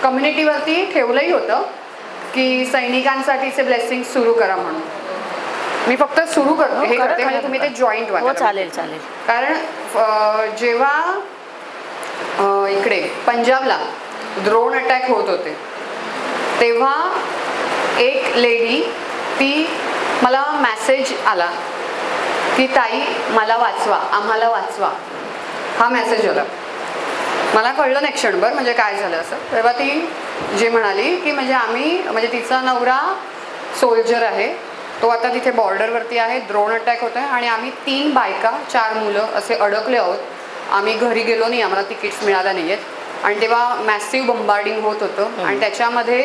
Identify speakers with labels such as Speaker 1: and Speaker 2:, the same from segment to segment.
Speaker 1: कम्युनिटीवरती ठेवलंही होतं की सैनिकांसाठीचे ब्लेसिंग सुरू करा म्हणून. मी फक्त सुरू करते हे करते म्हणजे तुम्ही ते जॉईंट व्हा.
Speaker 2: चालेल चालेल.
Speaker 1: कारण जेव्हा इकडे पंजाबला ड्रोन अटॅक होत होते तेव्हा एक लेडी ती मला मेसेज आला की ताई मला वाचवा, आम्हाला वाचवा, हा मेसेज आला. मला कळलं नाही क्षणभर म्हणजे काय झालं असं. तेव्हा ती जी म्हणाली की म्हणजे तिचा नवरा सोल्जर आहे, तो आता तिथे बॉर्डरवरती आहे, ड्रोन अटॅक होत आहे आणि आम्ही 3 बायका 4 मुलं असे अडकले आहोत. आम्ही घरी गेलो नाही, आम्हाला तिकीट्स मिळाल्या नाही आहेत. आणि तेव्हा मॅसिव्ह बंबार्डिंग होत होतं आणि त्याच्यामध्ये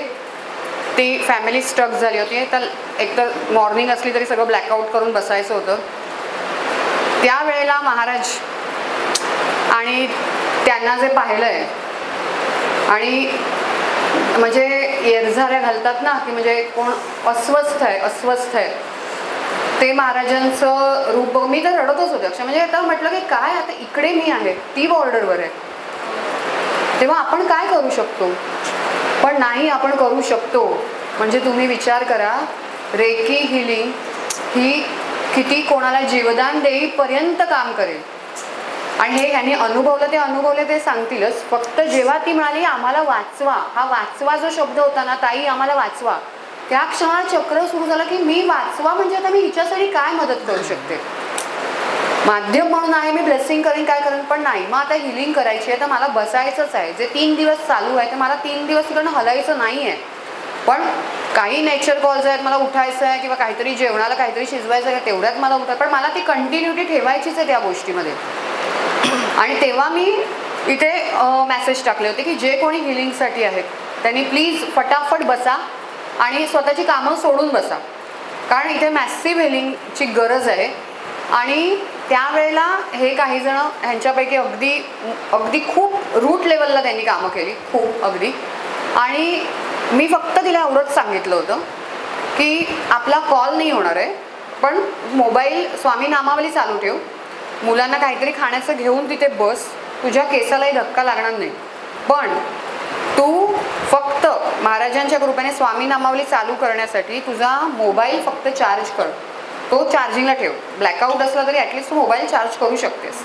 Speaker 1: ती फॅमिली स्ट्रक झाली होती. तर एकतर मॉर्निंग असली तरी सगळं ब्लॅकआउट करून बसायचं होतं. त्यावेळेला महाराज आणि त्यांना जे पाहिलं आहे आणि म्हणजे येरझाऱ्या घालतात ना की म्हणजे कोण अस्वस्थ आहे ते महाराजांचं रूप मी तर रडतच होते अक्षर. म्हणजे आता म्हटलं की काय आता इकडे मी आहे, ती बॉर्डरवर आहे, तेव्हा आपण काय करू शकतो. पण नाही आपण करू शकतो. म्हणजे तुम्ही विचार करा रेकी हिलिंग ही किती कोणाला जीवदान देईपर्यंत काम करेल. आणि हे ह्यांनी अनुभवले ते सांगतीलच. फक्त जेव्हा ती म्हणाली आम्हाला वाचवा, हा वाचवा जो शब्द होता ना, ताई आम्हाला वाचवा, त्या क्षणात चक्र सुरू झालं की मी वाचवा म्हणजे आता मी हिच्यासाठी काय मदत करू शकते. माध्यम म्हणून आहे, मी ब्लेसिंग करेन काय करेन, पण नाही मग आता हिलिंग करायची आहे तर मला बसायचंच आहे. जे 3 दिवस चालू आहे तर मला 3 दिवस तिकडनं हलायचं नाही आहे. पण काही नेचर कॉल्स आहेत, मला उठायचं आहे किंवा काहीतरी जेवणाला काहीतरी शिजवायचं आहे, तेवढ्यात मला उठायचं, पण मला ती कंटिन्युटी ठेवायचीच आहे त्या गोष्टीमध्ये. आणि तेव्हा मी इथे मेसेज टाकले होते की जे कोणी हिलिंगसाठी आहेत त्यांनी प्लीज फटाफट बसा आणि स्वतःची कामं सोडून बसा, कारण इथे मॅसिव्ह हिलिंगची गरज आहे. आणि त्यावेळेला हे काही जण ह्यांच्यापैकी अगदी खूप रूट लेवलला त्यांनी कामं केली, खूप अगदी. आणि मी फक्त तिला एवढंच सांगितलं होतं की आपला कॉल नाही होणार आहे, पण मोबाईल स्वामी नामावली चालू ठेव, मुलांना काहीतरी खाण्याचं घेऊन तिथे बस, तुझ्या केसालाही धक्का लागणार नाही, पण तू फक्त महाराजांच्या कृपेने स्वामी नामावली चालू करण्यासाठी तुझा मोबाईल फक्त चार्ज कर, तो चार्जिंगला ठेव. ब्लॅकआउट असला तरी ॲटलिस्ट तू मोबाईल चार्ज करू शकतेस.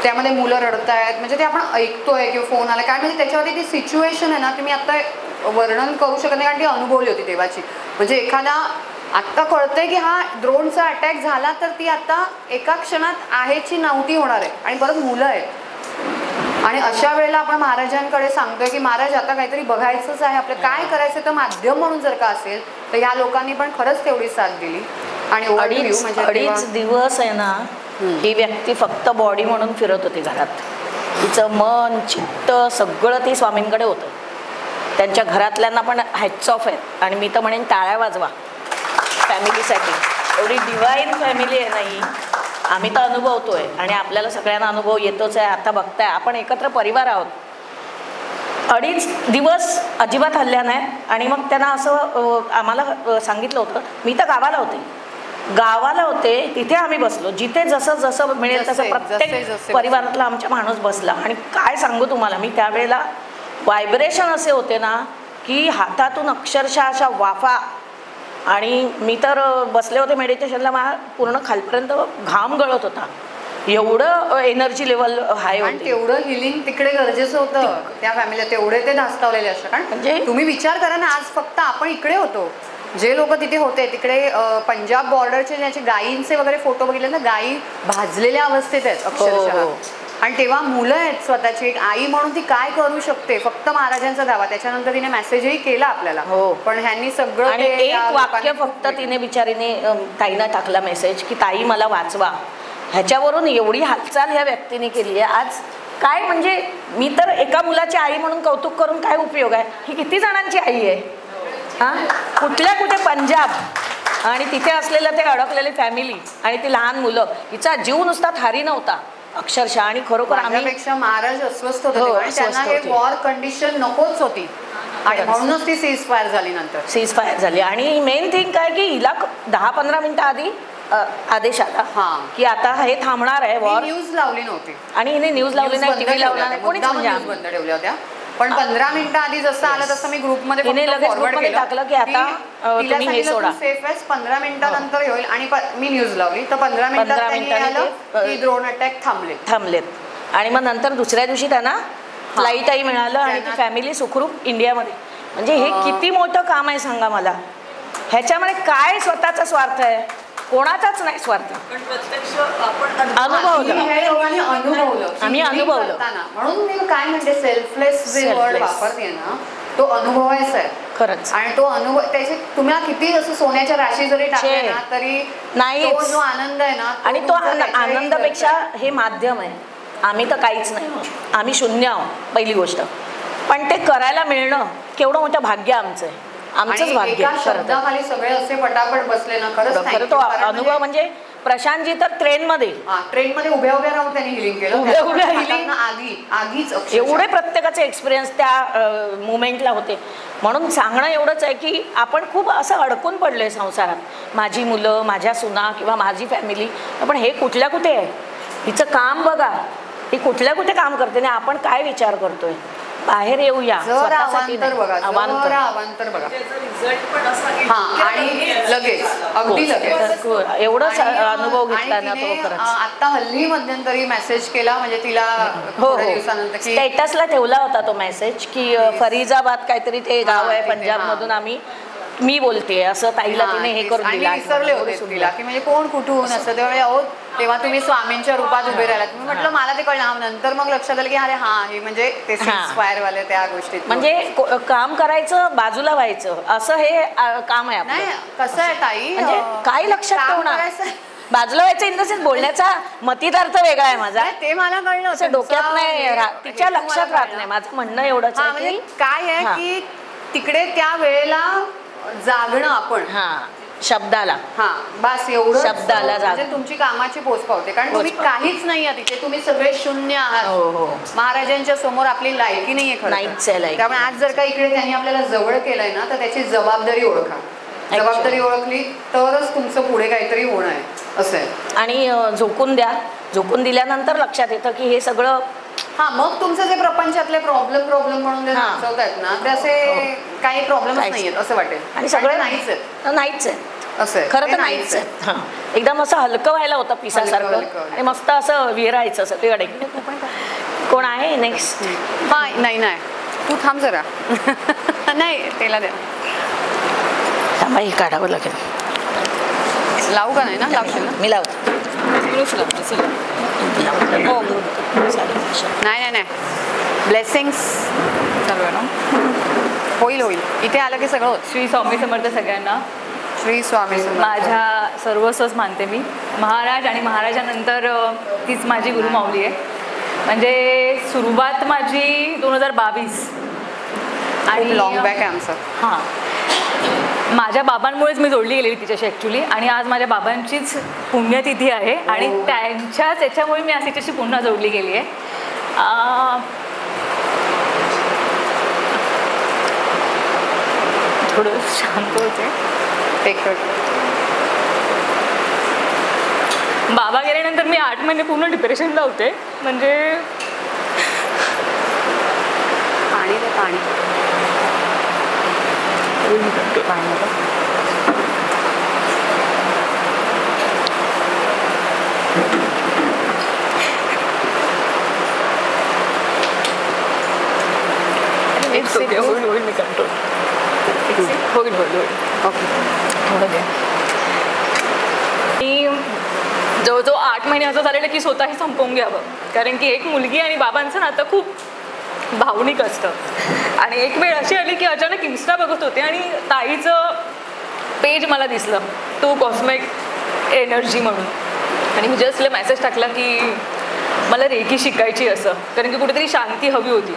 Speaker 1: त्यामध्ये मुलं रडतायत म्हणजे ते आपण ऐकतोय किंवा फोन आला काय, म्हणजे त्याच्यावरती ती सिच्युएशन आहे ना ती मी आता वर्णन करू शकत नाही, कारण ती अनुभवली होती तेव्हाची. म्हणजे एखादा आत्ता कळतंय की हा ड्रोनचा अटॅक झाला तर ती आता एका क्षणात आहेची नव्हती होणार आहे आणि परत मुलं आहेत. आणि अशा वेळेला आपण महाराजांकडे सांगतोय की महाराज आता काहीतरी बघायचंच आहे, आपलं काय करायचं. तर माध्यम म्हणून जर का असेल तर ह्या लोकांनी पण खरंच तेवढी साथ दिली. आणि
Speaker 2: म्हणजे 2.5 दिवस आहे ना ही व्यक्ती फक्त बॉडी म्हणून फिरत होती घरात. तिचं मन चित्त सगळं ती स्वामींकडे होतं. त्यांच्या घरातल्यांना पण हॅट्स ऑफ आहेत आणि मी तर म्हणेन टाळ्या वाजवा फॅमिलीसाठी. एवढी डिवाईन फॅमिली आहे नाही, आम्ही तर अनुभवतोय आणि आपल्याला सगळ्यांना अनुभव येतोच आहे. आता बघताय आपण एकत्र परिवार आहोत. 2.5 दिवस अजिबात हल्ल्या नाही. आणि मग त्यांना असं आम्हाला सांगितलं होतं, मी तर गावाला होते तिथे आम्ही बसलो, जिथे जसं मिळेल तसं प्रत्येक परिवारातला आमच्या माणूस बसला. आणि काय सांगू तुम्हाला, मी त्यावेळेला व्हायब्रेशन असे होते ना की हातातून अक्षरशः अशा वाफा, आणि मी तर बसले होते मेडिटेशनला, मला पूर्ण खालपर्यंत घाम गळत होता, एवढं एनर्जी लेवल हाय होती.
Speaker 1: तेवढं हिलिंग तिकडे गरजेचं होतं त्या फॅमिलीला, तेवढे ते धास्तावलेले असतात. कारण म्हणजे तुम्ही विचार करा ना, आज फक्त आपण इकडे होतो, जे लोक तिथे होते तिकडे पंजाब बॉर्डरचे ज्याचे गायींचे वगैरे फोटो बघितले ना, गायी भाजलेल्या अवस्थेत आहेत अक्षरशः. आणि तेव्हा मुलं आहेत स्वतःची, एक आई म्हणून ती काय करू शकते, फक्त महाराजांचा धावा. त्याच्यानंतर तिने मेसेजही केला आपल्याला. पण ह्यांनी सगळं
Speaker 2: आणि एक वाक्य फक्त तिने बिचारीने ताईना टाकला मेसेज की ताई मला वाचवा. ह्याच्यावरून एवढी हालचाल ह्या व्यक्तीने केली आहे. आज काय म्हणजे मी तर एका मुलाची आई म्हणून कौतुक करून काय उपयोग आहे, ही किती जणांची आई आहे. हां, कुठे पंजाब आणि तिथे असलेलं ते अडकलेली फॅमिली आणि ती लहान मुलं, हिचा जीव नुसता थारी नव्हता अक्षरशः. आणि खरोखर
Speaker 1: आम्हीपेक्षा महाराज अस्वस्थ होते, त्यांना हे वॉर कंडिशन नकोच होती आणि म्हणूनच ती सीजफायर झाली. नंतर
Speaker 2: सीजफायर झाली. आणि मेन थिंग काय की हिला 10-15 मिनिटं आधी आदेश आला की आता हे थांबणार आहे वॉर.
Speaker 1: न्यूज लावली नव्हती
Speaker 2: आणि हिने न्यूज लावली नाही, टीव्ही लावला नाही, कोणीच
Speaker 1: बंद ठेवल्या होत्या. पण 15 मिनिटं आधी जसं आलं तसं मी ग्रुपमध्ये फॉरवर्ड केलं
Speaker 2: टाकलं की आता तुम्ही हे सोडा,
Speaker 1: सेफ आहे, 15 मिनिटानंतर होईल. आणि मी न्यूज लावली तर 15 मिनिटांनी ड्रोन अटॅक
Speaker 2: थांबलेत. आणि मग नंतर दुसऱ्या दिवशी त्यांना फ्लाईटही मिळालं आणि ती फॅमिली सुखरूप इंडियामध्ये. म्हणजे हे किती मोठं काम आहे सांगा मला. ह्याच्यामध्ये काय स्वतःचा स्वार्थ आहे? कोणाचाच नाही स्वार्थ. आम्ही अनुभवलं.
Speaker 1: म्हणून मी काय म्हणते, सेल्फलेस जे वर्ड वापरते ना तो अनुभवायचा आहे
Speaker 2: खरंच.
Speaker 1: आणि तो अनुभव त्याचे तुम्हाला किती असं सोन्याच्या राशी जरी टाकले ना तरी नाही, तो जो आनंद आहे ना,
Speaker 2: आणि तो आनंदापेक्षा हे माध्यम आहे. आम्ही तर काहीच नाही, आम्ही शून्य आहोत पहिली गोष्ट. पण ते करायला मिळणं केवढं मोठं भाग्य आमचं आहे, आमचंच भाग्य.
Speaker 1: शब्दाखाली सगळे असे पटापट बसले ना, खरं
Speaker 2: तो अनुभव. म्हणजे प्रशांतजी तर ट्रेनमध्ये
Speaker 1: उभ्या उभ्या राहून त्यांनी हिलिंग केलं. आधीच
Speaker 2: एवढे प्रत्येकाचे एक्सपिरियन्स त्या मुमेंटला होते. म्हणून सांगणं एवढंच आहे की आपण खूप असं अडकून पडलोय संसारात. माझी मुलं, माझ्या सुना किंवा माझी फॅमिली. पण हे कुठल्या कुठे आहे? हिचं काम बघा, ही कुठल्या कुठे काम करते ना. आपण काय विचार करतोय? बाहेर येऊया,
Speaker 1: अवांतर बघा. आणि लगेच अगदी लगेच
Speaker 2: एवढंच अनुभव घेतला ना तो. खरंच
Speaker 1: आता हल्ली मध्यंतरी मेसेज केला, म्हणजे तिला दिवसानंतर
Speaker 2: स्टेटसला ठेवला होता तो मेसेज की फरीजाबाद काहीतरी ते गाव आहे पंजाब मधून मी बोलते असं ताईला तिने हे करून दिलं.
Speaker 1: विसरले होते तिला की म्हणजे कोण कुठून असं. तेव्हा तुम्ही स्वामींच्या रूपात उभे राहिलात. मी म्हटलं मला ते कळलं. नंतर मग लक्षात आलं की अरे हा, हे म्हणजे ते इन्स्पायर वाले त्या गोष्टीत.
Speaker 2: म्हणजे काम करायचं, बाजूला व्हायचं, असं हे काम आहे.
Speaker 1: नाही कसं आहे ताई,
Speaker 2: म्हणजे काय लक्षात ठेवणार? बाजूला व्हायचं इन द सेन्स बोलण्याचा मतितार्थ वेगळा आहे माझा.
Speaker 1: ते मला कळलं,
Speaker 2: असं डोक्यात नाही, तिच्या लक्षात राहत नाही. माझं म्हणणं एवढंच
Speaker 1: आहे की काय आहे की तिकडे त्या वेळेला जागणं आपण
Speaker 2: शब्दाला
Speaker 1: बस एवढं
Speaker 2: शब्दाला
Speaker 1: म्हणजे तुमची कामाची पोच पावते. कारण तुम्ही काहीच नाही आहात तिथे, तुम्ही सगळे शून्य आहात. महाराजांच्या समोर आपली लायकी नाहीये खरं. त्यामुळे आज जर का इकडे त्यांनी आपल्याला जवळ केलंय ना तर त्याची जबाबदारी ओळखा. जबाबदारी ओळखली तरच तुमचं पुढे काहीतरी होणं आहे असं आहे.
Speaker 2: आणि झोकून द्या. झोकून दिल्यानंतर लक्षात येतं की हे सगळं
Speaker 1: मग तुमचं जे प्रपंचातले प्रॉब्लेम म्हणून जे नाचवतायत ना ते असे काही प्रॉब्लेमच नाहीयेत असं वाटेल.
Speaker 2: आणि सगळं नाहीच आहे
Speaker 1: असं
Speaker 2: खरं तर नाहीच आहे. एकदम असं हलकं व्हायला होतं पिसासारखं आणि मस्त असं विरायचं सगळीकडे. कोण आहे नेक्स्ट?
Speaker 1: नाही तू थांब जरा. नाही त्याला द्या,
Speaker 2: थांबा, हे काढावं लागेल.
Speaker 1: लावू का? नाही ना, लावशील ना?
Speaker 2: मी लावतो.
Speaker 1: नाही ब्लेसिंग्स चालू आहे ना. होईल इथे आलं की सगळं.
Speaker 3: श्री स्वामी समर्थ सगळ्यांना.
Speaker 1: श्री स्वामी समर्थ.
Speaker 3: माझ्या सर्वस्वच मानते मी. महाराज आणि महाराजानंतर तीच माझी गुरुमाऊली आहे. म्हणजे सुरुवात माझी 2022
Speaker 1: आणि लॉंग बॅक आहे आमचं.
Speaker 3: माझ्या बाबांमुळेच मी जोडली गेलेली तिच्याशी ॲक्च्युली. आणि आज माझ्या बाबांचीच पुण्यतिथी आहे आणि त्यांच्याच याच्यामुळे मी आज तिच्याशी पुन्हा जोडली गेली आहे. थोडं शांत होते. बाबा गेल्यानंतर मी 8 महिने पूर्ण डिप्रेशनला होते. म्हणजे
Speaker 1: पाणी
Speaker 3: होईल मी कंट्रोल होईल.
Speaker 1: ओके
Speaker 3: थोडं दे. मी जवळजवळ 8 महिने असं झालेलं की स्वतःही संपवून घ्यावं. कारण की एक मुलगी आणि बाबांचं नातं खूप भावनिक असतं. आणि एक वेळ अशी आली की अचानक इन्स्टा बघत होते आणि ताईचं पेज मला दिसलं, टू कॉस्मिक एनर्जी म्हणून. आणि मी जस्ट मेसेज टाकला की मला रेकी शिकायची असं. कारण की कुठेतरी शांती हवी होती.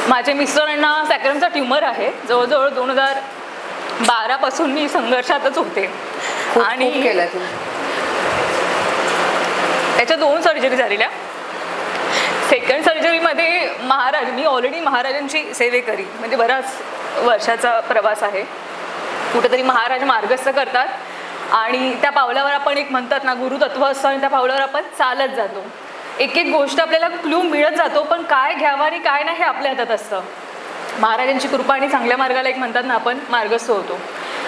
Speaker 3: माझ्या मिस्टरांना सॅक्रमचा ट्यूमर आहे. जवळजवळ 2012 पासून मी संघर्षातच होते. आणि त्याच्या 2 सर्जरी झालेल्या. सेकंड सर्जरीमध्ये मी ऑलरेडी महाराजांची सेवेकरी, म्हणजे बराच वर्षाचा प्रवास आहे. कुठेतरी महाराज मार्गस्थ करतात आणि त्या पावलावर आपण एक म्हणतात ना गुरुतत्व असतं आणि त्या पावलावर आपण चालत जातो. एक एक गोष्ट आपल्याला क्लू मिळत जातो, पण काय घ्यावं आणि काय नाही हे आपल्या हातात असतं. महाराजांची कृपा आणि चांगल्या मार्गाला एक म्हणतात ना आपण मार्गस्थ होतो.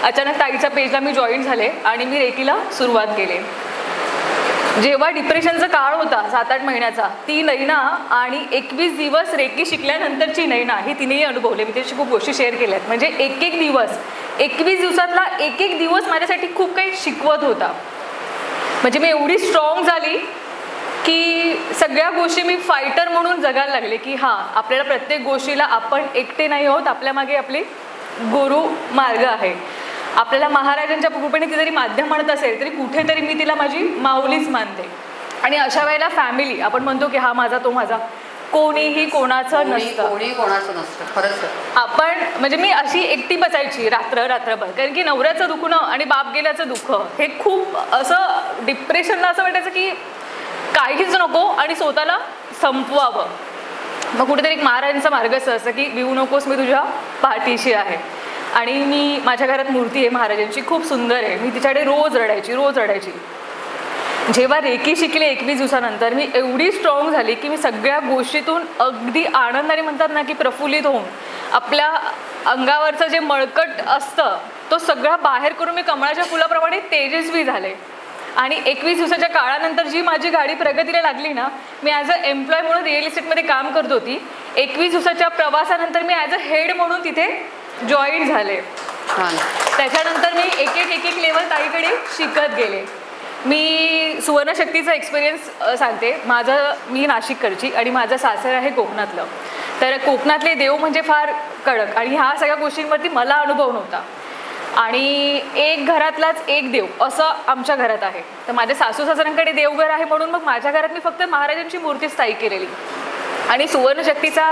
Speaker 3: अचानक ताईच्या पेजला मी जॉईन झाले आणि मी रेकीला सुरुवात केली. जेव्हा डिप्रेशनचा काळ होता 7-8 महिन्याचा, ती नैना आणि 21 दिवस रेकी शिकल्यानंतरची नैना ही तिनेही अनुभवले. मी त्याची खूप गोष्टी शेअर केल्यात. म्हणजे एक एक दिवस, 21 दिवसातला एक एक दिवस माझ्यासाठी खूप काही शिकवत होता. म्हणजे मी एवढी स्ट्रॉंग झाली की सगळ्या गोष्टी मी फायटर म्हणून जगायला लागले की हां, आपल्याला प्रत्येक गोष्टीला आपण एकटे नाही आहोत, आपल्या मागे आपली गुरु मार्ग आहे. आपल्याला महाराजांच्या कृपेने ती जरी माध्यम म्हणत असेल तरी कुठेतरी मी तिला माझी माऊलीच मानते. आणि अशा वेळेला फॅमिली आपण म्हणतो की हा माझा तो माझा, कोणीही कोणाचं नसतं,
Speaker 1: कोणी कोणाचं नसतं. खरंच
Speaker 3: आपण म्हणजे मी अशी एकटी बसायची रात्रभर, कारण की नवऱ्याचं दुखणं आणि बाप गेल्याचं दुःख हे खूप असं डिप्रेशनला असं वाटायचं की काहीच नको आणि स्वतःला संपवावं. मग कुठेतरी एक महाराजांचा मार्ग असं असं की भिवू नकोस, मी तुझ्या पाठीशी आहे. आणि मी माझ्या घरात मूर्ती आहे महाराजांची, खूप सुंदर आहे. मी तिच्याकडे रोज रडायची. जेव्हा रेकी शिकले 21 दिवसानंतर मी एवढी स्ट्रॉंग झाली की मी सगळ्या गोष्टीतून अगदी आनंदाने म्हणतात ना की प्रफुल्लित होऊन आपल्या अंगावरचं जे मळकट असतं तो सगळा बाहेर करून मी कमळाच्या फुलाप्रमाणे तेजस्वी झाले. आणि 21 दिवसाच्या काळानंतर जी माझी गाडी प्रगतीला लागली ना, मी ॲज अ एम्प्लॉय म्हणून रिअल इस्टेटमध्ये काम करत होती. 21 दिवसाच्या प्रवासानंतर मी ॲज अ हेड म्हणून तिथे जॉईन झाले. त्याच्यानंतर मी एक एक लेवल ताईकडे शिकत गेले. मी सुवर्णशक्तीचा एक्सपिरियन्स सांगते. मी नाशिककडची आणि माझं सासर आहे कोकणातलं. तर कोकणातले देव म्हणजे फार कडक आणि ह्या सगळ्या गोष्टींवरती मला अनुभव नव्हता. आणि एक घरातलाच एक देव असं आमच्या घरात आहे. तर माझ्या सासू सासऱ्यांकडे देवघर आहे म्हणून मग माझ्या घरात मी फक्त महाराजांची मूर्ती स्थायिक केलेली. आणि सुवर्णशक्तीचा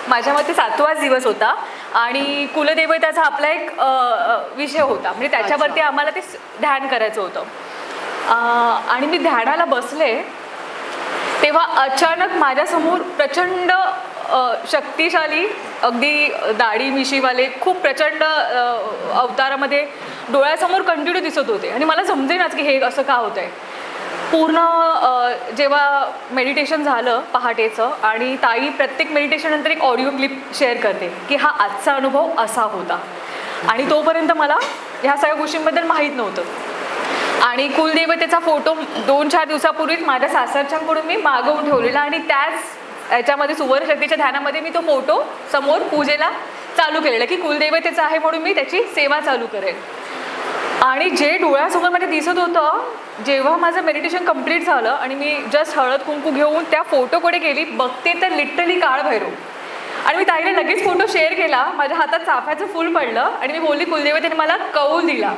Speaker 3: माझ्या मते 7वाच दिवस होता आणि कुलदेवताचा आपला एक विषय होता. म्हणजे त्याच्यावरती आम्हाला ते ध्यान करायचं होतं. आणि मी ध्यानाला बसले तेव्हा अचानक माझ्यासमोर प्रचंड शक्तिशाली, अगदी दाढी मिशीवाले, खूप प्रचंड अवतारामध्ये डोळ्यासमोर कंटिन्यू दिसत होते. आणि मला समजेनाच की हे असं का होतं आहे. पूर्ण जेव्हा मेडिटेशन झालं पहाटेचं आणि ताई प्रत्येक मेडिटेशननंतर एक ऑडिओ क्लिप शेअर करते की हा आजचा अनुभव असा होता. आणि तोपर्यंत मला ह्या सगळ्या गोष्टींबद्दल माहीत नव्हतं. आणि कुलदेवतेचा फोटो 2-4 दिवसापूर्वीच माझ्या सासरच्यांकडून मी मागवून ठेवलेला आणि त्याच याच्यामध्ये सुवर्णशक्तीच्या ध्यानामध्ये मी तो फोटो समोर पूजेला चालू केलेला की कुलदेवतेचा आहे म्हणून मी त्याची सेवा चालू करेल. आणि जे डोळ्यासमोर मला दिसत होतं, जेव्हा माझं मेडिटेशन कंप्लीट झालं आणि मी जस्ट हळद कुंकू घेऊन त्या फोटोकडे गेली, बघते तर लिटरली काळभैरव. आणि मी ताईने लगेच फोटो शेअर केला. माझ्या हातात चाफ्याचं फूल पडलं आणि मी बोलली कुलदेवतेने मला कौल दिला.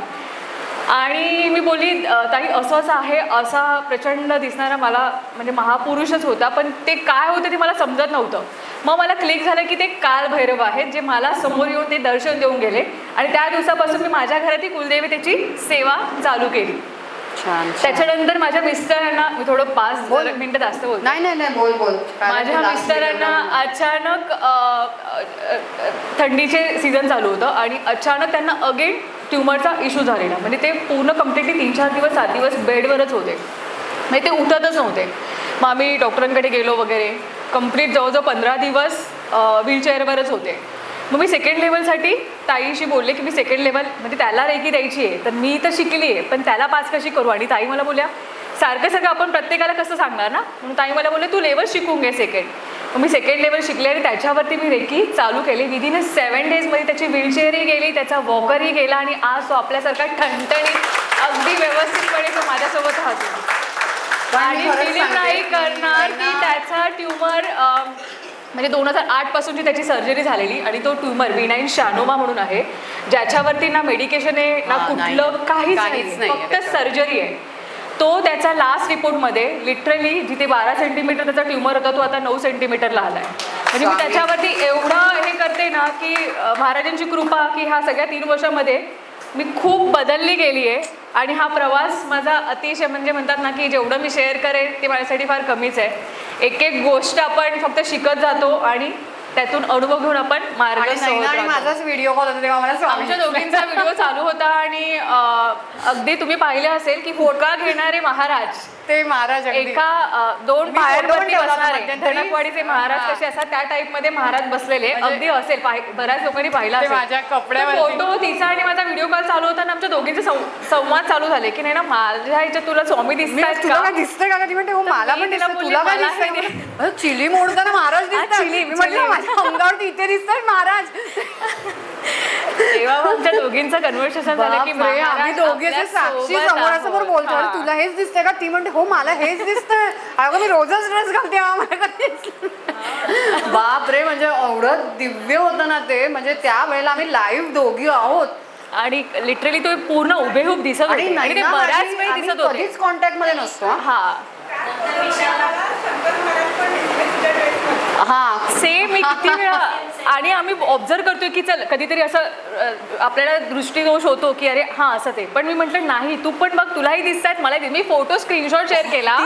Speaker 3: आणि मी बोलली ताई असंच आहे, असा प्रचंड दिसणारा मला म्हणजे महापुरुषच होता, पण ते काय होतं ते मला समजत नव्हतं. मग मला क्लिक झालं की ते कालभैरव आहेत जे मला समोर येऊन ते दर्शन देऊन गेले. आणि त्या दिवसापासून मी माझ्या घरातही कुलदेवतेची सेवा चालू केली. त्याच्यानंतर माझ्या मिस्टरांना, मी थोडं 5 मिनिटं जास्त बोल
Speaker 1: नाही बोल.
Speaker 3: माझ्या मिस्टरांना अचानक थंडीचे सीझन चालू होतं आणि अचानक त्यांना अगेन ट्युमरचा इश्यू झालेला. म्हणजे ते पूर्ण कम्प्लिटली 3-4 दिवस 7 दिवस बेडवरच होते. म्हणजे ते उठतच नव्हते. मग आम्ही डॉक्टरांकडे गेलो वगैरे. कंप्लीट जवळजवळ 15 दिवस व्हीलचेअरवरच होते. मग मी सेकंड लेवलसाठी ताईशी बोलले की मी सेकंड लेवल म्हणजे त्याला रेकी द्यायची आहे, तर मी तर शिकली आहे पण त्याला पास कशी करू. आणि ताई मला बोलल्या सारखं आपण प्रत्येकाला कसं सांगणार ना, म्हणून ताई मला बोलले तू लेवल शिकून घे सेकंड. मग मी सेकंड लेवल शिकले आणि त्याच्यावरती मी रेकी चालू केली. विदिन 7 डेजमध्ये त्याची व्हीलचेअरही गेली, त्याचा वॉकरही गेला आणि आज तो आपल्यासारखा ठणठणीत अगदी व्यवस्थितपणे तो माझ्यासोबत राहतो. आणि फिलिंग नाही करणार की त्याचा ट्युमर म्हणजे 2008 पासूनची त्याची सर्जरी झालेली आणि तो ट्युमर बिनाईन शानोमा म्हणून आहे, ज्याच्यावरती ना मेडिकेशन आहे ना कुठलं काहीच नाही, फक्त सर्जरी आहे. तो त्याचा लास्ट रिपोर्टमध्ये लिटरली जिथे 12 सेंटीमीटर त्याचा ट्युमर होता तो आता 9 सेंटीमीटरला आला आहे. म्हणजे मी त्याच्यावरती एवढं हे करते ना की महाराजांची कृपा की ह्या सगळ्या 3 वर्षामध्ये मी खूप बदलली गेली आहे. आणि हा प्रवास माझा अतिशय म्हणजे म्हणतात ना की जेवढं मी शेअर करेन ते माझ्यासाठी फार कमीच आहे. एक एक गोष्ट आपण फक्त शिकत जातो आणि त्यातून अनुभव घेऊन आपण मार्ग
Speaker 1: आणि माझाच व्हिडिओ कॉल होता तेव्हा मला
Speaker 3: आमच्या दोघींचा व्हिडिओ चालू होता आणि अगदी तुम्ही पाहिले असेल की फोटो घेणारे महाराज
Speaker 1: ते महाराज
Speaker 3: एका 2 पायांवरती बसणारे धनकवाडीचे महाराज कसे असतात त्या टाइप मध्ये महाराज बसलेले अगदी असेल बऱ्याच लोकांनी पाहिला
Speaker 1: माझ्या कपड्यावर
Speaker 3: फोटो तिचा आणि माझा व्हिडिओ कॉल चालू होता आणि आमच्या दोघींचे संवाद चालू झाले की नाही ना माझ्या ह्याच्यात तुला स्वामी दिसतात
Speaker 1: का दिसतंय का ती म्हणते हो मला पण तुला काय दिसतंय चिली मोडताना महाराज दिसतात मी म्हटलं माझ्या अंगावरती इथे दिसतात महाराज
Speaker 3: तेव्हा आमच्या दोघींचं कन्व्हर्सेशन झालं की
Speaker 1: आम्ही दोघे साक्षी समोरासमोर बोलतो आणि तुला हेच दिसतंय का ती म्हणते हो मला हेच दिसतंय अगं मी रोजच ड्रेस घालते बाप रे म्हणजे एवढं दिव्य होतं ना ते म्हणजे त्या वेळेला आम्ही लाईव्ह दोघी आहोत
Speaker 3: आणि लिटरली तो पूर्ण उभेहूब दिसत होते आणि ते बऱ्याच वेळ दिसत होते
Speaker 1: कधीच कॉन्टॅक्ट मध्ये नसतो
Speaker 3: हा सेम मी किती वेळा आणि आम्ही ऑब्झर्व करतोय की चल कधीतरी असं आपल्याला दृष्टिदोष होतो की अरे हा असं ते पण मी म्हटलं नाही तू पण बघ तुलाही दिसतात मला मी फोटो स्क्रीनशॉट शेअर केला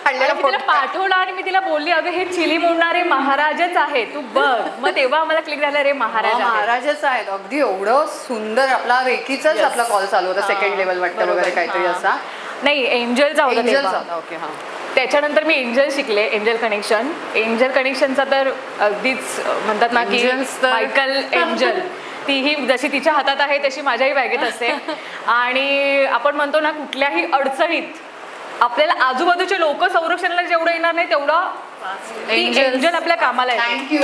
Speaker 3: तिला पाठवला आणि मी तिला बोलली अगं हे चिली मोडणारे महाराजच आहे तू बघ मग तेव्हा आम्हाला क्लिक झालं रे
Speaker 1: महाराजच आहेत अगदी एवढं सुंदर आपला रेकीचाच आपला कॉल चालू होता सेकंड लेवल वाटतं वगैरे काहीतरी असा
Speaker 3: नाही एंजलचा होता
Speaker 1: ओके हा
Speaker 3: त्याच्यानंतर मी एंजल शिकले एंजल कनेक्शनचा तर अगदीच म्हणतात ना की मायकल एंजल तीही जशी तिच्या हातात आहे तशी माझ्याही बॅगेत असते आणि आपण म्हणतो ना कुठल्याही अडचणीत आपल्याला आजूबाजूचे लोक संरक्षणाला जेवढं येणार नाही तेवढं एंजल आपल्या कामाला आहे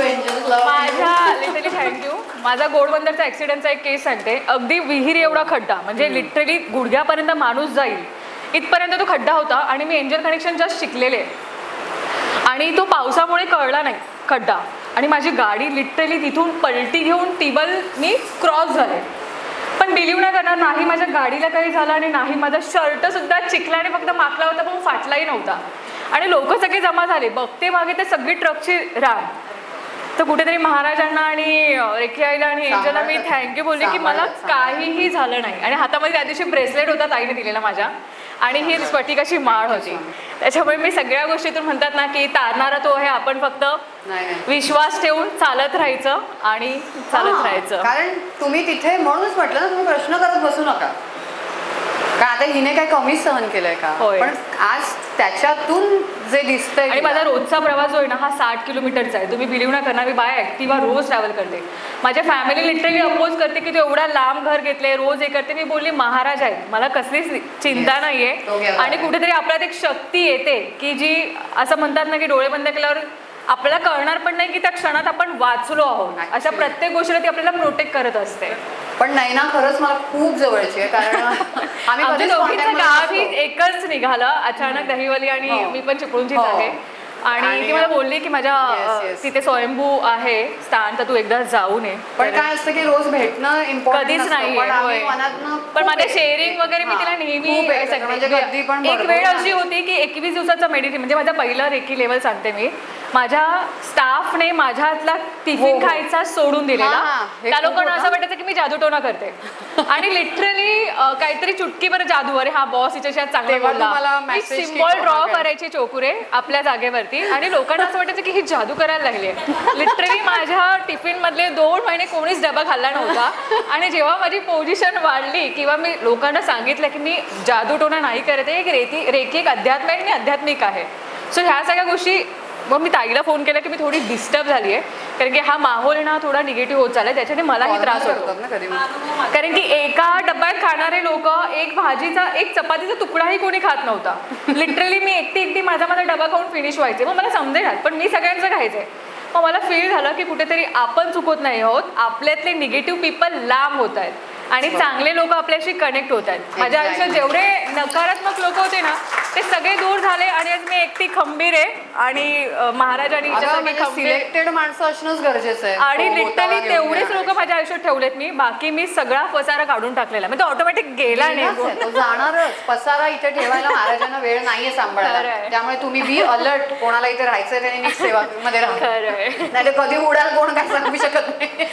Speaker 3: माझ्या लिटरली थँक्यू माझा घोडबंदरचा ऍक्सिडेंटचा एक केस सांगते अगदी विहीर एवढा खड्डा म्हणजे लिटरली गुडघ्यापर्यंत माणूस जाईल इथपर्यंत तो खड्डा होता आणि मी एंजल कनेक्शन जस्ट शिकलेले आणि तो पावसामुळे कळला नाही खड्डा आणि माझी गाडी लिटरली तिथून पलटी घेऊन टेबल मी क्रॉस झाले पण बिलीव्ह नाही करणार नाही माझ्या गाडीला काही झालं आणि नाही माझा शर्ट सुद्धा चिखलाने फक्त माखला होता पण फाटलाही नव्हता आणि लोक सगळे जमा झाले बघते मागे ते सगळी ट्रकची रांग तर कुठेतरी महाराजांना आणि रेखी आईला आणि एंजलला मी थँक्यू बोलले की मला काहीही झालं नाही आणि हातामध्ये त्या दिवशी ब्रेसलेट होता ताईने दिलेला माझ्या आणि ही स्फटिकाची माळ होती त्याच्यामुळे मी सगळ्या गोष्टीतून म्हणतात ना की तारणारा तो आहे आपण फक्त विश्वास ठेवून चालत राहायचं आणि चालत राहायचं
Speaker 1: कारण तुम्ही तिथे म्हणूनच म्हटलं ना तुम्ही प्रश्न करत बसू नका का आता हिने काय कमी सहन केलंय का पण आज त्याच्यातून जे दिसतंय
Speaker 3: आणि माझा रोजचा प्रवास जो आहे ना हा 60 किलोमीटरचा आहे तुम्ही बिलीव्ह नाही करणार मी बाय ऍक्टिव्हा रोज ट्रॅव्हल करते माझ्या फॅमिली लिटरली अपोज करते की तू एवढा लांब घर घेतले रोज हे करते मी बोलली महाराज आहेत मला कसलीच चिंता नाहीये आणि कुठेतरी आपल्यात एक शक्ती येते की जी असं म्हणतात ना की डोळे बंद केल्यावर आपल्याला कळणार पण नाही की त्या क्षणात आपण वाचलो आहोत अशा प्रत्येक गोष्टीला ती आपल्याला प्रोटेक्ट करत असते
Speaker 1: पण नाही ना खरंच मला खूप जवळची आहे कारण
Speaker 3: आमच्या दोघींचं गाव एकच निघालं अचानक दहिवली आणि मी पण चिपळूणचीच आहे आणि ती मला बोलली की माझ्या तिथे स्वयंभू आहे स्थान तर तू एकदा जाऊ नये
Speaker 1: पण काय असतं की रोज भेटणं
Speaker 3: कधीच नाही पण माझ्या शेअरिंग वगैरे मी तिला नेहमी एक वेळ अशी होती की 21 दिवसाचं मेडिटेशन म्हणजे माझा पहिला रेकी लेवल सांगते मी माझ्या स्टाफने माझ्या हातला टिफिन खायचा सोडून दिलेला त्या लोकांना असं वाटायचं की मी जादूटोना करते आणि लिटरली काहीतरी चुटकीभर जादू अरे हा बॉस हिच्याशी चांगला बोलला सिम्बॉल ड्रॉ करायचे चोकुरे आपल्या जागेवरती आणि लोकांना असं वाटायचं की ही जादू करायला लागली लिटरली माझ्या टिफिन मधले 2 महिने कोणीच डबा खाल्ला नव्हता आणि जेव्हा माझी पोझिशन वाढली किंवा मी लोकांना सांगितलं की मी जादूटोना नाही करते रेकी एक अध्यात्म आहे आणि आध्यात्मिक आहे सो ह्या सगळ्या गोष्टी मग मी ताईला फोन केला की मी थोडी डिस्टर्ब झाली आहे कारण की हा माहोल ना थोडा निगेटिव्ह होत चाललाय त्याच्याने मलाही त्रास होतो कारण की एका डब्यात खाणारे लोक एक भाजीचा एक चपातीचा तुकडाही कोणी खात नव्हता लिटरली मी एकटी माझा डबा खाऊन फिनिश व्हायचे मग मला समजेल पण मी सगळ्यांचं खायचंय मग मला फील झालं की कुठेतरी आपण चुकत नाही आहोत आपल्यातले निगेटिव्ह पीपल लांब होत आहेत आणि चांगले लोक आपल्याशी कनेक्ट होत आहेत माझ्या आयुष्यात जेवढे नकारात्मक लोक होते ना ते सगळे दूर झाले आणि आज मी एकटी खंबीर आहे आणि महाराजांनी
Speaker 1: सिलेक्टेड माणसं असणंच गरजेचं आहे
Speaker 3: आणि लिटरली तेवढेच लोक माझ्या आयुष्यात ठेवलेत मी बाकी मी सगळा पसारा काढून टाकलेला म्हणजे ऑटोमॅटिक गेला नाही
Speaker 1: जाणारच पसारा इथे ठेवायला महाराजांना वेळ नाहीये सांभाळायला त्यामुळे तुम्ही बी अलर्ट कोणाला इथे राहायचंय त्याने नीट सेवा मध्ये राहा नाही कधी उडाल कोण काय सांगू शकत नाही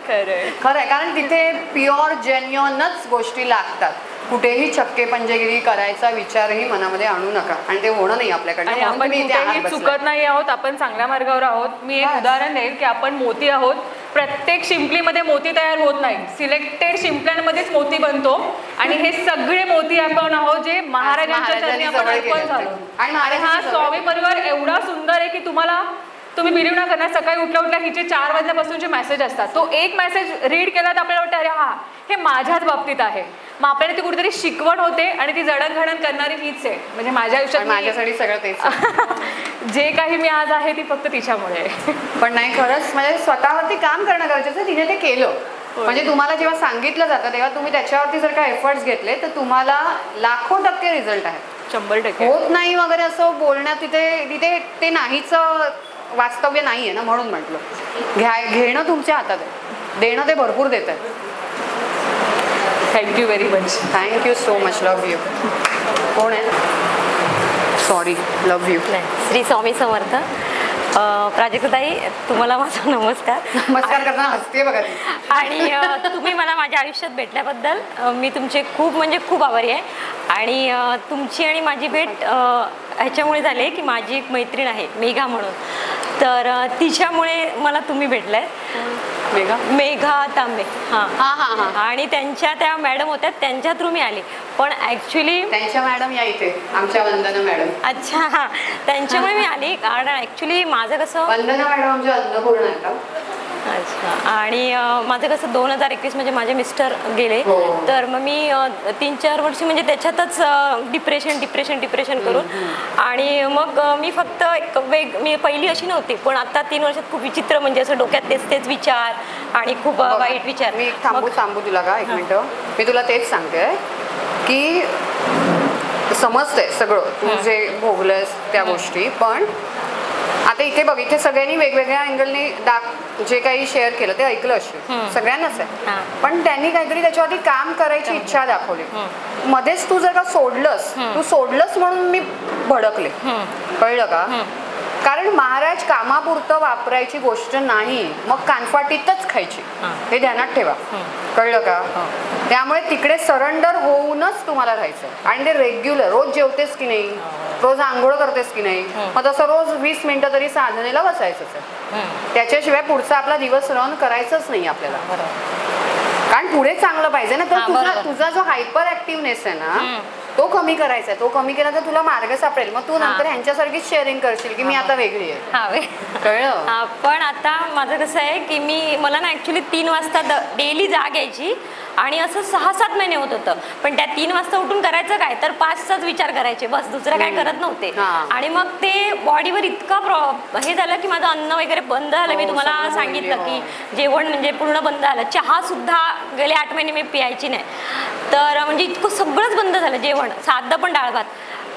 Speaker 1: खरंय कारण तिथे प्युअर जेन्युअनच गोष्टी लागतात कुठेही चक्के पंजेगिरी करायचा विचारही मनामध्ये आणू नका आणि ते होणं नाही आपल्याकडनं.
Speaker 3: आणि
Speaker 1: म्हणून
Speaker 3: आपण
Speaker 1: तुम्ही इथे आहात
Speaker 3: कुठेही
Speaker 1: बसलात.
Speaker 3: चुकत नाही आहोत, आपण चांगल्या मार्गावर आहोत. मी एक उदाहरण देईल की आपण मोती आहोत. प्रत्येक शिंपलीमध्ये मोती तयार होत नाही, सिलेक्टेड शिंपल्यांमध्येच मोती बनतो. आणि हे सगळे मोती आपण आहोत जे महाराजांच्या चरणी आपण अर्पण झालो. आणि हा स्वामी परिवार एवढा सुंदर आहे की तुम्ही बिलीव्ह ना करणार, सकाळी उठल्या उठल्या हिचे 4 वाजल्यापासूनचे मेसेज असतात. तो एक मेसेज रीड केला तर आपल्याला वाटतं अरे हा हे माझ्याच बाबतीत आहे. मग आपल्याला ती कुठेतरी शिकवण होते आणि ती जडणघडण करणारी मीच आहे. म्हणजे माझ्या आयुष्यात
Speaker 1: माझ्यासाठी सगळं तेच
Speaker 3: जे काही मी आज आहे ती फक्त तिच्यामुळे आहे.
Speaker 1: पण नाही, खरंच म्हणजे स्वतःवरती काम करणं गरजेचं आहे. तिने ते केलं. म्हणजे तुम्हाला जेव्हा सांगितलं जातं तेव्हा तुम्ही त्याच्यावरती जर का एफर्ट्स घेतले तर तुम्हाला लाखो टक्के रिझल्ट आहे.
Speaker 3: 100%
Speaker 1: होत नाही वगैरे असं बोलण्यात तिथे ते नाहीच वास्तव्य नाहीये ना, म्हणून म्हटलं घेणं तुमच्या हातात आहे, देणं ते भरपूर देत आहे.
Speaker 3: Thank you very much.
Speaker 1: Thank you so much. Love you. कोण आहे? Sorry. Love you.
Speaker 4: Shri Swami Samarth. प्राजक्ताताई, तुम्हाला माझा नमस्कार.
Speaker 1: नमस्कार करताना हसते बघा ती.
Speaker 4: आणि तुम्ही मला माझ्या आयुष्यात भेटल्याबद्दल मी तुमचे खूप आभारी आहे. आणि तुमची आणि माझी भेट ह्याच्यामुळे झाली की माझी एक मैत्रीण आहे मेघा म्हणून, तर तिच्यामुळे मला तुम्ही भेटलाय. मेघा तांबे. हां. आणि त्यांच्या त्या मॅडम होत्या, त्यांच्या थ्रू मी आले. पण ॲक्च्युली
Speaker 1: त्यांच्या मॅडम या इथे आमच्या वंदना मॅडम.
Speaker 4: अच्छा. हां, त्यांच्यामुळे मी आली. कारण ॲक्च्युली माझं कसं,
Speaker 1: वंदना मॅडम आमच्या अन्नपूर्ण आहेत का?
Speaker 4: अच्छा. आणि माझं कसं 2021 म्हणजे माझे मिस्टर गेले, तर मग मी 3-4 वर्ष म्हणजे त्याच्यातच डिप्रेशन करून. आणि मग मी फक्त मी पहिली अशी नव्हती, पण आता 3 वर्षात खूप विचित्र, म्हणजे असं डोक्यात तेच विचार आणि खूप वाईट विचार.
Speaker 1: मी थांबू तुला का एक मिनिटं. मी तुला तेच सांगते की समजतंय सगळं तू जे भोगलंस त्या गोष्टी, पण आता इथे बघ, इथे सगळ्यांनी वेगवेगळ्या अँगलनी जे काही शेअर केलं ते ऐकलं असेल सगळ्यांनाच आहे. पण त्यांनी काहीतरी त्याच्यावरती काम करायची इच्छा दाखवली. मध्येच तू जर का सोडलंस म्हणून मी भडकले. कळलं का? कारण महाराज कामापुरतं वापरायची गोष्ट नाही, मग कानफाटीतच खायची, हे ध्यानात ठेवा. कळलं का? त्यामुळे तिकडे सरेंडर होऊनच तुम्हाला राहायचं. आणि ते रेग्युलर रोज जेवतेस की नाही, रोज आंघोळ करतेस की नाही, मग तसं रोज 20 मिनिटं तरी साधनेला बसायचंच आहे. त्याच्याशिवाय पुढचा आपला दिवस रन करायचंच नाही आपल्याला. कारण पुढे चांगलं पाहिजे ना. तर तुझा जो हायपर ऍक्टिव्हनेस आहे ना तो कमी करायचा आहे. तो कमी केला तर तुला मार्ग सापडेल. मग तू नंतर ह्यांच्यासारखीच शेअरिंग करशील की मी आता वेगळी आहे. कळलं?
Speaker 4: पण आता माझं कसं आहे की मला ना ऍक्च्युली 3 वाजता डेली जाग यायची. आणि असं 6-7 महिने होत होतं. पण त्या 3 वाजता उठून करायचं काय, तर 5चाच विचार करायचे बस, दुसरं काय करत नव्हते. आणि मग ते बॉडीवर इतकं हे झालं की माझं अन्न वगैरे बंद झालं. मी तुम्हाला सांगितलं की जेवण म्हणजे पूर्ण बंद झालं. चहा सुद्धा गेले 8 महिने मी प्यायची नाही. तर म्हणजे इतकं सगळंच बंद झालं, जेवण साधं पण डाळ भात.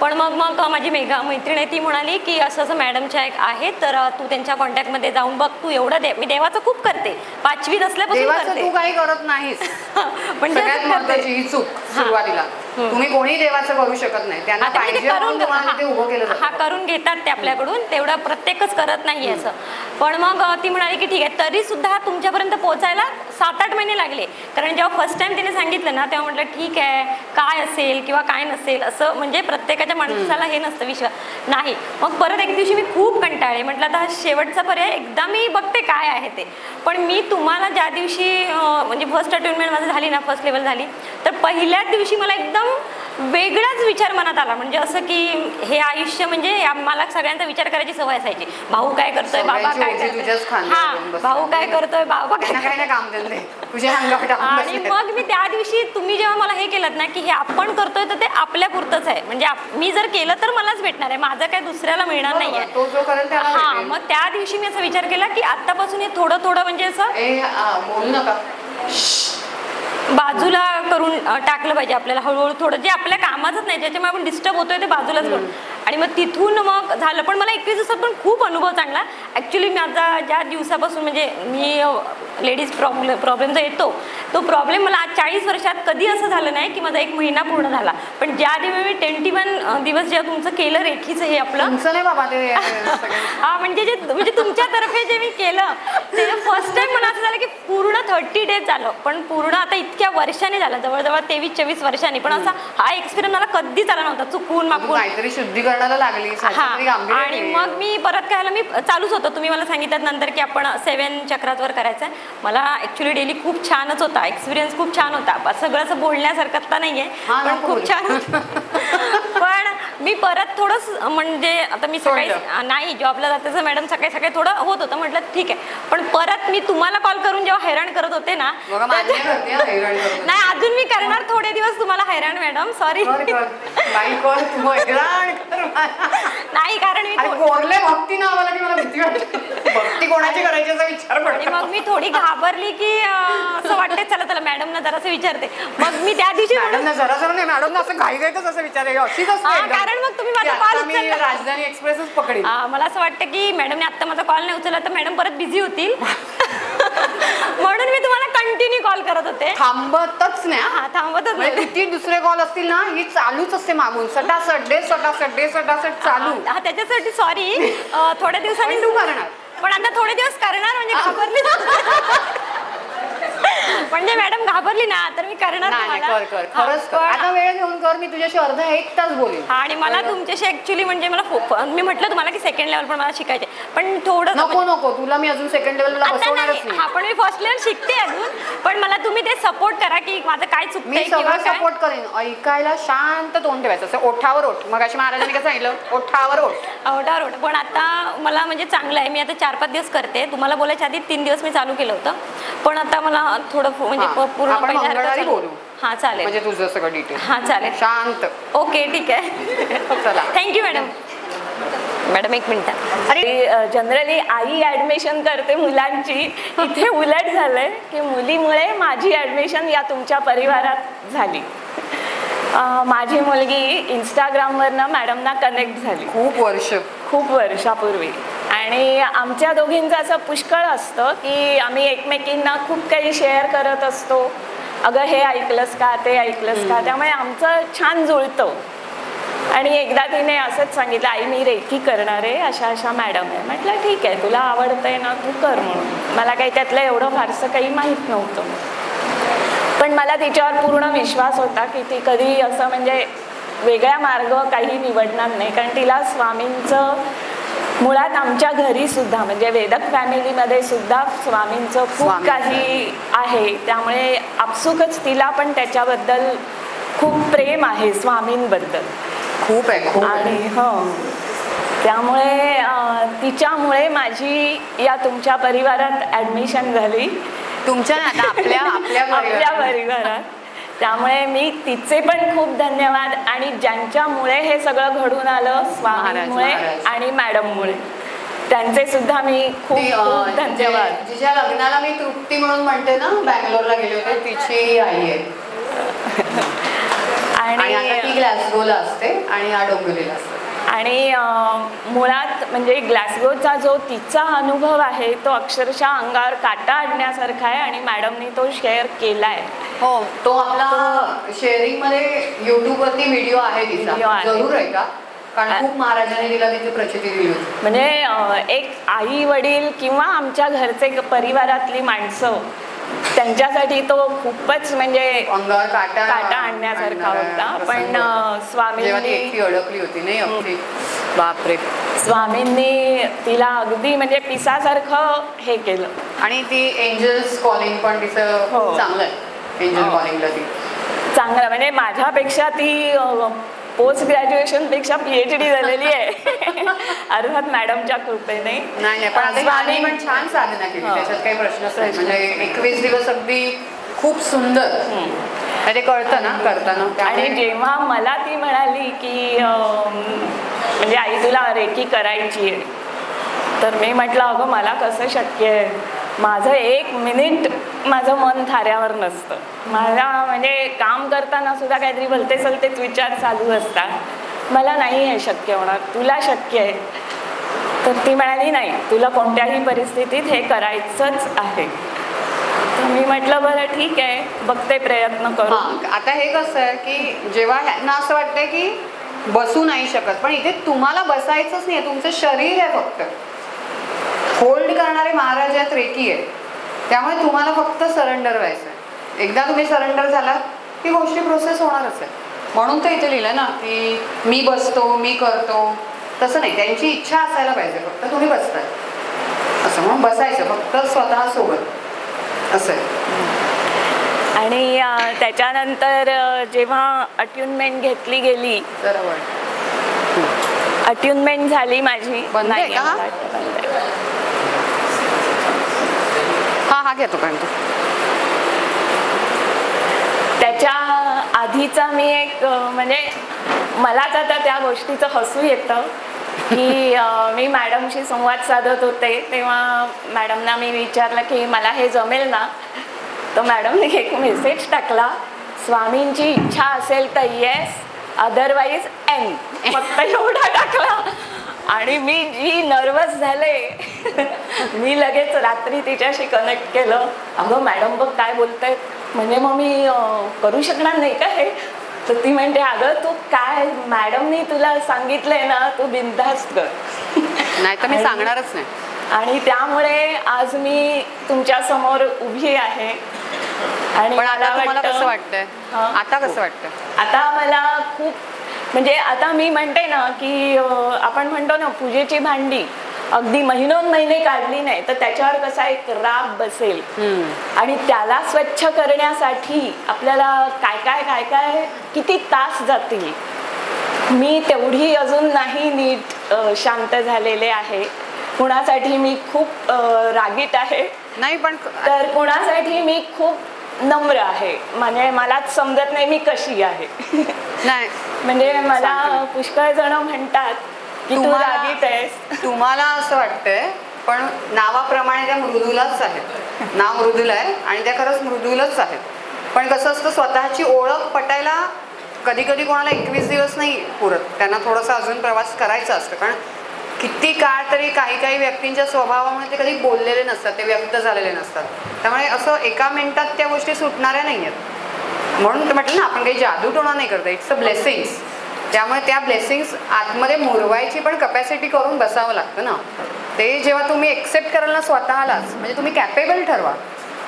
Speaker 4: पण मग माझी मेघा मैत्रीण आहे, ती म्हणाली की असं मॅडमच्या एक आहे, तर तू त्यांच्या कॉन्टॅक्टमध्ये जाऊन बघ. तू एवढं मी देवाचं खूप करते, 5वीत असल्यापासून करते.
Speaker 1: तू काही करत नाहीस.
Speaker 4: पण
Speaker 1: सगळ्यात महत्त्वाची ही चूक सुरुवातीला. तुम्ही कोणी देवाचं करू शकत नाही. त्यांना पाहिजे
Speaker 4: करून घेतात ते आपल्याकडून, तेवढं प्रत्येकच करत नाही असं. पण मग ती म्हणाली की ठीक आहे, तरी सुद्धा तुमच्यापर्यंत पोहोचायला 7-8 महिने लागले. कारण जेव्हा फर्स्ट टाइम तिने सांगितलं ना, तेव्हा म्हटलं ठीक आहे, काय असेल किंवा काय नसेल असं, म्हणजे प्रत्येकाच्या माणसाला हे नसतं विश्वास नाही. मग परत एक दिवशी मी खूप कंटाळले. म्हटलं आता शेवटचा पर्याय, एकदा मी बघते काय आहे ते. पण मी तुम्हाला ज्या दिवशी म्हणजे फर्स्ट अटेंडमेंट माझं झाली ना, फर्स्ट लेवल झाली, तर पहिल्याच दिवशी मला एकदम वेगळाच विचार मनात आला. म्हणजे असं की हे आयुष्य म्हणजे मला सगळ्यांचा विचार करायची सवय असायची. भाऊ काय करतोय, बाबा काय करतोय, भाऊ काय करतोय, बाबा काय काम. आणि मग मी त्या दिवशी तुम्ही जेव्हा मला हे केलं ना की हे आपण करतोय तर ते आपल्या पुरतच आहे. म्हणजे मी जर केलं तर मलाच भेटणार आहे, माझं काय दुसऱ्याला मिळणार नाहीये. मग त्या दिवशी मी असा विचार केला की आतापासून हे थोडं म्हणजे असं बाजूला करून टाकलं पाहिजे आपल्याला, हळूहळू थोडं जे आपल्या कामाचंच नाही, ज्याच्यामुळे आपण डिस्टर्ब होतोय ते बाजूलाच करून. आणि मग तिथून मग झालं. पण मला 21 दिवसात पण खूप अनुभव चांगला. ॲक्च्युली माझा ज्या दिवसापासून म्हणजे मी लेडीज प्रॉब्लेम जो येतो तो प्रॉब्लेम मला आज 40 वर्षात कधी असं झालं नाही की माझा 1 महिना पूर्ण झाला. पण ज्या दिवशी मी 21 दिवस जेव्हा तुमचं केलं रेखीचं हे आपलं
Speaker 1: नाही बाबा ते
Speaker 4: हा म्हणजे तुमच्यातर्फे जे मी केलं ते फर्स्ट टाइम मला असं झालं की पूर्ण 30 डेज झालं. पण पूर्ण आता इतक्या वर्षाने झालं, जवळजवळ 23-24 वर्षांनी. पण असा हा एक्सपिरियन्स मला कधीच आला नव्हता, चुकून मागून
Speaker 1: काहीतरी शुद्धीकरणाला लागली.
Speaker 4: आणि मग मी परत काय मी चालूच होतं. तुम्ही मला सांगितलं नंतर की आपण 7 चक्रातवर करायचं आहे. मला ऍक्च्युली डेली खूप छानच होता, एक्सपिरियन्स खूप छान होता. सगळं असं बोलण्यासारखं तर नाहीये पण खूप छान होतं. पण मी परत थोडं म्हणजे आता मी सकाळी नाही जॉबला जाते मॅडम, सकाळी सकाळी थोडं होत होतं, म्हटलं ठीक आहे. पण परत मी तुम्हाला कॉल करून जेव्हा हैराण करत होते ना, नाही अजून मी करणार थोडे दिवस तुम्हाला हैराण मॅडम, सॉरी. नाही कारण मी
Speaker 1: भक्ती नावाला की मला भीती वाटते, भक्ती कोणाची करायची असा विचार पडतो.
Speaker 4: मग मी थोडी घाबरली की असं वाटते चला चला मॅडमना जरासं विचारते. मग मी त्या दिवशी
Speaker 1: मॅडमना जरासं नाही, मॅडमना असं घाईघाईतच असं विचारले अशीच असते.
Speaker 4: कारण मग तुम्ही माझा कॉल
Speaker 1: उचलला, राजधानी एक्सप्रेसच पकडी.
Speaker 4: मला असं वाटतं की मॅडमने आता माझा कॉल नाही उचलला तर मॅडम परत बिझी होतील. म्हणून मी तुम्हाला कंटिन्यू कॉल करत होते,
Speaker 1: थांबतच नाही.
Speaker 4: हा थांबतच नाही.
Speaker 1: किती दुसरे कॉल असतील ना, ही चालूच असते मागून सटासट डे सटासट डे सटासट चालू.
Speaker 4: हा त्याच्यासाठी सॉरी. थोड्या दिवसांनी
Speaker 1: तू करणार,
Speaker 4: पण आता थोडे दिवस करणार म्हणजे घाबरली. म्हणजे मॅडम घाबरली ना तर मी करणार.
Speaker 1: खरंच आता वेळ घेऊन कर, मी तुझ्याशी अर्धा 1 तास बोलेन.
Speaker 4: आणि मला तुमच्याशी ऍक्च्युली म्हणजे मला मी म्हटलं तुम्हाला की सेकंड लेवल पण मला शिकायचे, पण थोडं
Speaker 1: नको तुला मी अजून सेकंड लेवलला बसवणारच नाही.
Speaker 4: हा पण मी फर्स्ट लेवल शिकते अजून, पण मला तुम्ही ते सपोर्ट करा की माझं काय चुकतंय.
Speaker 1: मी सगळं सपोर्ट करेन. ऐकायला शांत तोंड ठेवायचं, असं ओठावर ओठ. मग अशी महाराजांनी कसं सांगितलं, ओठावर ओठ.
Speaker 4: पण आता मला म्हणजे चांगलं आहे. मी आता 4-5 दिवस करते. तुम्हाला बोलायच्या आधी 3 दिवस मी चालू केलं होतं, पण आता मला थोडं म्हणजे पूर्ण
Speaker 1: मंगळवारी बोलू.
Speaker 4: हा चालेल,
Speaker 1: म्हणजे तुझं सगळं डिटेल.
Speaker 4: हा चालेल,
Speaker 1: शांत.
Speaker 4: ओके ठीक आहे.
Speaker 1: चला
Speaker 4: थँक्यू मॅडम. Madam 1 minute.
Speaker 5: अरे जनरली आई ॲडमिशन करते मुलांची, इथे उलट झालंय की मुलीमुळे माझी ॲडमिशन या तुमच्या परिवारात झाली. माझी मुलगी इंस्टाग्रामवरनं मॅडमना कनेक्ट झाली खूप वर्षापूर्वी. आणि आमच्या दोघींचं असं पुष्कळ असतं की आम्ही एकमेकींना खूप काही शेअर करत असतो. अगं हे ऐकलंस का, ते ऐकलंस का, त्यामुळे आमचं छान जुळतं. आणि एकदा तिने असंच सांगितलं, आई मी रेखी करणार आहे, अशा मॅडम आहे. म्हटलं ठीक आहे, तुला आवडतंय ना तू कर म्हणून. मला काही त्यातलं एवढं फारसं काही माहीत नव्हतं, पण मला तिच्यावर पूर्ण विश्वास होता की ती कधी असं म्हणजे वेगळा मार्ग काही निवडणार नाही. कारण तिला स्वामींचं मुळात आमच्या घरी सुद्धा म्हणजे वेदक फॅमिलीमध्ये सुद्धा स्वामींचं खूप काही आहे, त्यामुळे आपसुकच तिला पण त्याच्याबद्दल खूप प्रेम आहे, स्वामींबद्दल
Speaker 1: खूप आहे.
Speaker 5: आणि त्यामुळे तिच्यामुळे माझी या तुमच्या परिवारात ॲडमिशन झाली.
Speaker 1: तुमच्या आपल्या
Speaker 5: परिवारात. त्यामुळे मी तिचे पण खूप धन्यवाद. आणि ज्यांच्यामुळे हे सगळं घडून आलं, स्वामींमुळे आणि मॅडममुळे, त्यांचे सुद्धा मी खूप खूप धन्यवाद.
Speaker 1: जिच्या लग्नाला मी तृप्ती म्हणून म्हणते ना, बँगलोरला गेले होते, तिची आई आहे. आणि आता ती ग्लासगोला असते आणि हा डोंबिवलीला असते.
Speaker 5: आणि मुळात म्हणजे ग्लासगोचा जो तिचा अनुभव आहे तो अक्षरशः अंगावर काटा आणण्यासारखा आहे. आणि मॅडमनी तो शेअर केला आहे.
Speaker 1: हो, तो आपला शेअरिंग मध्ये युट्यूब वरती व्हिडिओ आहे तिचा, जरूर आहे का, कारण खूप महाराजांनी तिला तिची प्रचिती दिली होती.
Speaker 5: म्हणजे एक आई वडील किंवा आमच्या घरचे परिवारातली माणसं त्यांच्यासाठी तो खूपच म्हणजे
Speaker 1: अंगावर काटा
Speaker 5: आणण्यासारखा होता. पण स्वामींनी
Speaker 1: अडकली होती नाही आपली, बापरे,
Speaker 5: स्वामींनी तिला अगदी म्हणजे पिसासारखं हे केलं.
Speaker 1: आणि ती एंजल्स कॉलिंग पण तिचं चांगलं आहे. एंजल कॉलिंगला ती
Speaker 5: चांगलं म्हणजे माझ्यापेक्षा ती पोस्ट ग्रॅज्युएशनपेक्षा PhD झालेली आहे. अर्थात मॅडमच्या कृपेने.
Speaker 1: नाही पण छान साधना केली, त्याच्यात काही प्रश्नच नाही. म्हणजे 21 दिवस अगदी खूप सुंदर ते कळतं ना करताना.
Speaker 5: आणि जेव्हा मला ती म्हणाली की म्हणजे आई तुला रेकी करायची आहे, तर मी म्हटलं अगं मला कसं शक्य आहे, माझं 1 मिनिट माझं मन थाऱ्यावर नसतं. मला म्हणजे काम करताना सुद्धा काहीतरी भलते सलतेच विचार चालू असतात. मला नाही हे शक्य होणार, तुला शक्य आहे. तर ती म्हणाली नाही, तुला कोणत्याही परिस्थितीत हे करायचंच आहे. तर मी म्हटलं बरं ठीक आहे, बघते प्रयत्न करू.
Speaker 1: आता हे कसं आहे की जेव्हा ह्यांना असं वाटतंय की बसू नाही शकत, पण इथे तुम्हाला बसायचंच नाही, तुमचं शरीर आहे फक्त. होल्ड करणारे महाराज आहेत, रेकी आहे, त्यामुळे तुम्हाला फक्त सरेंडर व्हायचं आहे. एकदा तुम्ही सरेंडर झालात की गोष्टी प्रोसेस होणारच आहे. म्हणून तर इथे लिहिलं ना की मी बसतो, मी करतो. तसं नाही, त्यांची इच्छा असायला पाहिजे, फक्त तुम्ही बसताय असं म्हणून बसायचं फक्त स्वतः सोबत असं आहे.
Speaker 5: आणि त्याच्यानंतर जेव्हा अट्युनमेंट घेतली गेली, अट्युनमेंट झाली माझी.
Speaker 1: बंद आहे का? हा घेतो पर्यंत.
Speaker 5: त्याच्या आधीचा मी एक म्हणजे मलाच आता त्या गोष्टीचं हसू येतं की मी मॅडमशी संवाद साधत होते, तेव्हा मॅडमना मी विचारलं की मला हे जमेल ना. तर मॅडमने एक मेसेज टाकला, स्वामींची इच्छा असेल तर येस, अदरवाईज एन, फक्त एवढा टाकला. आणि मी जी नर्वस झाले मी लगेच रात्री तिच्याशी कनेक्ट केलं. अगं मॅडम बघ काय बोलतायत, म्हणजे मग मी करू शकणार नाही का हे. तर ती म्हणते अगं तू काय, मॅडमनी तुला सांगितलंय ना, तू बिनधास्त कर.
Speaker 1: नाही तर मी सांगणारच नाही. आणि
Speaker 5: त्यामुळे आज मी तुमच्या समोर उभी आहे. आणि
Speaker 1: पण आता तुम्हाला कसं वाटतंय? आता कसं वाटतं?
Speaker 5: आता मला खूप म्हणजे आता मी म्हणते ना की आपण म्हणतो ना पूजेची भांडी अगदी महिने काढली नाही तर त्याच्यावर कसा एक राग बसेल. आणि त्याला स्वच्छ करण्यासाठी आपल्याला काय किती तास जातील. मी तेवढी अजून नाही नीट शांत झालेले आहे. कुणासाठी मी खूप रागीट आहे
Speaker 1: नाही, पण
Speaker 5: तर कुणासाठी मी खूप नम्र आहे. म्हणजे मलाच समजत नाही मी कशी आहे.
Speaker 1: नाही
Speaker 5: म्हणजे मला पुष्कळ जण म्हणतात की तू रागीट आहेस.
Speaker 1: तुम्हाला असं वाटतंय, पण नावाप्रमाणे त्या मृदुलाच आहेत. नाव मृदुल आहे आणि त्या खरंच मृदुलच आहेत. पण कसं असतं, स्वतःची ओळख पटायला कधी कधी कोणाला 21 दिवस नाही पुरत, त्यांना थोडासा अजून प्रवास करायचा असतो. कारण किती काळ तरी काही व्यक्तींच्या स्वभावामुळे ते कधी बोललेले नसतात, ते व्यक्त झालेले नसतात. त्यामुळे असं एका मिनिटात त्या गोष्टी सुटणाऱ्या नाही आहेत. म्हणून म्हटलं ना, आपण काही जादूटोणा नाही करतो, इट्स अ ब्लेसिंग्स. त्यामुळे त्या ब्लेसिंग्स आतमध्ये मुरवायची पण कपॅसिटी करून बसावं लागतं ना. ते जेव्हा तुम्ही एक्सेप्ट कराल ना स्वतःलाच, म्हणजे तुम्ही कॅपेबल ठरवा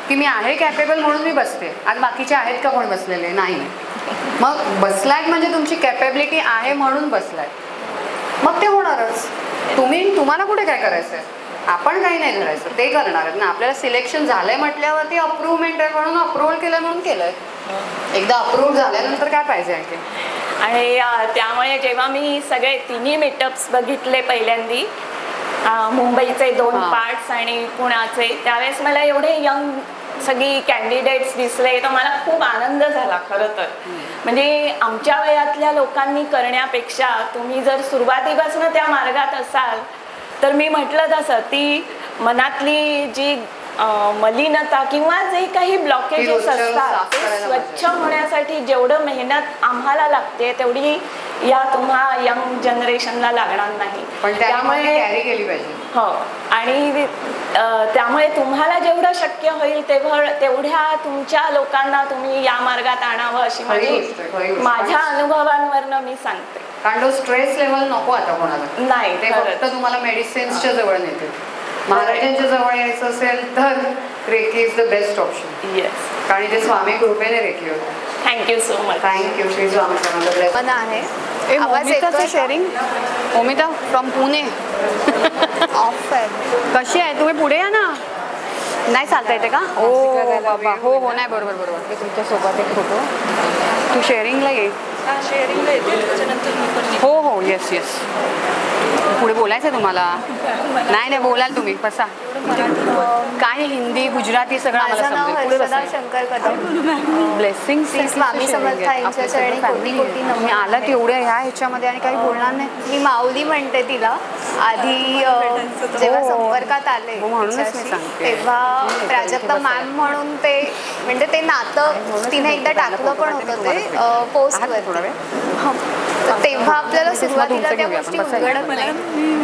Speaker 1: की मी आहे कॅपेबल म्हणून मी बसते. आज बाकीचे आहेत का कोण बसलेले? नाही. मग बसलायत म्हणजे तुमची कॅपेबिलिटी आहे म्हणून बसलाय, मग ते होणारच. तुम्हाला कुठे काय करायचं आहे? आपण काही नाही करायचं, ते करणार आहेत ना. आपल्याला सिलेक्शन झालंय म्हटल्यावरती अप्रूव्हमेंट आहे म्हणून अप्रुव्हल केलं म्हणून केलंय. एकदा अप्रूव्ह झाल्यानंतर काय पाहिजे आणखी.
Speaker 5: आणि त्यामुळे जेव्हा मी सगळे तिन्ही मीटअप्स बघितले पहिल्यांदी, मुंबईचे 2 पार्ट्स आणि पुण्याचे, त्यावेळेस मला एवढे यंग सगळी कॅन्डिडेट्स दिसले तर मला खूप आनंद झाला खरं तर. म्हणजे आमच्या वयातल्या लोकांनी करण्यापेक्षा तुम्ही जर सुरुवातीपासून त्या मार्गात असाल तर मी म्हटलं तसं ती मनातली जी मलिनता किंवा जे काही ब्लॉकेजेस असतात ते स्वच्छ होण्यासाठी जेवढं मेहनत आम्हाला लागते तेवढी या तुम्हा यंग जनरेशनला लागणार नाही.
Speaker 1: पण त्यामुळे कॅरी केली पाहिजे.
Speaker 5: हो, आणि त्यामुळे तुम्हाला जेवढं शक्य होईल तेवढ्या तुमच्या लोकांना तुम्ही या मार्गात आणावं अशी माझ्या अनुभवांवरनं मी सांगते.
Speaker 1: कारण तो स्ट्रेस लेवल नको आता कोणाला.
Speaker 5: नाही,
Speaker 1: ते फक्त तुम्हाला मेडिसिन्सच्या जवळ नेते. महाराजांच्या जवळ यायचं असेल तर reiki is the best option.
Speaker 5: Yes,
Speaker 1: कारण ते स्वामी कृपेने रेकी होतं.
Speaker 5: Thank you so much.
Speaker 1: Thank you Shri Swami Samarth.
Speaker 6: आहे
Speaker 1: मोमिताचं sharing. Momita from Pune.
Speaker 6: Off आहे.
Speaker 1: कशी आहे तुम्ही? पुढे या ना. नाही चालता येते का? हो बाबा, हो नाही, बरोबर.
Speaker 6: मी तुमच्यासोबत एक फोटो.
Speaker 1: तू शेअरिंगला ये.
Speaker 3: शेअरिंगला येते.
Speaker 1: हो येस. पुढे बोलायचं आहे तुम्हाला? नाही बोलाल तुम्ही, बसा. काय हिंदी गुजराती सगळं आम्हाला
Speaker 6: माझं नाव
Speaker 1: समजेल. पुढे
Speaker 6: हर्षदा
Speaker 1: बसा.
Speaker 6: शंकर कदम.
Speaker 1: ब्लेसिंग
Speaker 6: श्री स्वामी समर्थांच्या चरणी कोटी कोटी नमन.
Speaker 1: मी आला तेवढ्या ह्याच्यामध्ये आणि काही बोलणार नाही.
Speaker 6: मी माऊली म्हणते तिला. आधी जेव्हा संपर्कात आले
Speaker 1: म्हणूनच मी
Speaker 6: तिच्याशी,
Speaker 1: सांगते.
Speaker 6: तेव्हा प्राजक्ता मॅम म्हणून ते म्हणजे ते नातं तिने एकदा टाकलं पण होतं ते पोस्टवर.
Speaker 1: थोडा वेळ
Speaker 6: तेव्हा आपल्याला सुरुवातीला त्या गोष्टी उघडत नाही,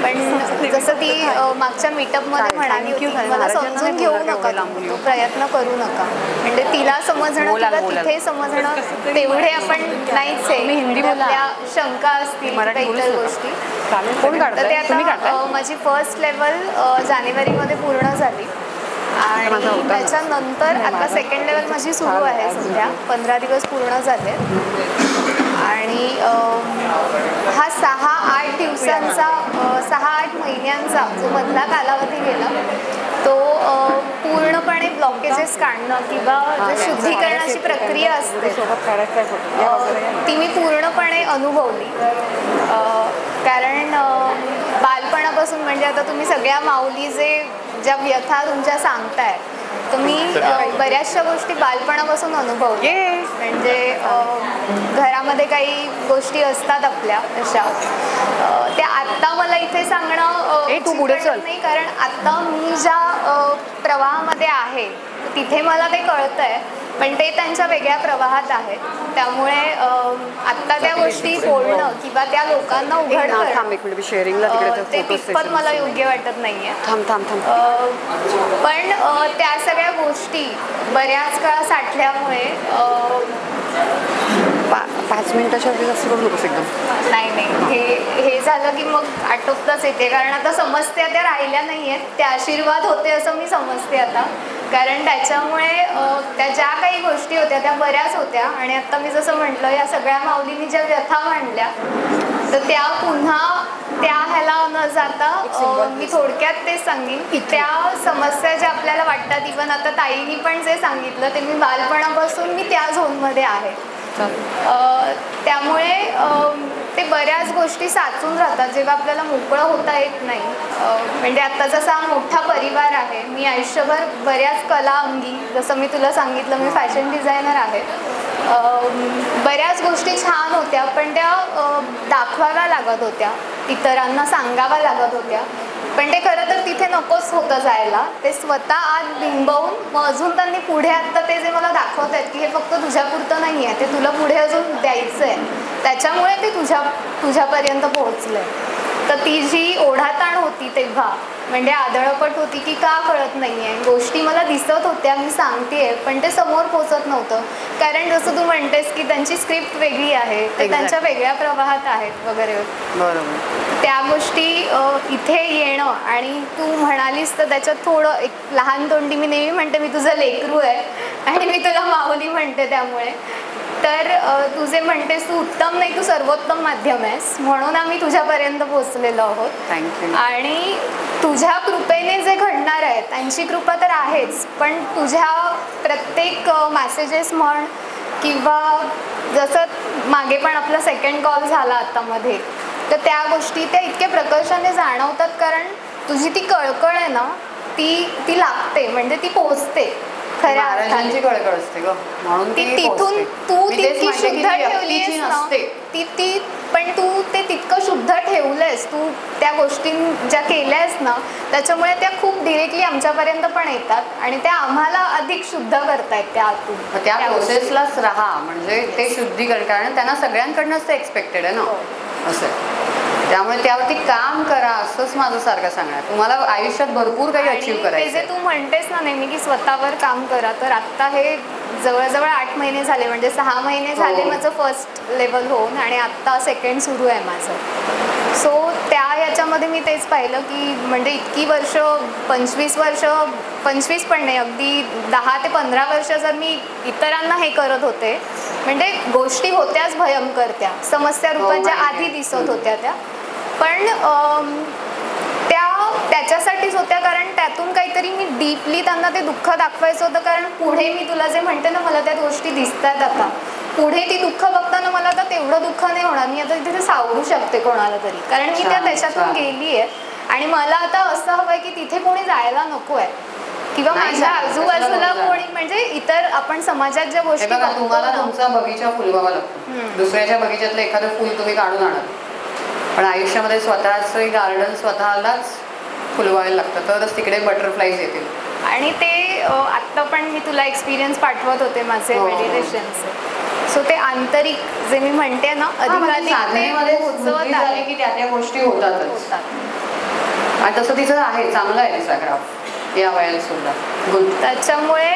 Speaker 6: पण जसं ती मागच्या मीटअप मध्ये म्हणाली होती, मला समजून घेऊ नका, तो प्रयत्न करू नका. म्हणजे तिला समजणं किंवा तिथे समजणं तेवढे आपण नाहीच आहे.
Speaker 1: हिंदी बोला.
Speaker 6: आपल्या शंका असतील
Speaker 1: मराठी
Speaker 6: किंवा
Speaker 1: बोलू
Speaker 6: इतर
Speaker 1: शकता.
Speaker 6: गोष्टी.
Speaker 1: कोण
Speaker 6: तर
Speaker 1: काढतंय?
Speaker 6: ते
Speaker 1: तुम्ही
Speaker 6: आता
Speaker 1: काढताय?
Speaker 6: माझी फर्स्ट लेवल जानेवारीमध्ये पूर्ण झाली आणि
Speaker 1: माझा होता ना.
Speaker 6: त्याच्यानंतर आता सेकंड लेवल माझी सुरू आहे सध्या. 15 दिवस पूर्ण झाले आणि हा 6-8 दिवसांचा 6-8 महिन्यांचा जो मधला कालावधी गेला तो पूर्णपणे ब्लॉकेजेस काढणं किंवा जे शुद्धीकरणाची प्रक्रिया असते ती मी पूर्णपणे अनुभवली. कारण बालपणापासून म्हणजे आता तुम्ही सगळ्या माऊली ज्या व्यथा तुमच्या सांगताय तुम्ही बऱ्याचशा गोष्टी बालपणापासून अनुभवल्या. म्हणजे घरामध्ये काही गोष्टी असतात आपल्या अशा त्या आत्ता मला इथे सांगणं
Speaker 1: तू पुढे चल.
Speaker 6: नाही, कारण आत्ता मी ज्या प्रवाहामध्ये आहे तिथे मला ते कळतंय, पण ते त्यांच्या वेगळ्या प्रवाहात आहेत. त्यामुळे आत्ता त्या गोष्टी बोलणं किंवा त्या लोकांना उघड
Speaker 1: थांब एक मिनिट, शेअरिंगला तिकडे
Speaker 6: ते तितपत मला योग्य वाटत नाहीये.
Speaker 1: थांब
Speaker 6: पण त्या सगळ्या गोष्टी बऱ्याच काळ साठल्यामुळे
Speaker 1: 5 मिनिटाच्या वरती जास्त करू नकोस एकदम.
Speaker 6: नाही हे झालं की मग आटोपताच येते, कारण आता समस्या त्या राहिल्या नाही आहेत, त्या आशीर्वाद होते असं मी समजते आता. कारण त्याच्यामुळे त्या ज्या काही गोष्टी होत्या त्या बऱ्याच होत्या आणि आता मी जसं म्हटलं या सगळ्या माऊलींनी ज्या व्यथा मांडल्या तर त्या पुन्हा त्या ह्याला न जाता मी थोडक्यात तेच सांगेन की त्या समस्या ज्या आपल्याला वाटतात, इव्हन आता ताईंनी पण जे सांगितलं ते मी बालपणापासून मी त्या झोनमध्ये आहे. त्यामुळे ते बऱ्याच गोष्टी साचून राहतात जेव्हा आपल्याला मोकळं होता येत नाही. म्हणजे आता जसा हा मोठा परिवार आहे, मी आयुष्यभर बऱ्याच कला अंगी, जसं मी तुला सांगितलं मी फॅशन डिझायनर आहे, बऱ्याच गोष्टी छान होत्या पण त्या दाखवाव्या लागत होत्या, इतरांना सांगाव्या लागत होत्या. पण ते खरं तर तिथे नकोच होतं जायला. ते स्वतः आत बिंबवून मग अजून त्यांनी पुढे आत्ता ते जे मला दाखवत आहेत की हे फक्त तुझ्यापुरतं नाही आहे, ते तुला पुढे अजून द्यायचं आहे, त्याच्यामुळे ते तुझ्यापर्यंत पोहोचलं आहे. तर ती जी ओढाताण होती तेव्हा म्हणजे आदळपट होती की का कळत नाही आहे, गोष्टी मला दिसत होत्या मी सांगतेय पण ते समोर पोचत नव्हतं. कारण जसं तू म्हणतेस की त्यांची स्क्रिप्ट वेगळी आहे, ते त्यांच्या वेगळ्या प्रवाहात आहेत वगैरे.
Speaker 1: बरोबर.
Speaker 6: त्या गोष्टी इथे येणं आणि तू म्हणालीस तर त्याच्यात थोडं एक लहान तोंडी, मी नेहमी म्हणते मी तुझं लेकरू आहे आणि मी तुला माऊली म्हणते. त्यामुळे तर तू जे म्हणतेस तू उत्तम नाही, तू सर्वोत्तम माध्यम आहेस म्हणून आम्ही तुझ्यापर्यंत पोहोचलेलो आहोत.
Speaker 1: थँक्यू.
Speaker 6: आणि तुझ्या कृपेने जे घडणार आहे त्यांची कृपा तर आहेच, पण तुझ्या प्रत्येक मेसेजेस म्हण किंवा जसं मागे पण आपला सेकंड कॉल झाला आता मध्ये, तर त्या गोष्टी त्या इतक्या प्रकर्षाने जाणवतात. कारण तुझी ती कळकळ आहे ना ती लागते, म्हणजे ती पोहोचते खऱ्या
Speaker 1: महाराजांची कळकळ असते ग, म्हणून
Speaker 6: ती तिथून तू तितकी शुद्ध ठेवलीस ना, ती पण तू ते तितकं शुद्ध ठेवलंयस, तू त्या गोष्टी ज्या केल्यास ना त्याच्यामुळे त्या खूप डिरेक्टली आमच्यापर्यंत पण येतात आणि त्या आम्हाला अधिक शुद्ध करतायत त्या आतून.
Speaker 1: त्या प्रोसेसलाच राहा, म्हणजे ते शुद्धीकरण, कारण त्यांना सगळ्यांकडनंच ते एक्सपेक्टेड आहे ना असं. त्यामुळे त्यावरती काम करा असंच माझं सारखं सांगणार. तुम्हाला आयुष्यात भरपूर काही अचीव्ह करायचं.
Speaker 6: जे तू म्हणतेस ना नेहमी की स्वतःवर काम करा, तर आत्ता हे जवळजवळ 8 महिने झाले, म्हणजे 6 महिने झाले माझं फर्स्ट लेवल होऊन आणि आत्ता सेकंड सुरू आहे माझं. सो त्या ह्याच्यामध्ये मी तेच पाहिलं की म्हणजे इतकी वर्ष 25 पण नाही, अगदी 10 ते 15 वर्ष जर मी इतरांना हे करत होते, म्हणजे गोष्टी होत्याच भयंकर, त्या समस्या रूपात ज्या आधी दिसत होत्या त्या, पण त्याच्यासाठीच होत्या कारण त्यातून काहीतरी मी डीपली त्यांना ते दुःख दाखवायचं होतं. कारण पुढे मी तुला जे म्हणते ना, मला त्या गोष्टी दिसतात आता, पुढे ती दुःख बघताना मला आता तेवढं दुःख नाही होणार, मी आता तिथे सावरू शकते कोणाला तरी, कारण मी त्याच्यातून गेली आहे. आणि मला आता असं हवंय की तिथे कोणी जायला नको आहे किंवा
Speaker 1: नाही
Speaker 6: माझ्या
Speaker 1: जायला,
Speaker 6: आजूबाजूला
Speaker 1: कशाला बोलताय?
Speaker 6: कोणी म्हणजे इतर आपण समाजात ज्या
Speaker 1: हे
Speaker 6: गोष्टी
Speaker 1: बघा
Speaker 6: बघतो
Speaker 1: तुम्हाला
Speaker 6: ना,
Speaker 1: तुमचा बगीचा फुलवावा लागतो दुसऱ्याच्या बगीच्यातलं एखादं फुल तुम्ही काढून आणा पण आयुष्यामध्ये स्वतःचं गार्डन स्वतःलाच फुलवायला लागतं तरच तिकडे बटरफ्लाईज येतील
Speaker 6: आणि ते आत्ता पण मी तुला एक्सपिरियन्स पाठवत होते माझे
Speaker 1: हो.
Speaker 6: मेडिटेशनचे सो ते आंतरिक जे मी म्हणते ना अधिकाधिक ते
Speaker 1: साधनेमध्ये
Speaker 6: पोहोचवत
Speaker 1: बुद्धी झाली
Speaker 6: आहे
Speaker 1: की त्या गोष्टी होतातच
Speaker 6: होतात.
Speaker 1: आणि तसं तिचं आहे चांगलं आहे तिचा ग्राफ या वयात सुद्धा गुड
Speaker 6: त्याच्यामुळे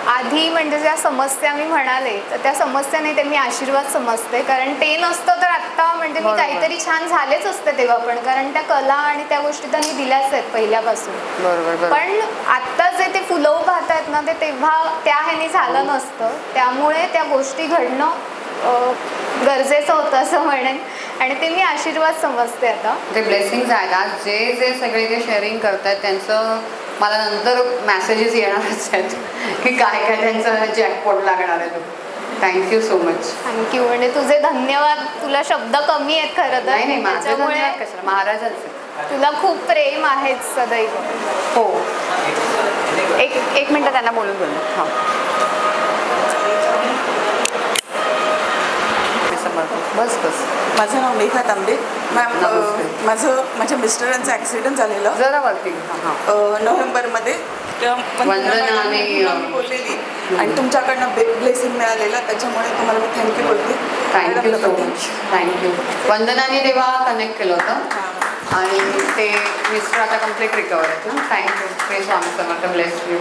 Speaker 6: आधी म्हणजे ज्या समस्या मी म्हणाले तर त्या समस्या नाही ते मी आशीर्वाद समजते कारण ते नसतं तर आत्ता म्हणजे मी
Speaker 1: बरोबर.
Speaker 6: काहीतरी छान झालेच असते तेव्हा पण कारण त्या कला आणि त्या गोष्टी त्यांनी दिल्याच आहेत पहिल्यापासून
Speaker 1: बरोबर
Speaker 6: पण आत्ता जे ते फुलं पाहतायत ना ते तेव्हा त्या ह्यानी झालं नसतं त्यामुळे त्या गोष्टी घडणं गरजेचं होतं असं म्हणेन आणि ते मी आशीर्वाद समजते आता
Speaker 1: ते ब्लेसिंग्स आहेत आज जे जे सगळे जे शेअरिंग करतायत त्यांचं मला नंतर मेसेजेस येणारच आहेत की काय काय त्यांचं जॅकपॉट लागणार आहे थँक्यू सो मच
Speaker 6: थँक्यू म्हणजे तुझे धन्यवाद तुला शब्द कमी आहेत खरं तर
Speaker 1: नाही माझं
Speaker 6: त्याच्यामुळे
Speaker 1: धन्यवाद कशाला महाराजांचं
Speaker 6: तुला खूप प्रेम आहेच सदैव
Speaker 1: हो एक मिनटं त्यांना बोलून हां बस बस
Speaker 7: माझं नाव मेघा तांबे मॅम
Speaker 1: नमस्ते.
Speaker 7: माझ्या मिस्टरांचं ॲक्सिडेंट झालेलं
Speaker 1: जरा वरती हां
Speaker 7: नोव्हेंबरमध्ये
Speaker 1: वंदना आणि
Speaker 7: मी बोललेली आणि तुमच्याकडनं ब्लेसिंग मिळालेलं त्याच्यामुळे तुम्हाला मी थँक्यू बोलते
Speaker 1: थँक्यू सो मच थँक्यू वंदनाने तेव्हा कनेक्ट केलं होतं आणि ते मिस्टर आता कम्प्लीट रिकवर आहेत thank you Shri Swami Samarth bless you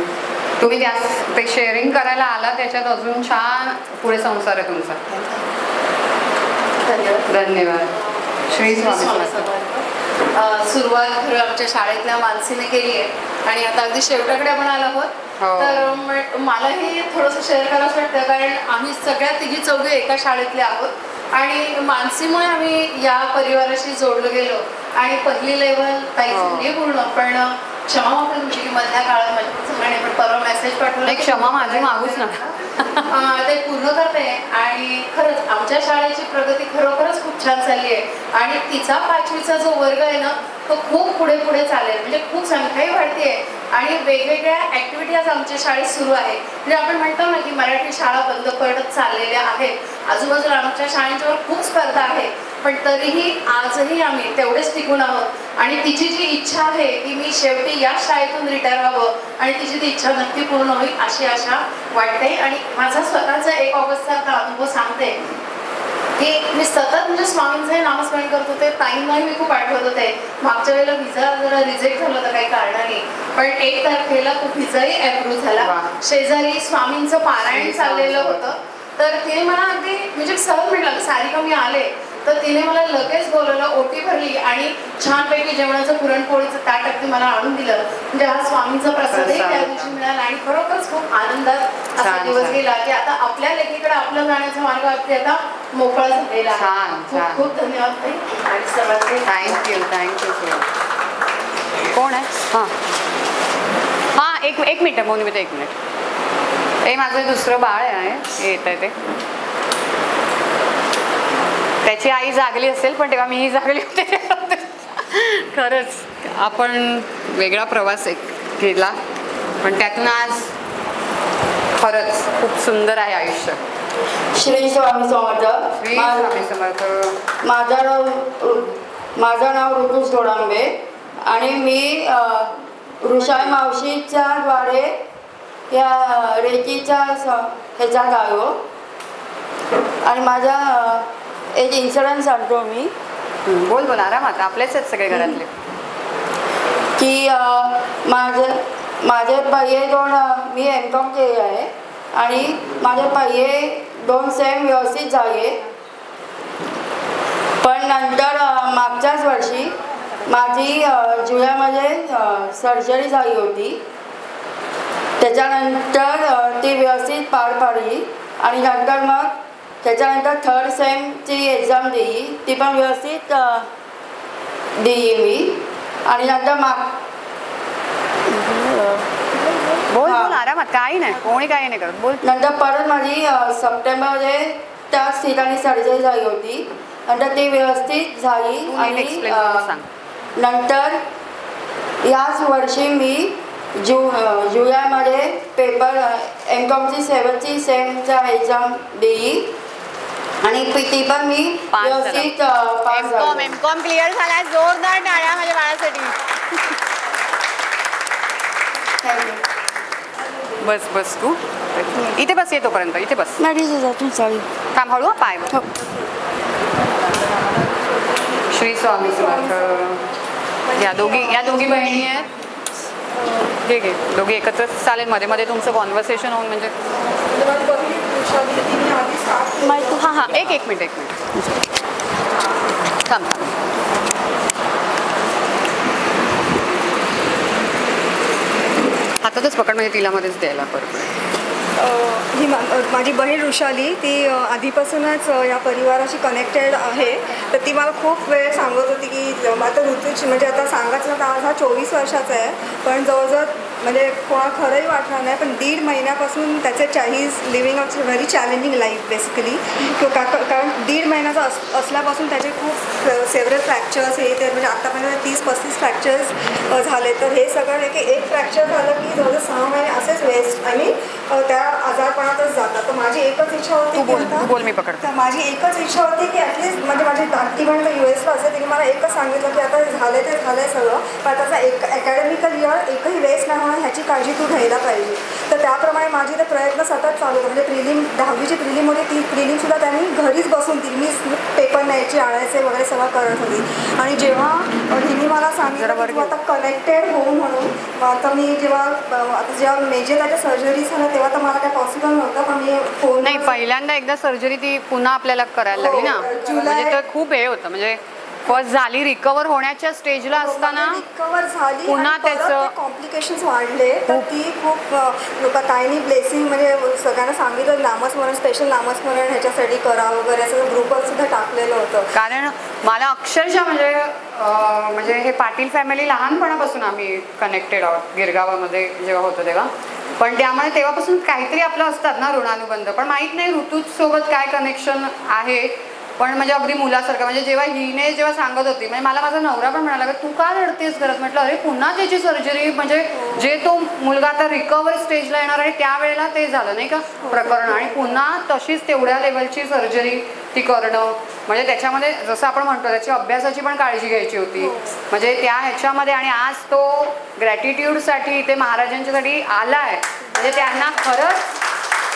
Speaker 1: तुम्ही ते शेअरिंग करायला आला त्याच्यात अजून छान पुढे संसार आहे तुमचा धन्यवाद श्री स्वामी समर्थ
Speaker 8: सुरुवात खरं आमच्या शाळेतल्या मानसीने केली आहे आणि आता अगदी शेवटाकडे आपण आलो आहोत
Speaker 1: हो.
Speaker 8: तर मलाही थोडंसं शेअर करावंसं वाटतं कारण आम्ही सगळ्या तिघी चौघी एका शाळेतले आहोत आणि मानसीमुळे आम्ही या परिवाराशी जोडलो गेलो आणि पहिली लेवल काही झाली पूर्ण पण क्षमा मागतो तुमची की मधल्या काळात माझ्या पण परवा मेसेज पाठवला
Speaker 1: एक क्षमा माझी मागूच नका
Speaker 8: ते पूर्ण करते आणि खरंच आमच्या शाळेची प्रगती खरोखरच खूप छान चालली आहे आणि तिचा 5वीचा जो वर्ग आहे ना तो खूप पुढे पुढे चालेल म्हणजे खूप संख्याही वाढते आहे आणि वेगवेगळ्या ॲक्टिव्हिटीज आमच्या शाळेत सुरू आहे म्हणजे आपण म्हणतो ना की मराठी शाळा बंद पडत चाललेल्या आहेत आजूबाजूला आमच्या शाळेंच्यावर खूप स्पर्धा आहे पण तरीही आजही आम्ही तेवढेच टिकून आहोत आणि तिची जी इच्छा आहे की मी शेवटी या शाळेतून रिटायर व्हावं आणि तिची ती इच्छा नक्की पूर्ण होईल अशी आशा वाटते आणि माझा स्वतःचा 1 ऑगस्टचा अनुभव सांगते की मी सतत म्हणजे स्वामींचे नामस्मरण करत होते ताईंनाही मी खूप आठवत होते मागच्या वेळेला व्हिसा जरा रिजेक्ट झाला होता काही कारणाने पण 1 तारखेला तो व्हिसाही अप्रूव्ह झाला शेजारी स्वामींचं पारायण चाललेलं होतं तर तिने मला अगदी म्हणजे सहज म्हटलं सारिका मी आले तर तिने मला लगेच बोलवलं ओटी भरली आणि छानपैकी जेवणाचं पुरणपोळीचं ताट अगदी मला आणून दिलं म्हणजे हा स्वामींचा प्रसादही त्या दिवशी मिळाला आणि खरोखरच खूप आनंदात असा दिवस गेला की आता आपल्या लेकीकडे आपलं जाण्याचा मार्ग अगदी आता मोकळा झालेला आहे खूप खूप धन्यवाद आणि सर्वांचे
Speaker 1: थँक्यू कोण आहे हां एक मिनिट मोनिमिता 1 मिनिट हे माझं दुसरं बाळ आहे येत आहे ते त्याची आई जागली असेल पण तेव्हा मीही जागली होते खरंच आपण वेगळा प्रवास केला पण त्यातून आज खरंच खूप सुंदर आहे आयुष्य
Speaker 9: श्री स्वामी समर्थ
Speaker 1: श्री स्वामी समर्थ
Speaker 9: माझं नाव ऋतू सोडांबे आणि मी ऋषाई मावशीच्या द्वारे या रेकीच्या ह्याच्यात आलो आणि माझा एक इन्सिडन्स सांगतो मी
Speaker 1: बोल आरामात आपलेच आहेत सगळे घरातले
Speaker 9: की माझे पहिले 2 मी M.Com केले आहे आणि माझे पहिले 2 सेम व्यवस्थित झाले पण नंतर मागच्याच वर्षी माझी जुलैमध्ये सर्जरी झाली होती त्याच्यानंतर ती व्यवस्थित पार पाडली आणि नंतर मग त्याच्यानंतर 3rd सेमची एक्झाम दिली ती पण व्यवस्थित दिली मी आणि नंतर
Speaker 1: बोल आरामात काही नाही कोणी काही नाही करत बोल
Speaker 9: नंतर परत माझी सप्टेंबरमध्ये त्याच ठिकाणी सर्जरी झाली होती नंतर ती व्यवस्थित झाली आणि नंतर याच वर्षी मी जुलैमध्ये पेपर MCOMची 7th सेमचा एक्झाम देई आणि ती पण मी व्यवस्थित पास झाले.
Speaker 1: एमकॉम क्लिअर झालाय. जोरदार टाळ्या माझ्या बाळासाठी. बस बस तू इथे बस. येतोपर्यंत इथे बस. थांब हळू पाय. श्री स्वामी समर्थ. या दोघी बहिणी आहेत. ठीक आहे, दोघी एकत्रच चालेल. मध्ये मध्ये तुमचं कॉन्व्हर्सेशन होऊन म्हणजे हां एक मिनिट थांब. हातातच पकड म्हणजे तिला मध्येच द्यायला परत.
Speaker 10: ही माझी बहीण ऋषाली, ती आधीपासूनच या परिवाराशी कनेक्टेड आहे. तर ती मला खूप वेळ सांगत होती की आता ऋतूची म्हणजे आता सांगायचं तर आज हा 24 वर्षाचा आहे, पण जवळजवळ म्हणजे कोणा खरंही वाटणार नाही, पण 1.5 महिन्यापासून त्याचे he is living a very challenging life basically. कारण 1.5 महिन्याचा असल्यापासून त्याचे खूप सेव्हरल फ्रॅक्चर्स हे ते म्हणजे आतापर्यंत 30-35 फ्रॅक्चर्स झाले. तर हे सगळं एक फ्रॅक्चर झालं की जवळजवळ 6 महिने असेच वेस्ट आणि त्या आजारपणातच जातात. तर माझी एकच इच्छा होती की माझी एकच इच्छा होती की ॲटलिस्ट म्हणजे माझी धाकटी बहीण US ला असेल, तिने मला एकच सांगितलं की आता झालं ते झालंय सगळं, पण त्याचा अकॅडमिकल इयर एकही वेस्ट नाही होणार ह्याची काळजी तू घ्यायला पाहिजे. तर त्याप्रमाणे माझे ते प्रयत्न सतत चालू होते. म्हणजे 10वीची प्रिलिम होती, ती प्रिलिमसुद्धा त्यांनी घरीच बसून दिली. मी पेपर न्यायची आणायचे वगैरे सगळं करत होती. आणि जेव्हा हिने मला सांगितलं की आता कनेक्टेड होऊ म्हणून, आता मी जेव्हा मेजर त्याच्या सर्जरी झाल्या तेव्हा तर मला काय पॉसिबल नव्हतं, पण मी फोन
Speaker 1: नाही पहिल्यांदा एकदा सर्जरी ती पुन्हा आपल्याला करायला लागली ना. म्हणजे तर खूप हे होतं म्हणजे फर्स्ट झाली रिकवर होण्याच्या स्टेजला असताना
Speaker 10: रिकवर झाली
Speaker 1: पुन्हा त्याचं
Speaker 10: कॉम्प्लिकेशन्स वाढले. तर ती खूप ताईनी ब्लेसिंग म्हणजे सगळ्यांना सांगितलं नामस्मरण, स्पेशल नामस्मरण ह्याच्यासाठी करा वगैरे असं ग्रुपवर सुद्धा टाकलेलं होतं.
Speaker 1: कारण मला अक्षरशः म्हणजे हे पाटील फॅमिली लहानपणापासून आम्ही कनेक्टेड आहोत गिरगावामध्ये जेव्हा होतं तेव्हा. पण त्यामुळे तेव्हापासून काहीतरी आपलं असतात ना ऋणानुबंध. पण माहीत नाही ऋतूसोबत काय कनेक्शन आहे, पण म्हणजे अगदी मुलासारखं. म्हणजे जेव्हा सांगत होती म्हणजे मला माझा नवरा पण म्हणाला तू का रडतेस करत. म्हटलं अरे पुन्हा त्याची सर्जरी म्हणजे जे तो मुलगा आता रिकवर स्टेजला येणार आहे त्यावेळेला ते झालं नाही का प्रकरण, आणि पुन्हा तशीच तेवढ्या लेवलची सर्जरी ती करणं. म्हणजे त्याच्यामध्ये जसं आपण म्हणतो त्याची अभ्यासाची पण काळजी घ्यायची होती म्हणजे त्या ह्याच्यामध्ये. आणि आज तो ग्रॅटिट्यूडसाठी इथे महाराजांच्यासाठी आलाय. म्हणजे त्यांना खरंच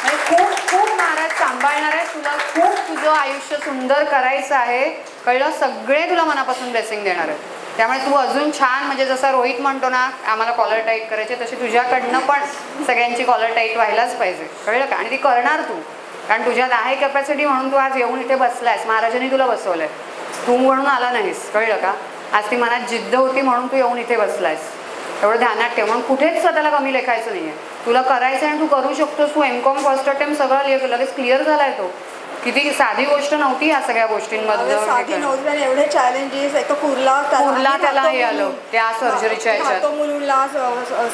Speaker 1: म्हणजे खूप खूप महाराज सांभाळणार आहे तुला. खूप तुझं आयुष्य सुंदर करायचं आहे कळलं. सगळे तुला मनापासून ब्लेसिंग देणार आहेत. त्यामुळे तू अजून छान म्हणजे जसा रोहित म्हणतो ना आम्हाला कॉलर टाईट करायचे, तशी तुझ्याकडनं पण सगळ्यांची कॉलर टाईट व्हायलाच पाहिजे कळलं का. आणि ती करणार तू, कारण तुझ्यात आहे कॅपॅसिटी म्हणून तू आज येऊन इथे बसलायस. महाराजांनी तुला बसवलंय, तू म्हणून आला नाहीस कळलं का. आज ती मनात जिद्द होती म्हणून तू येऊन इथे बसलायस. एवढं ध्यानात ठेव. म्हणून कुठेच स्वतःला कमी लेखायचं नाही आहे. तुला करायचं आहे आणि तू करू शकतोस. तू MCOM फर्स्ट अटेम्प्ट सगळं लगेच क्लिअर झालाय. तो किती साधी गोष्ट नव्हती या सगळ्या गोष्टींमधलं.
Speaker 10: साधी नव्हती. एवढे चॅलेंजेस. एक तर कुर्ला
Speaker 1: त्याला हे आलं त्या सर्जरीच्या ह्याच्यात.
Speaker 10: मुलूला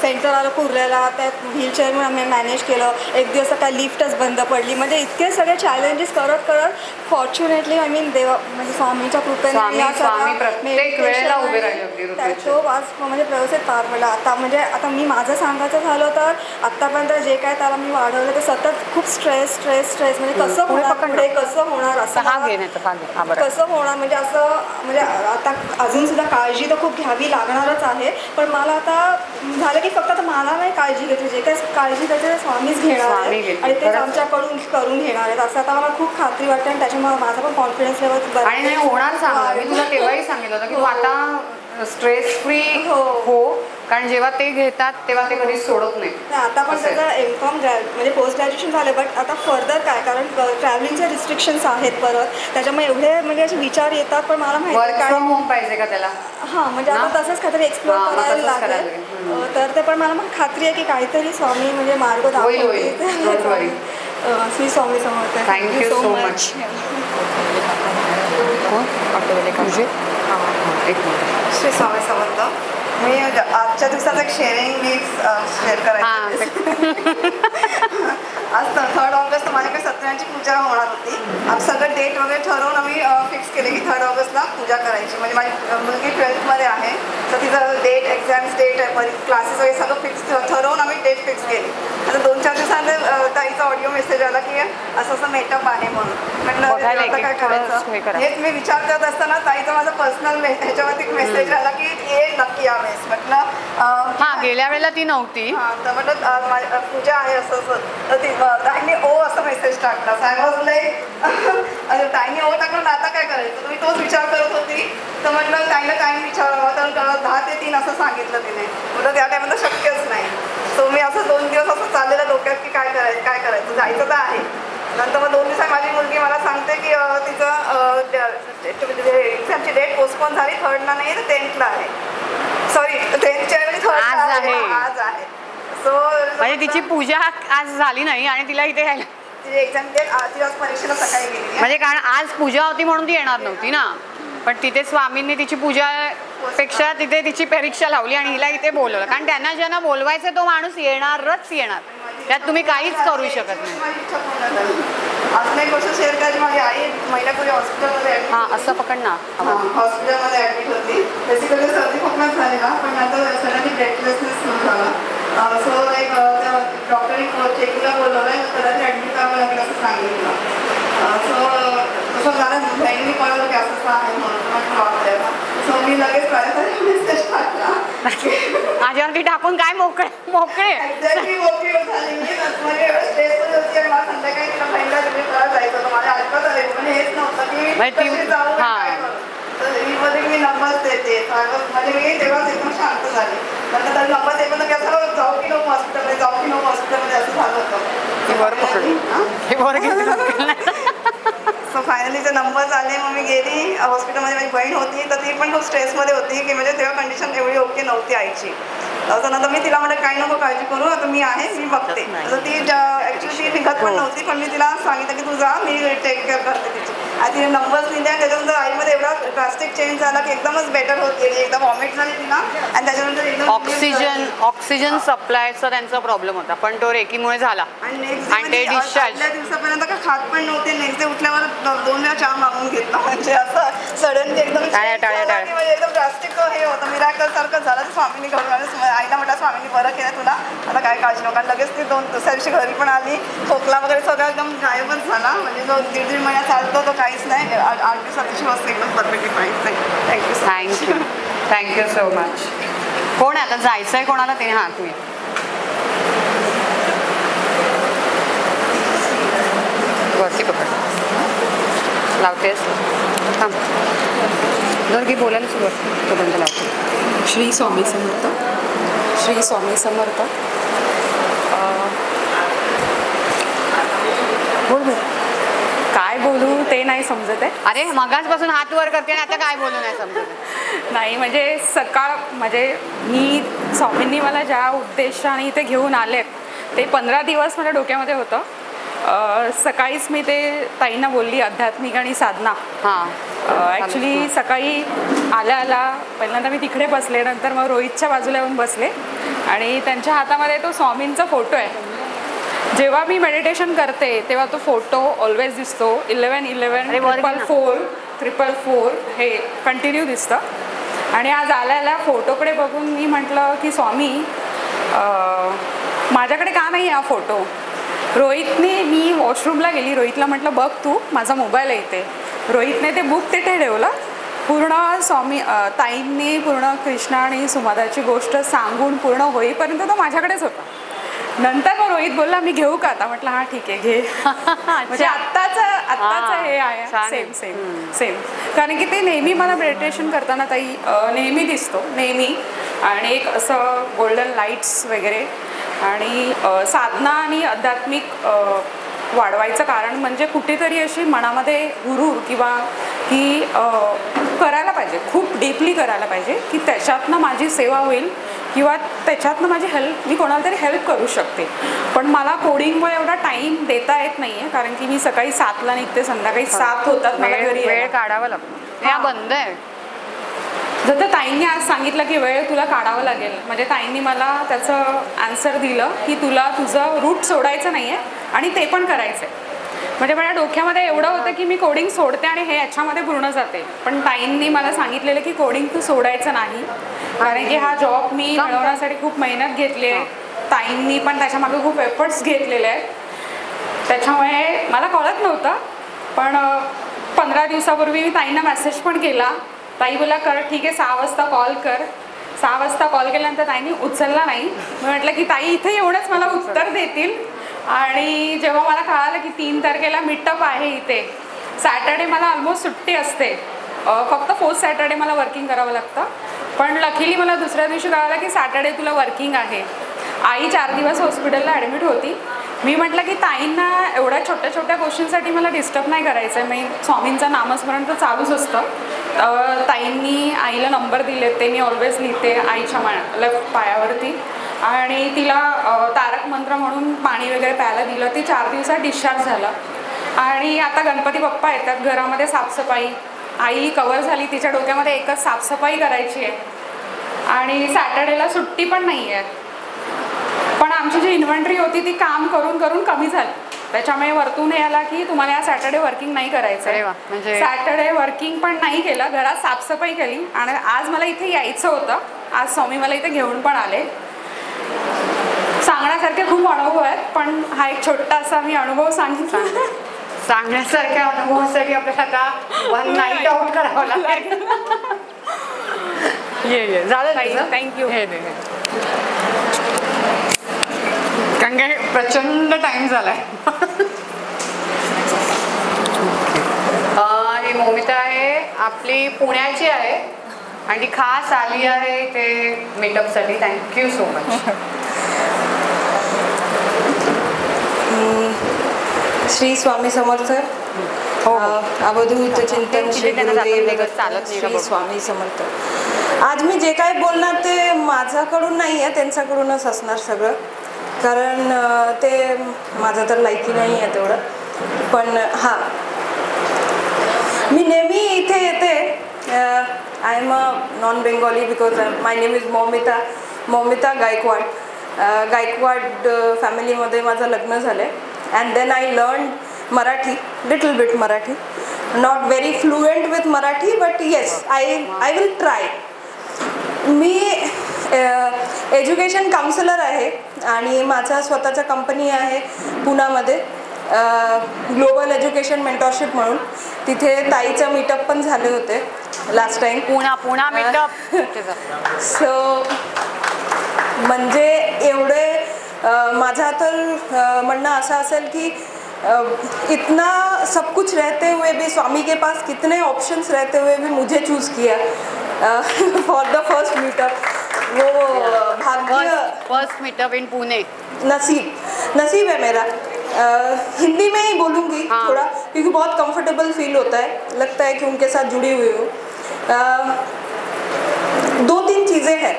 Speaker 10: सेंटर आलं कुर्ल्याला, त्यात व्हीलचेअर आम्ही मॅनेज केलं. एक दिवस काय लिफ्टच बंद पडली. म्हणजे इतके सगळे चॅलेंजेस करत फॉर्च्युनेटली देवा म्हणजे स्वामीच्या कृपेने
Speaker 1: प्रत्येक वेळेला उभे राहिले.
Speaker 10: तो आज म्हणजे व्यवस्थित पार पडला. आता मी माझं सांगायचं झालं तर आत्तापर्यंत जे काय त्याला मी वाढवलं ते सतत खूप स्ट्रेस म्हणजे कसं होणार असं कसं होणार म्हणजे असं म्हणजे आता अजून सुद्धा काळजी तर खूप घ्यावी लागणारच आहे. पण मला आता झालं की फक्त आता मला नाही काळजी घेतली, जे काही काळजी त्याचे स्वामीच घेणार आहे आणि तेच आमच्याकडून करून घेणार आहेत असं आता मला खूप खात्री वाटते. आणि त्याच्यामुळे माझा पण कॉन्फिडन्स लेवल
Speaker 1: आणि नाही होणार सांगणार. मी तुला तेव्हाही सांगितलं होतं की तू आता स्ट्रेस फ्री हो, कारण जेव्हा ते घेतात तेव्हा ते कधीच सोडत नाही.
Speaker 10: आता पण त्याचं MCOM म्हणजे पोस्ट ग्रॅज्युएशन झालं, बट आता फर्दर काय, कारण ट्रॅव्हलिंगचे रिस्ट्रिक्शन्स आहेत परत, त्याच्यामुळे एवढे म्हणजे असे विचार येतात. पण मला माहिती
Speaker 1: काय होम पाहिजे का त्याला.
Speaker 10: हां म्हणजे आता तसंच काहीतरी एक्सप्लोर करायला लागेल. तर ते पण मला मग खात्री आहे की काहीतरी स्वामी म्हणजे मार्ग दाखवतील. Shri Swami Samarth.
Speaker 1: Thank you so much.
Speaker 11: Shri Swami Samarth. मी आजच्या दिवसाचं एक शेअरिंग मी शेअर करायचं. आज 3rd ऑगस्ट माझ्याकडे सत्यनारायणची पूजा होणार होती. आम्ही सगळं डेट वगैरे ठरवून आम्ही फिक्स केले की 3rd ऑगस्टला पूजा करायची. म्हणजे माझी मुलगी 12th मध्ये आहे तर तिचं डेट, एक्झाम्स डेट, क्लासेस वगैरे सगळं फिक्स ठरवून आम्ही डेट फिक्स केली. आता 2-4 दिवसांनी ताईचा ऑडिओ मेसेज आला की असं असं मेटअप आहे म्हणून. म्हटलं आता काय करायचं, हेच मी विचार करत असताना ताईचा माझा पर्सनल ह्याच्यावरती मेसेज आला की ये नक्की यावेळेस. म्हटलं
Speaker 1: हां, गेल्या वेळेला ती नव्हती.
Speaker 11: हां, तर म्हटलं पूजा आहे असं असं. तर ती ताईने ओ असं मेसेज टाकला. आय वॉज लाईक ताईने ओ टाकलं, आता काय करायचं. तुम्ही तोच विचार करत होती. तर म्हटलं ताईला टाईम विचारावा, तर 10 ते 3 असं सांगितलं तिने. म्हटलं त्या टायमाला शक्यच नाही. सो मी असं 2 दिवस असं चाललेलं डोक्यात की काय करायचं जायचं तर आहे. नंतर मग 2 दिवसात माझी मुलगी मला सांगते की तिचं एक्झामची डेट पोस्टपोन झाली, 3rd नाही तर 10th आहे. सॉरी 10th ऐवजी 3rd आज आहे. सो
Speaker 1: म्हणजे तिची पूजा आज झाली नाही आणि तिला इथे यायला
Speaker 11: तिची एक्झाम डेट आज परीक्षेला सकाळी गेली.
Speaker 1: म्हणजे कारण आज पूजा होती म्हणून ती येणार नव्हती ना, पण तिथे स्वामींनी तिची पूजा पेक्षा तिथे तिची परीक्षा लावली आणि हिला इथे बोलवलं. कारण त्यांना ज्यांना बोलवायचं तो माणूस येणारच येणार, त्यात तुम्ही काहीच करू शकत नाही.
Speaker 11: अजून एक गोष्ट शेअर करायची. माझी आई महिन्यापूर्वी हॉस्पिटलमध्ये ॲडमिट.
Speaker 1: हां, असं पकड ना.
Speaker 11: हॉस्पिटलमध्ये ॲडमिट होती. बेसिकली सर्दी खोकलाच झालेला, पण नंतर सडनली ब्रेथलेसनेस सुरू झाला. सो एक डॉक्टरने चेकिंगला बोलवलं, कदाचित ॲडमिट करावं लागेल असं सांगितलं. सो तसं झालं, बहिणीने कळवलं की असं आहे म्हणून. सो मी लगेच मेसेज टाकला
Speaker 1: माझ्यावरती टाकून काय मोकळे
Speaker 11: एक्झॅक्टली मोकळी झाली. मी म्हणजे एवढं स्ट्रेसमध्ये होती आणि मला संध्याकाळी तिला बहिणीला करायला जायचं होतं. माझ्या ऐकत आले पण हेच नव्हतं की मी जाऊ काय करू. तर मध्ये मी नंबर देते म्हणजे मी तेव्हाच एकदम शांत झाली. नंतर तर नंबर दे पण कसं जाऊ की नको हॉस्पिटलमध्ये असं झालं होतं. सो फायनली ते नंबर आले. मग मी गेली हॉस्पिटलमध्ये. माझी बहीण होती तर ती पण खूप स्ट्रेसमध्ये होती की म्हणजे तेव्हा कंडिशन एवढी ओके नव्हती आईची. नंतर मी तिला म्हटलं काही नको काळजी करू, आता मी आहे, मी बघते. तर ती ॲक्च्युली ती निघत पण नव्हती, पण मी तिला सांगितलं की तू जा, मी टेक केअर करते तिची. आणि तिने नंबर्स दिले आणि त्याच्यानंतर आईमध्ये एवढा ड्रास्टिक चेंज झाला की एकदमच बेटर होत गेली. एकदम वॉमिट झाली तिला आणि त्याच्यानंतर एकदम
Speaker 1: ऑक्सिजन सप्लायचा त्यांचा प्रॉब्लेम होता, पण तो रेकीमुळे झाला
Speaker 11: आणि ते डिस्चार्ज दिवसापर्यंत काय खात पण नव्हते. नेक्स्ट डे उठल्यावर 2 वेळा चहा मागून घेतला. म्हणजे असं सडनली एकदम एकदम ड्रास्टिक हे होतं. मिराकल सारखं झालं. स्वामींनी घडून आलं. आईला म्हटलं स्वामींनी बरं केलं तुला, आता काय काळजी नका. लगेच ती दुसऱ्या दिवशी घरी पण आली. खोकला वगैरे सगळं एकदम गायबच झाला. म्हणजे जो 1.5 महिना चालतो तो काहीच नाही. 8 दिवसाची वस्तू एकदम perfectly fine.
Speaker 1: Thank you so much. कोण आहे आता जायचं आहे कोणाला ते? हां, तुम्ही वरती पकड लावतेस. हां, दोन बोलायला सुरुवात तोपर्यंत लावते.
Speaker 12: श्री स्वामी समर्थ. श्री स्वामी समर्थ.
Speaker 1: बोल
Speaker 12: काय बोलू ते नाही समजत आहे.
Speaker 1: अरे मगाचपासून हात वर करते आणि आता काय बोलू नाही समजत.
Speaker 12: नाही म्हणजे सकाळ म्हणजे मी स्वामींनी मला ज्या उद्देशाने इथे घेऊन आलेत ते 15 दिवस माझ्या डोक्यामध्ये होतं. सकाळीच मी ते ताईंना बोलली आध्यात्मिक आणि साधना. ॲक्च्युली सकाळी आल्या पहिल्यांदा मी तिकडे बसले, नंतर मग रोहितच्या बाजूला येऊन बसले आणि त्यांच्या हातामध्ये तो स्वामींचा फोटो आहे. जेव्हा मी मेडिटेशन करते तेव्हा तो फोटो ऑलवेज दिसतो. 1111 444 हे कंटिन्यू दिसतं. आणि आज आल्याला फोटोकडे बघून मी म्हटलं की स्वामी माझ्याकडे का नाही हा फोटो. रोहितने मी वॉशरूमला गेली, रोहितला म्हटलं बघ तू माझा मोबाईल आहे इथे. रोहितने ते बुक तिथे ठेवलं. पूर्ण स्वामी ताईंनी पूर्ण कृष्णा आणि सुमादाची गोष्ट सांगून पूर्ण होईपर्यंत तो माझ्याकडेच होता. नंतर मग रोहित बोलला मी घेऊ का आता. म्हटलं हां ठीक आहे घे. म्हणजे आत्ताच हे आहे सेम. कारण की ते नेहमी मला मेडिटेशन करताना ताई नेहमी दिसतो नेहमी. आणि एक असं गोल्डन लाईट्स वगैरे. आणि साधना आणि आध्यात्मिक वाढवायचं कारण म्हणजे कुठेतरी अशी मनामध्ये हुरूर किंवा की करायला पाहिजे, खूप डीपली करायला पाहिजे की त्याच्यातनं माझी सेवा होईल किंवा त्याच्यातनं माझी हेल्प, मी कोणाला तरी हेल्प करू शकते. पण मला कोडिंगमुळे एवढा टाईम देता येत नाही आहे कारण की मी सकाळी 7ला निघते, संध्याकाळी 7 होतात. मला घरी
Speaker 1: वेळ काढावा लागतो. हा बंद आहे.
Speaker 12: जर ताईंनी आज सांगितलं की वेळ तुला काढावं लागेल, म्हणजे ताईंनी मला त्याचं आन्सर दिलं की तुला तुझं रूट सोडायचं नाही आहे आणि ते पण करायचं आहे. म्हणजे माझ्या डोक्यामध्ये एवढं होतं की मी कोडिंग सोडते आणि हे याच्यामध्ये पूर्ण जाते, पण ताईंनी मला सांगितलेलं की कोडिंग तू सोडायचं नाही, कारण की हा जॉब मी मिळवण्यासाठी खूप मेहनत घेतली आहे. ताईंनी पण त्याच्यामागे खूप एफर्ट्स घेतलेले आहेत, त्याच्यामुळे मला कळत नव्हतं. पण 15 दिवसापूर्वी मी ताईंना मेसेज पण केला. ताई बोला कर ठीक आहे 6 वाजता कॉल कर. 6 वाजता कॉल केल्यानंतर ताईंनी उचलला नाही. मी म्हटलं की ताई इथे एवढंच मला उत्तर देतील. आणि जेव्हा मला कळालं की 3 तारखेला मीटअप आहे इथे, सॅटर्डे मला ऑलमोस्ट सुट्टी असते, फक्त 4th सॅटर्डे मला वर्किंग करावं लागतं. पण लकीली मला दुसऱ्या दिवशी कळालं की सॅटर्डे तुला वर्किंग आहे. आई 4 दिवस हॉस्पिटलला ॲडमिट होती. मी म्हटलं की ताईंना एवढ्या छोट्या छोट्या गोष्टींसाठी मला डिस्टर्ब नाही करायचं आहे. मी स्वामींचं नामस्मरण तर चालूच असतं. ताईंनी आईला नंबर दिले, ते मी ऑलवेज लिहिते आईच्या लेफ्ट पायावरती. आणि तिला तारक मंत्र म्हणून पाणी वगैरे प्यायला दिलं. ती 4 दिवसात डिस्चार्ज झालं. आणि आता गणपती बाप्पा येतात, घरामध्ये साफसफाई, आई कवर झाली, तिच्या डोक्यामध्ये एकच साफसफाई करायची आहे. आणि सॅटर्डेला सुट्टी पण नाही आहे. पण आमची जी इन्व्हेंटरी होती ती काम करून करून कमी झाली, त्याच्यामुळे वरतून याला की तुम्हाला या सॅटर्डे वर्किंग नाही करायचं आहे. म्हणजे सॅटर्डे वर्किंग पण नाही केलं, घरात साफसफाई केली. आणि आज मला इथे यायचं होतं, आज स्वामी मला इथे घेऊन पण आले. सांगण्यासारखे खूप अनुभव आहेत, पण हा एक छोटा असा मी अनुभव सांगितला.
Speaker 1: सांगण्यासारख्या अनुभवासाठी आपल्याला आता 1 नाईट आउट करावं लागेल. ये झालं.
Speaker 12: थँक्यू.
Speaker 1: कारण काय प्रचंड टाइम झालाय. ही मोमिता आहे, आपली पुण्याची आहे आणि ती खास आली आहे ते मीटअपसाठी. Thank you so much.
Speaker 13: Shri Swami Samarth. Avadhoot Chintan Shri Gurudev Shri Swami समर्थ. आज मी जे काय बोलणार ते माझ्याकडून नाही आहे, त्यांच्याकडूनच असणार सगळं, कारण ते माझं तर लायकी नाही आहे तेवढं. पण हां, मी नेहमी इथे येते. I am a non Bengali because my name is Momita Gaikwad. Gaikwad फॅमिलीमध्ये माझं लग्न झालं आहे. And then I learn Marathi, little bit Marathi, not very fluent with Marathi, but yes I will try. मी एज्युकेशन काउन्सिलर आहे आणि माझा स्वतःचा कंपनी आहे पुण्यामध्ये, ग्लोबल एज्युकेशन मेंटॉरशिप म्हणून. तिथे ताईचं मीटअप पण झाले होते last time.
Speaker 1: Poona meetup.
Speaker 13: So म्हणजे एवढे माझा तर म्हणणं असं असेल की इतना सब कुछ रहते हुए भी स्वामी के पास कितने ऑप्शंस रहते हुए भी मुझे चूज़ किया फॉर द फर्स्ट मीटअप. वो भाग्य,
Speaker 1: फर्स्ट मीटअप इन पुणे.
Speaker 13: नसीब है मेरा. हिंदी में ही बोलूँगी थोड़ा, क्योंकि बहुत कंफर्टेबल फील होता है, लगता है कि उनके साथ जुड़ी हुई हूँ. 2-3 चीज़ें हैं.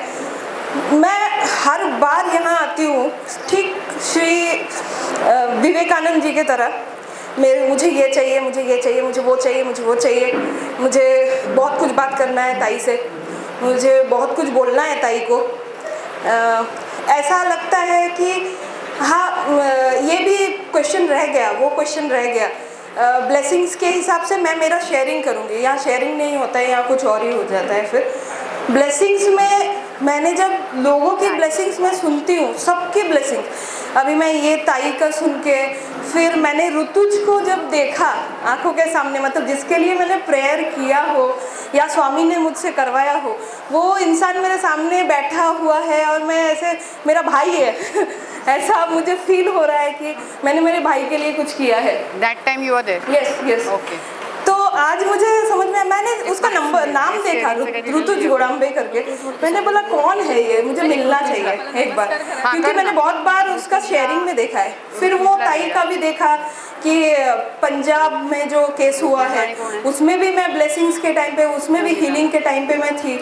Speaker 13: मैं हर बार यहाँ आती हूँ ठीक श्री विवेकानंद जी की तरह. मुझे ये चाहिए, मुझे ये चाहिए, मुझे वो चाहिए, मुझे वो चाहिए, मुझे बहुत कुछ बात करना है ताई से, मुझे बहुत कुछ बोलना है ताई को. ऐसा लगता है कि हाँ, ये भी क्वेश्चन रह गया, वो क्वेश्चन रह गया. ब्लेसिंग्स के हिसाब से मैं मेरा शेयरिंग करूँगी. यहाँ शेयरिंग नहीं होता है, यहाँ कुछ और ही हो जाता है. फिर ब्लेसिंग्स में मैंने जब लोगों की ब्लेसिंग्स में सुनती हूँ, सबकी ब्लेसिंग, अभी मैं ये ताई का सुन के, फिर मैंने ऋतुज को जब देखा आंखों के सामने, मतलब जिसके लिए मैंने प्रेयर किया हो या स्वामी ने मुझसे करवाया हो, वो इंसान मेरे सामने बैठा हुआ है और मैं ऐसे, मेरा भाई है ऐसा मुझे फील हो रहा है कि मैंने मेरे भाई के लिए कुछ किया है.
Speaker 1: That time you were there.
Speaker 13: Yes. Okay. तो आज मुझे समझ में, मैंने उसका नाम देखा, ऋतुज गोड़ाम्बे करके. मैंने बोला कौन है ये, मुझे मिलना चाहिए एक बार, क्योंकि मैंने बहुत बार उसका शेयरिंग में देखा है. फिर वो ताई का भी देखा कि पंजाब में जो केस हुआ है उसमें भी मैं ब्लेसिंग्स के टाइम पे, उसमें भी हीलिंग के टाइम पे मैं थी.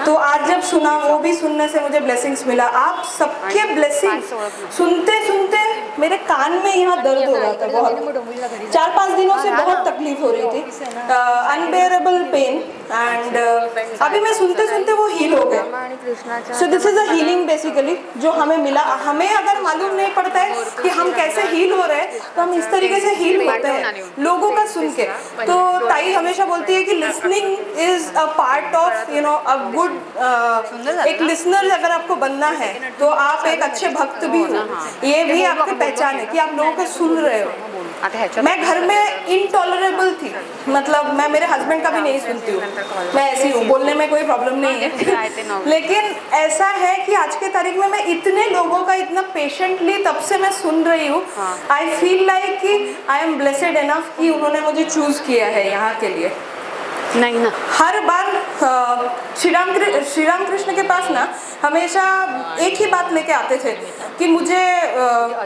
Speaker 13: तो आज जब सुना, वो भी सुनने से मुझे ब्लेसिंग्स मिला. आप सबके ब्लेसिंग्स सुनते सुनते मेरे कान में यहाँ दर्द हो रहा था बहुत. 4-5 दिनों से बहुत तकलीफ हो रही थी. अनबेरेबल पेन एंड अभी मैं सुनते सुनते वो हील हो गए। So this is a healing basically जो हमें मिला। हमें अगर मालूम नहीं पड़ता है कि हम कैसे हील हो रहे हैं तो हम इस तरीके से हील होते हैं लोगों का सुन के। तो ताई हमेशा बोलती है कि listening is a part of you know a good, एक लिसनर अगर आपको बनना है तो आप एक अच्छे भक्त भी हो, ये भी आपकी पहचान है कि आप लोगों को सुन रहे हो। मैं घर में इनटॉलरेबल थी, मतलब मैं मेरे हस्बैंड का भी नहीं सुनती हूँ, मैं ऐसी हूँ, बोलने में कोई प्रॉब्लम नहीं है। लेकिन ऐसा है कि आज के तारीख में मैं इतने लोगों का इतना पेशेंटली तब से मैं सुन रही हूँ। आई फील लाइक कि आई एम ब्लेसेड इनफ कि उन्होंने मुझे चूज किया है यहाँ के लिए।
Speaker 1: नहीं ना,
Speaker 13: हर बार श्री राम कृष्ण के पास ना हमेशा एक ही बात लेके आते थे कि मुझे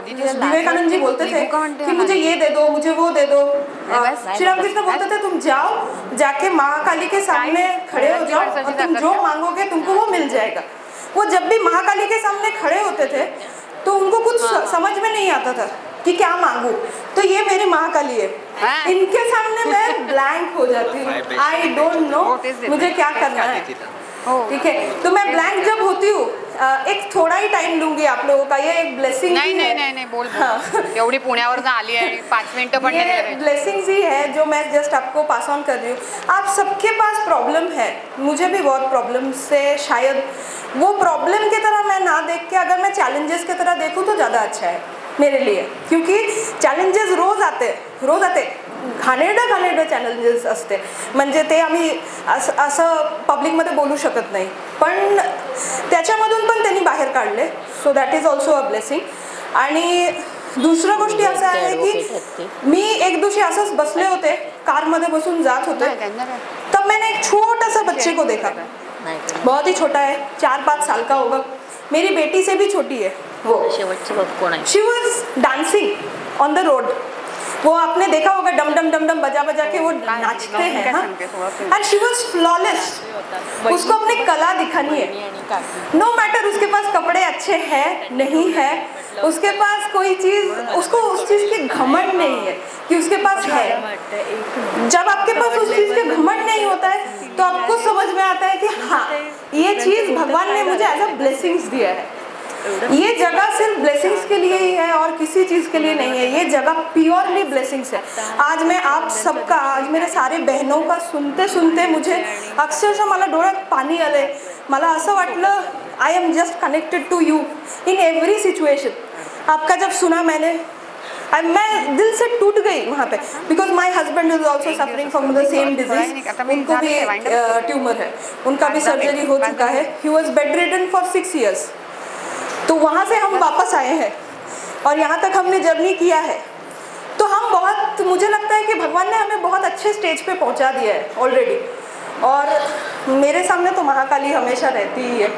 Speaker 13: विवेकानंद जी बोलते थे कि मुझे ये दे दो, मुझे वो दे दो। श्री राम कृष्ण बोलते थे तुम जाओ, जाके महाकाली के सामने खड़े हो जाओ और तुम जो मांगोगे तुमको वो मिल जाएगा। वो जब भी महाकाली के सामने खड़े होते थे तो उनको कुछ समझ में नहीं आता था कि क्या मांगू। तो ये मेरी महाकाली है, इनके सामने मैं ब्लैंक हो जाती हूँ। आई डोंट नो मुझे क्या करना है, ठीक है। तो मैं ब्लैंक जब होती हूँ, एक थोड़ा ही टाइम लूंगी आप लोगों का, ये एक ब्लेसिंग
Speaker 1: नहीं बोल एवढी पुण्यावर आली आहे 5 मिनिटं पण
Speaker 13: ये ब्लेसिंग्स ही है जो मैं जस्ट आपको पास ऑन कर रही हूँ। आप सबके पास प्रॉब्लम है, मुझे भी बहुत प्रॉब्लम से, शायद वो प्रॉब्लम की तरह मैं ना देख के अगर मैं चॅलेंजेस की तरह देखूँ तो ज़्यादा अच्छा है मेरे लिए, क्योंकि चॅलेंजेस रोज आते घाणेरडे चॅलेंजेस असते, म्हणजे ते आम्ही असं पब्लिकमध्ये बोलू शकत नाही, पण त्याच्यामधून पण त्यांनी बाहेर काढले। So that is also a blessing. आणि दुसरं गोष्टी असं आहे की मी एक दिवशी असंच बसले होते, कारमध्ये बसून जात होते, तब मैंने एक छोटा सा बच्चे को देखा, बहुत ही छोटा है, 4-5 साल का होगा, मेरी बेटी से भी छोटी है वो। She was dancing on the road, वो आपने देखा होगा डम डम डम डम बजा बजा के वो नाचते हैं, एंड शी वॉज फ्लॉलेस। उसको अपनी कला दिखानी है, नो मैटर उसके पास कपड़े अच्छे हैं नहीं है, उसके पास कोई चीज़, उसको उस चीज़ की घमंड नहीं है कि उसके पास है। जब आपके पास उस चीज़ के घमंड नहीं होता है तो आपको समझ में आता है कि हाँ ये चीज़ भगवान ने मुझे एज अ ब्लेसिंग्स दिया है, ये जगह सिर्फ ब्लेसिंग्स के लिए ही है और किसी चीज़ के लिए नहीं है, ये जगह प्योरली ब्लेसिंग्स है। आज मैं आप सबका, आज मेरे सारे बहनों का सुनते सुनते मुझे अक्षरशः मला डोळ्यात पाणी आले, मला असं वाटलं I am just connected to you in every situation. आपका जब सुना मैंने, मैं दिल से टूट गई वहाँ पे, because my husband is also suffering from the same disease, उनको भी ट्यूमर है, उनका भी सर्जरी हो चुका है, he was bed ridden for 6 years। तो वहाँ से हम वापस आए हैं और यहाँ तक हमने जर्नी किया है, तो हम बहुत, मुझे लगता है कि भगवान ने हमें बहुत अच्छे स्टेज पे पहुँचा दिया है ऑलरेडी। और मेरे सामने तो महाकाली हमेशा रहती ही है।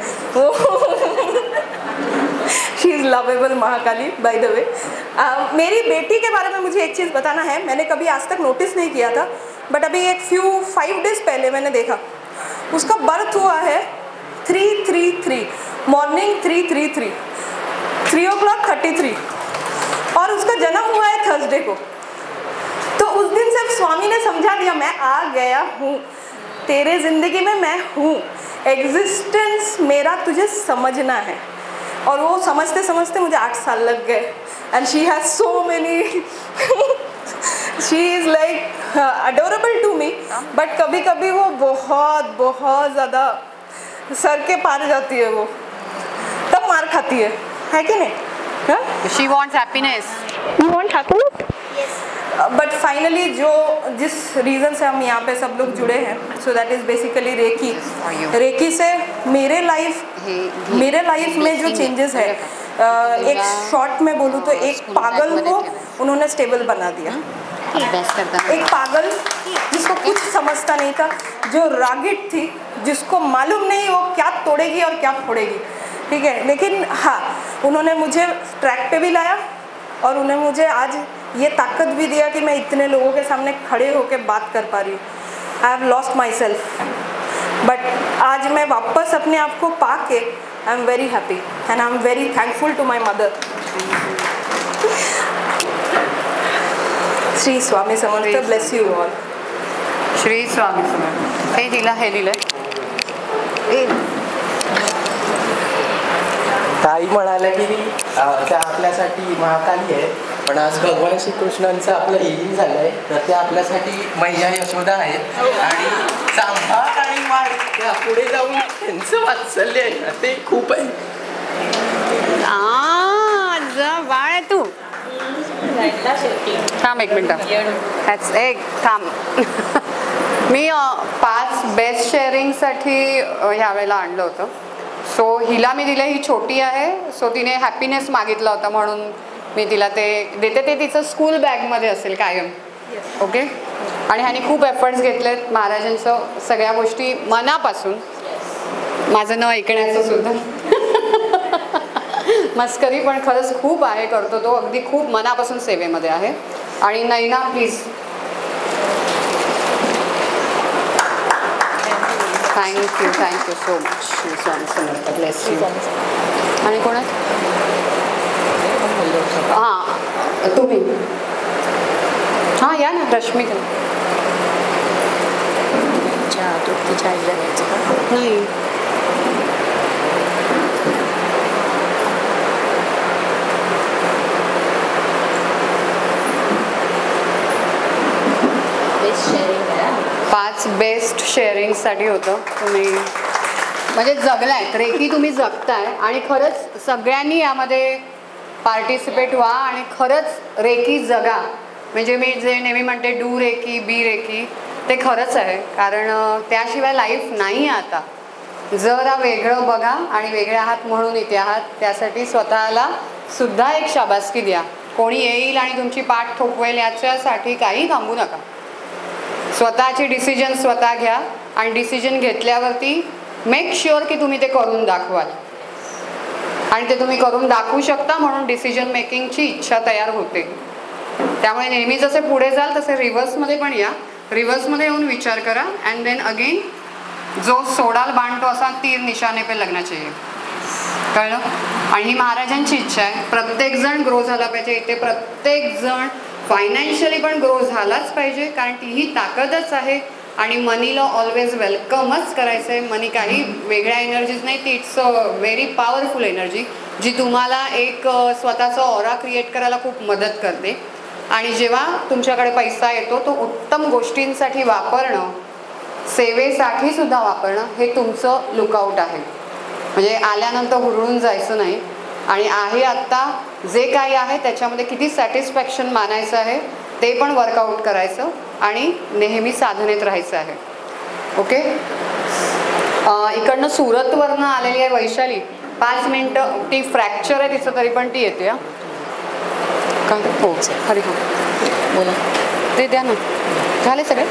Speaker 13: She is lovable Mahakali by the way. मेरी बेटी के बारे में मुझे एक चीज़ बताना है, मैंने कभी आज तक नोटिस नहीं किया था, बट अभी एक 5 days पहले मैंने देखा, उसका बर्थ हुआ है 333 मॉर्निंग 333 3:33 और उसका जन्म हुआ है थर्सडे को। तो उस दिन से स्वामी ने समझा दिया, मैं आ गया हूँ तेरे जिंदगी में, मैं हूँ, एग्जिस्टेंस मेरा तुझे समझना है। और वो समझते समझते मुझे 8 साल लग गए, and she has so many, she is like adorable to me, but कभी कभी वो बहुत बहुत ज़्यादा सर के पार जाती है, वो तब मार खाती है कि नहीं?
Speaker 1: She wants happiness,
Speaker 13: you want happiness, but finally जो जिस रीज़न से हम यहाँ पे सब लोग जुड़े हैं, so that is basically reiki से मेरे लाइफ में जो चेंजेस है, एक शॉर्ट में बोलूँ तो एक पागल को उन्होंने स्टेबल बना दिया। एक पागल जिसको कुछ समझता नहीं था, जो रागिट थी, जिसको मालूम नहीं वो क्या तोड़ेगी और क्या फोड़ेगी, ठीक है, लेकिन हाँ उन्होंने मुझे ट्रैक पे भी लाया और उन्हें मुझे आज ये ताकत भी दिया कि मैं इतने लोगों के सामने खड़े होकर बात कर पा रही हूँ। I have lost myself, but आज मैं वापस अपने आप को पा के I am very happy and I am very thankful to my mother. Shri Swami Samarth, bless you all.
Speaker 1: Shri Swami Samarth. हे दिलंय
Speaker 14: ताई म्हणाल्या की त्या आपल्यासाठी महाकाली आहे, पण आज भगवान श्रीकृष्णांचं आपलं हिलिंग झालंय, तर ते आपल्यासाठी मैया यशोदा आहेत. आणि सांभाळ आणि माळ त्या पुढे जाऊन त्यांचं वात्सल्य आहे ना, ते खूप आहे.
Speaker 1: बाळ आहे तू. थांब एक मिनिट, एक थांब. मी 5 बेस्ट शेअरिंगसाठी ह्यावेळेला आणलं होतं. सो हिला मी दिलं, ही छोटी आहे, सो तिने हॅपीनेस मागितला होता म्हणून मी तिला ते देते. ते तिचं स्कूल बॅगमध्ये असेल कायम. ओके. आणि ह्याने खूप एफर्ट्स घेतलेत महाराजांचं, सगळ्या गोष्टी मनापासून, माझं न ऐकण्याचं सुद्धा. मस्करी पण खरंच खूप आहे, करतो तो अगदी खूप मनापासून सेवेमध्ये आहे. आणि Naina please. Thank you so much. Swami Samarth. Bless you. आणि कोण आहे? हां तुम्ही. हां या ना रश्मिका. नाही बेस्ट शेअरिंगसाठी होतं. तुम्ही म्हणजे जगलायत, रेकी तुम्ही जगताय आणि खरंच सगळ्यांनी यामध्ये पार्टिसिपेट व्हा आणि खरंच रेकी जगा. म्हणजे मी जे नेहमी म्हणते डू रेकी बी रेकी, ते खरंच आहे, कारण त्याशिवाय लाईफ नाही आता. जरा वेगळं बघा आणि वेगळे आहात म्हणून इथे आहात, त्यासाठी स्वतःला सुद्धा एक शाबासकी द्या. कोणी येईल आणि तुमची पाठ ठोकवेल याच्यासाठी काही थांबू नका. स्वतःची डिसिजन स्वतः घ्या आणि डिसिजन घेतल्यावरती मेक शुअर की तुम्ही ते करून दाखवाल. आणि ते तुम्ही करून दाखवू शकता म्हणून डिसिजन मेकिंगची इच्छा तयार होते. त्यामुळे नेहमी जसे पुढे जाल तसे रिव्हर्समध्ये पण या. रिव्हर्समध्ये येऊन विचार करा अँड देन अगेन जो सोडाल बाण तो असा तीर निशाने पे लगना चाहिए. कळलं? आणि ही महाराजांची इच्छा आहे, प्रत्येकजण ग्रो झाला पाहिजे इथे. प्रत्येकजण फायनान्शियली पण ग्रो झालाच पाहिजे, कारण ती ही ताकदच आहे. आणि मनीला ऑलवेज वेलकमच करायचं आहे. मनी काही वेगळ्या एनर्जीज नाही, ती it's a very powerful energy जी तुम्हाला एक स्वतःचा ऑरा क्रिएट करायला खूप मदत करते. आणि जेव्हा तुमच्याकडे पैसा येतो तो उत्तम गोष्टींसाठी वापरणं, सेवेसाठी सुद्धा वापरणं हे तुमचं लुकआउट आहे. म्हणजे आल्यानंतर हुरळून जायचं नाही. आणि आहे आत्ता जे काही आहे त्याच्यामध्ये किती सॅटिस्फॅक्शन मानायचं आहे ते पण वर्कआउट करायचं आणि नेहमी साधनेत राहायचं आहे. ओके. इकडनं सुरतवरनं आलेली आहे वैशाली. 5 मिनटं. ती फ्रॅक्चर आहे तिचं, तरी पण ती येते. काय हो हरी हो बोला. ते द्या ना. झाले सगळे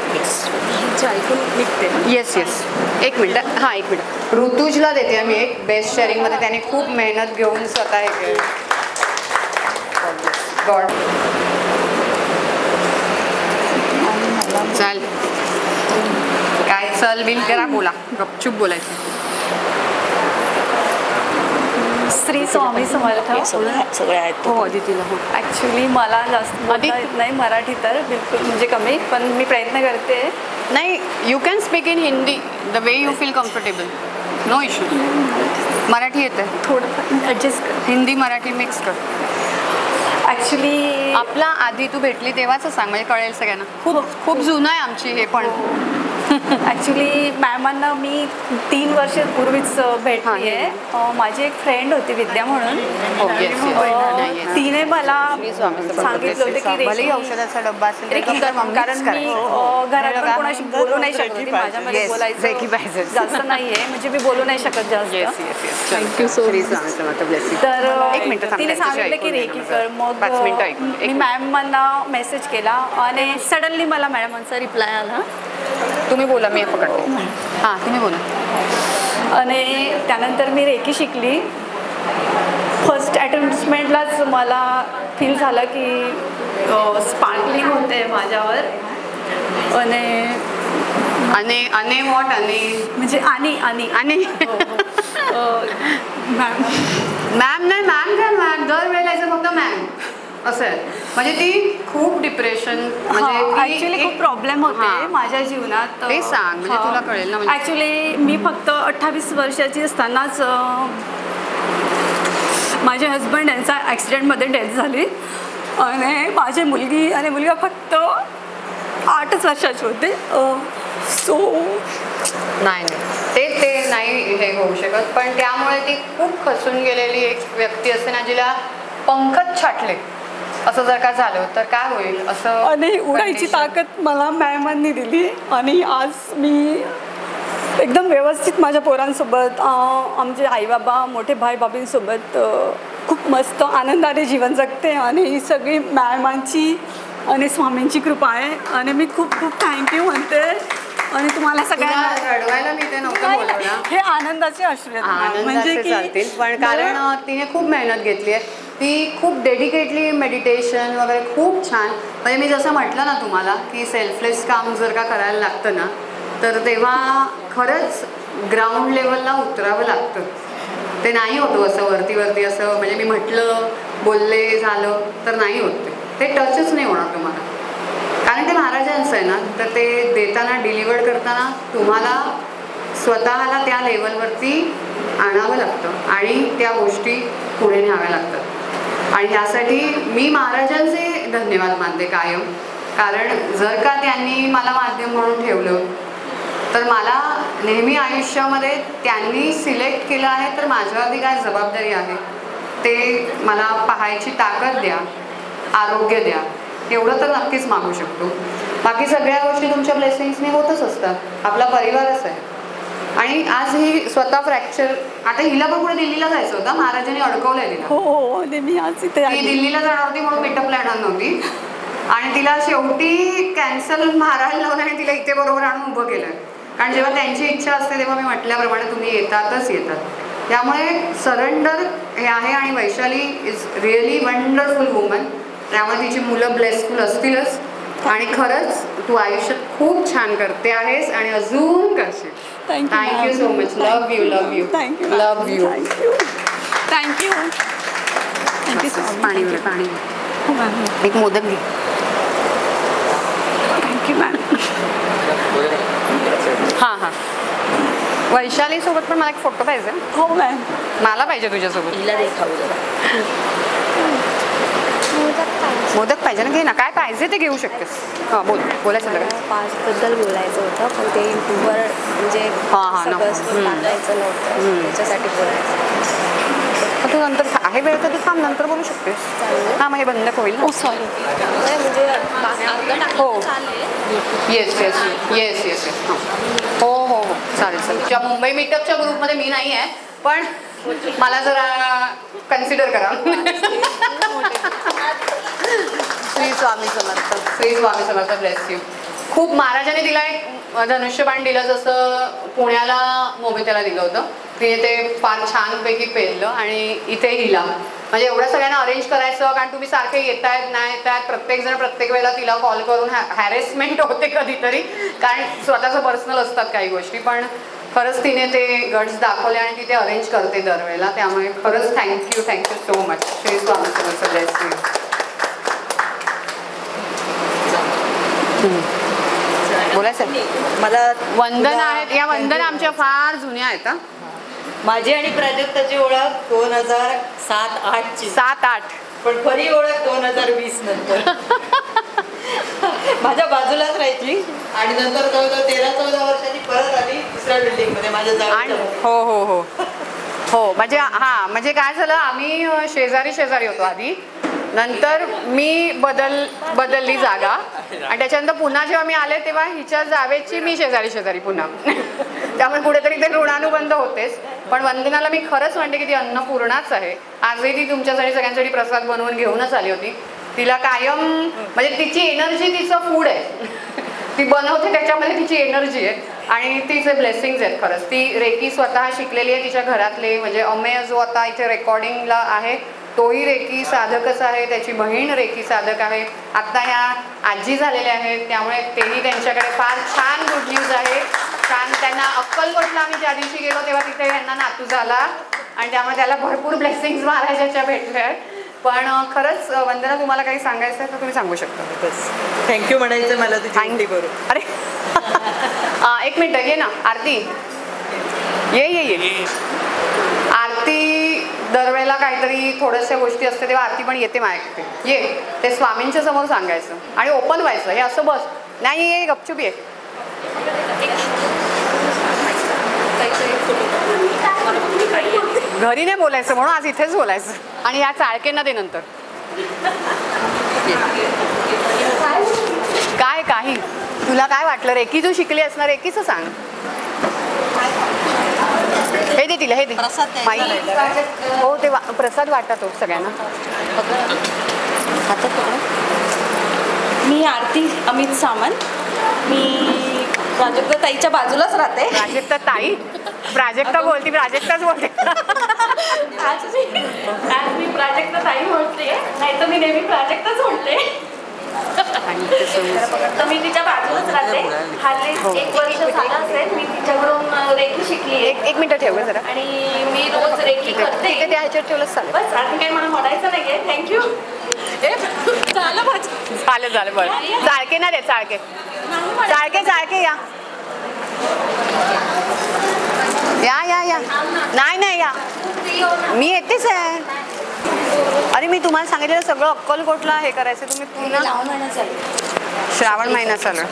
Speaker 1: ऐकून निघते. Yes yes. एक मिनटं. हां एक मिनटं. ऋतुजला देते मी एक बेस्ट शेअरिंगमध्ये. त्याने खूप मेहनत घेऊन स्वतः हे गॉड. चाल काय चल बिल करा, बोला, गपचूप बोलायचं.
Speaker 15: श्री स्वामी समर्थ.
Speaker 2: सगळे आहेत
Speaker 15: हो अदितीला. हो ॲक्च्युली मला जास्त बोलता येत नाही मराठी, तर बिलकुल म्हणजे कमी, पण मी प्रयत्न करते.
Speaker 1: नाही you can speak in Hindi the way you feel comfortable. No issue. Marathi येतं
Speaker 15: थोडं ॲडजस्ट कर.
Speaker 1: हिंदी मराठी मिक्स कर.
Speaker 15: ॲक्च्युली
Speaker 1: आपला आधी तू भेटली तेव्हाच सांग, म्हणजे कळेल सगळ्यांना. खूप खूप जुनं आहे आमची हे पण.
Speaker 15: ॲक्च्युली मॅमांना मी 3 वर्षापूर्वीच भेटली आहे. माझी एक फ्रेंड होती विद्या म्हणून. तिने मला सांगितलं होतं की रेकी
Speaker 1: औषधाचा डब्बा असेल
Speaker 15: कारण मी घरात पण कोणाशी बोलू नाही शकत होती. माझ्यामध्ये बोलायचं जास्त नाही आहे, म्हणजे मी बोलू नाही शकत जास्त.
Speaker 1: Thank you so much.
Speaker 15: तर तिने सांगितलं की रेकी कर. मग मी मॅमांना मेसेज केला आणि सडनली मला मॅडमांचा रिप्लाय आला.
Speaker 1: तुम्ही बोला, मी पकडते. हां तुम्ही बोला.
Speaker 15: आणि त्यानंतर मी रेकी शिकली. फर्स्ट अटेम्प्टमेंटलाच मला फील झालं की स्पार्कलिंग होते माझ्यावर.
Speaker 1: आणि वॉट
Speaker 15: म्हणजे आणि
Speaker 1: मॅम नाही, मॅम काय मॅम दर वेळेला फक्त मॅम. असं आहे. म्हणजे ती खूप डिप्रेशन म्हणजे
Speaker 15: ॲक्च्युली खूप प्रॉब्लेम होते माझ्या जीवनात.
Speaker 1: ते सांग म्हणजे तुला कळेल ना.
Speaker 15: ॲक्च्युली मी फक्त 28 वर्षाची असतानाच माझे हजबंड यांचा ॲक्सिडेंटमध्ये डेथ झाली आणि माझी मुलगी आणि मुलगा फक्त 8च वर्षाचे होते. सो
Speaker 1: नाही ते नाही हे होऊ शकत. पण त्यामुळे ती खूप खचून गेलेली एक व्यक्ती असते ना, जिला पंखच छाटले असं जर का झालं तर काय होईल असं.
Speaker 15: आणि उडायची ताकद मला मॅमांनी दिली आणि आज मी एकदम व्यवस्थित माझ्या पोरांसोबत आमचे आईबाबा मोठे भाई बाबींसोबत खूप मस्त आनंदाने जीवन जगते. आणि ही सगळी मॅमांची आणि स्वामींची कृपा आहे आणि मी खूप खूप थँक्यू म्हणते. आणि तुम्हाला सगळ्यांना
Speaker 1: रडवायला मी ते नव्हतं बोलवलं.
Speaker 15: हे आनंदाचे अश्रू
Speaker 1: म्हणजे चालतील. पण कारण तिने खूप मेहनत घेतली आहे. ती खूप डेडिकेटली मेडिटेशन वगैरे खूप छान. म्हणजे मी जसं म्हटलं ना तुम्हाला की सेल्फलेस काम जर का करायला लागतं ना तर तेव्हा खरंच ग्राउंड लेवलला उतरावं लागतं. ते नाही होतं असं वरती असं. म्हणजे मी म्हटलं बोलले झालं तर नाही होत. ते टचच नाही होणार तुम्हाला. कारण ते महाराजांचं आहे ना, तर ते देताना डिलिव्हर करताना तुम्हाला स्वतःला त्या लेवलवरती आणावं लागतं आणि त्या गोष्टी पुढे न्याव्या लागतात. आणि यासाठी मी महाराजांचे धन्यवाद मानते कायम. कारण जर का त्यांनी मला माध्यम म्हणून ठेवलं तर मला नेहमी आयुष्यामध्ये त्यांनी सिलेक्ट केलं आहे तर माझ्यावरती काय जबाबदारी आहे ते मला पाहायची ताकद द्या, आरोग्य द्या, एवढं तर नक्कीच मागू शकतो. बाकी सगळ्या गोष्टी तुमच्या ब्लेसिंग्सने होतच असतात. आपला परिवारच आहे. आणि आज ही स्वतः फ्रॅक्चर, आता हिला पण पुढे दिल्लीला जायचं होतं, महाराजांनी अडकवलंय तिला.
Speaker 15: हो मी आज इथे
Speaker 1: ती दिल्लीला जाणार होती म्हणून मेटअपला येणार नव्हती आणि तिला शेवटी कॅन्सल मारायला लावलं आणि तिला इथे बरोबर आणून उभं केलं. कारण जेव्हा त्यांची इच्छा असते तेव्हा मी म्हटल्याप्रमाणे तुम्ही येतातच येतात. त्यामुळे सरेंडर हे आहे. आणि Vaishali is really wonderful woman. त्यामुळे तिची मुलं ब्लेसफुल असतीलच. आणि खरंच तू आयुष्यात खूप छान करते आहेस आणि अजून करशील. Thank you so much. Love you love you love you.
Speaker 15: Thank you.
Speaker 1: पाणी पाणी एक मोदक घे.
Speaker 15: Thank you ma'am.
Speaker 1: हां वैशाली सोबत पण मला एक फोटो पाहिजे.
Speaker 15: हो मॅम.
Speaker 1: मला पाहिजे तुझ्यासोबत.
Speaker 2: तिला देखाऊ
Speaker 1: मोदक पाहिजे ना. घे ना. काय पाहिजे ते घेऊ शकतेस. हां बोलायचं
Speaker 16: मला पाचबद्दल बोलायचं होतं पण ते युट्यूबवर म्हणजे टाकायचं नव्हतं त्याच्यासाठी बोलायचं.
Speaker 1: तू नंतर आहे वेळ तर तू थांब नंतर बोलू शकतेस. हां मग हे बंद होईल.
Speaker 16: सॉरी म्हणजे
Speaker 1: हो yes yes yes yes yes हो हो हो चालेल चालेल. मुंबई मीटअपच्या ग्रुपमध्ये मी नाही आहे पण मला जरा कन्सिडर करा. श्री स्वामी समर्थ. Shri Swami Samarth bless you. खूप महाराजांनी तिला एक धनुष्यबाण दिलं जसं पुण्याला मोबित्याला दिलं होतं. तिने ते फार छानपैकी पेरलं आणि इथे हिला म्हणजे एवढं सगळ्यांना अरेंज करायचं. कारण तुम्ही सारखे येत आहेत नाही येत आहेत. प्रत्येकजण प्रत्येक वेळेला तिला कॉल करून हॅरेसमेंट होते कधीतरी. कारण स्वतःचं पर्सनल असतात काही गोष्टी. पण खरंच तिने ते गट्स दाखवले आणि ती ते अरेंज करते दरवेळेला. त्यामुळे खरंच thank you so much. Shri Swami Samarth bless you. बोलायचं
Speaker 2: मला
Speaker 1: वंदना आहेत. या वंदना आमच्या फार जुन्या आहेत.
Speaker 2: माझी आणि प्राजक्ताची ओळख 2007-08
Speaker 1: 7-8
Speaker 2: पण खरी ओळख 2020 नंतर. माझ्या बाजूलाच राहायची आणि नंतर जवळजवळ 13-14 वर्षांनी परत आली दुसऱ्या बिल्डिंग मध्ये माझ्या जवळ.
Speaker 1: हो हो हो हो म्हणजे काय झालं आम्ही शेजारी होतो आधी. नंतर मी बदलली जागा आणि त्याच्यानंतर पुन्हा जेव्हा मी आले तेव्हा हिच्या जावेची मी शेजारी पुन्हा. त्यामुळे कुठेतरी ते ऋणानुबंध होतेच. पण वंदनाला मी खरंच म्हणते की ती अन्नपूर्णाच आहे. आजही ती तुमच्यासाठी सगळ्यांसाठी प्रसाद बनवून घेऊनच आली होती. तिला कायम म्हणजे तिची एनर्जी तिचं फूड आहे. ती बनवते त्याच्यामध्ये तिची एनर्जी आहे आणि तिचे ब्लेसिंग्स आहेत. खरंच ती रेकी स्वतः शिकलेली आहे. तिच्या घरातले म्हणजे अमेय जो आता इथे रेकॉर्डिंगला आहे तोही रेकी साधकच आहे. त्याची बहीण रेकी साधक आहे. आत्ता ह्या आजी झालेल्या आहेत त्यामुळे तेही त्यांच्याकडे फार छान गुड न्यूज आहे. छान त्यांना अक्कलकोटला आम्ही ज्या दिवशी गेलो तेव्हा तिथे यांना नातू झाला आणि त्यामुळे त्याला भरपूर ब्लेसिंग्स महाराजाच्या भेटल्या. पण खरंच वंदना तुम्हाला काही सांगायचं आहे तर तुम्ही सांगू शकता.
Speaker 17: थँक्यू म्हणायचं मला तुझी थँक्यू करू.
Speaker 1: अरे एक मिनिट ये ना आरती, ये आरती दरवेळेला काहीतरी थोड्याशा गोष्टी असते तेव्हा आरती पण येते माझ्याकडे. ये ते स्वामींच्या समोर सांगायचं आणि ओपन व्हायचं. हे असं बस नाही, ये गपचूप ये. घरी नाही बोलायचं म्हणून आज इथेच बोलायचं. आणि ह्या चाळकेंना दे नंतर. काय काही तुला काय वाटलं? रेकी तू शिकली असणार, रेकीचं सांग. हे दे तिला, हे दे माई. हो ते प्रसाद वाटतो सगळ्यांना.
Speaker 18: मी आरती अमित सामंत. मी प्राजक्ता ताईच्या बाजूलाच राहते.
Speaker 1: प्राजक्ता ताई? प्राजक्ता बोलते, प्राजक्ताच बोलते.
Speaker 18: आज मी प्राजक्ता ताई बोलते, नाही तर मी नेहमी प्राजक्ताच बोलते. तर मी तिच्या बाजूलाच राहते. हल्ली 1 वर्ष झालं असेल मी तिच्याकडून रेकी शिकली.
Speaker 1: एक मिनिट ठेव जरा.
Speaker 18: आणि मी रोज रेकी करते.
Speaker 1: त्या ह्याच्यावर ठेवलंच चालेल.
Speaker 18: बस आणखी काही मला म्हणायचं नाहीये. थँक्यू.
Speaker 1: झालं बरं. चाळके ना रे, चाळके या नाही या, मी येतेच आहे. अरे मी तुम्हाला सांगितलेलं सगळं अक्कलकोटला हे करायचं. तुम्ही पुन्हा श्रावण महिना चालू.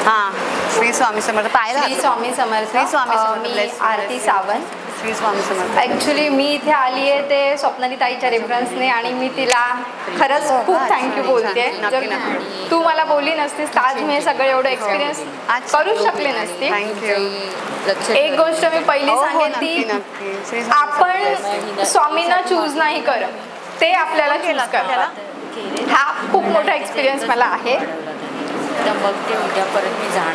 Speaker 1: हां श्री स्वामी समर्थ. पाहिलं
Speaker 19: श्री स्वामी समर्थ. मी आरती सावंत.
Speaker 1: श्री स्वामी समर्थ.
Speaker 19: ॲक्च्युली मी इथे आली आहे ते स्वप्नाली ताईच्या रेफरन्सने आणि मी तिला खरंच खूप थँक्यू बोलते. जर तू मला बोलली नसतीस तर आज मी हे सगळं एवढं एक्सपिरियन्स करू शकले नसते.
Speaker 1: थँक्यू.
Speaker 19: एक गोष्ट मी पहिली सांगेन ती, आपण स्वामींना चूज नाही करत, ते आपल्याला चूज करतात. हा खूप मोठा एक्सपिरियन्स मला आहे.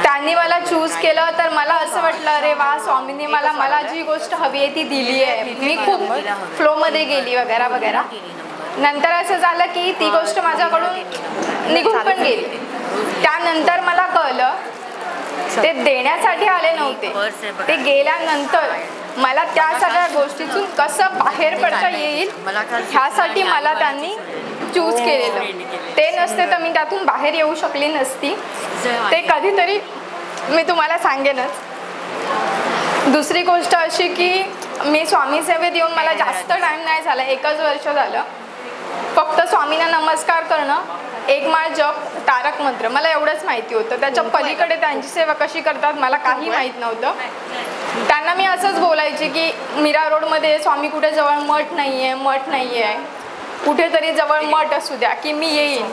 Speaker 19: त्यांनी मला चूज केलं तर मला असं वाटलं अरे वा, स्वामींनी मला जी गोष्ट हवी आहे ती दिली आहे. मी खूप फ्लोमध्ये गेली वगैरे वगैरे. नंतर असं झालं की ती गोष्ट माझ्याकडून निघून पण गेली. त्यानंतर मला कळलं ते देण्यासाठी आले नव्हते, ते गेल्यानंतर मला त्या सगळ्या गोष्टीतून कसं बाहेर पडता येईल ह्यासाठी मला त्यांनी चूज केलेलं. ते नसते तर मी त्यातून बाहेर येऊ शकली नसती. ते कधीतरी मी तुम्हाला सांगेनच. दुसरी गोष्ट अशी की मी स्वामी सेवेत येऊन मला जास्त टाईम नाही झाला, 1च वर्ष झालं. फक्त स्वामींना नमस्कार करणं, 1 माळ जप, तारक मंत्र मला एवढंच माहिती होतं. त्याच्या पलीकडे त्यांची सेवा कशी करतात मला काही माहीत नव्हतं. त्यांना मी असंच बोलायचे की मीरा रोडमध्ये स्वामी कुठे जवळ मठ नाही आहे, कुठेतरी जवळ मठ असू द्या की मी येईन.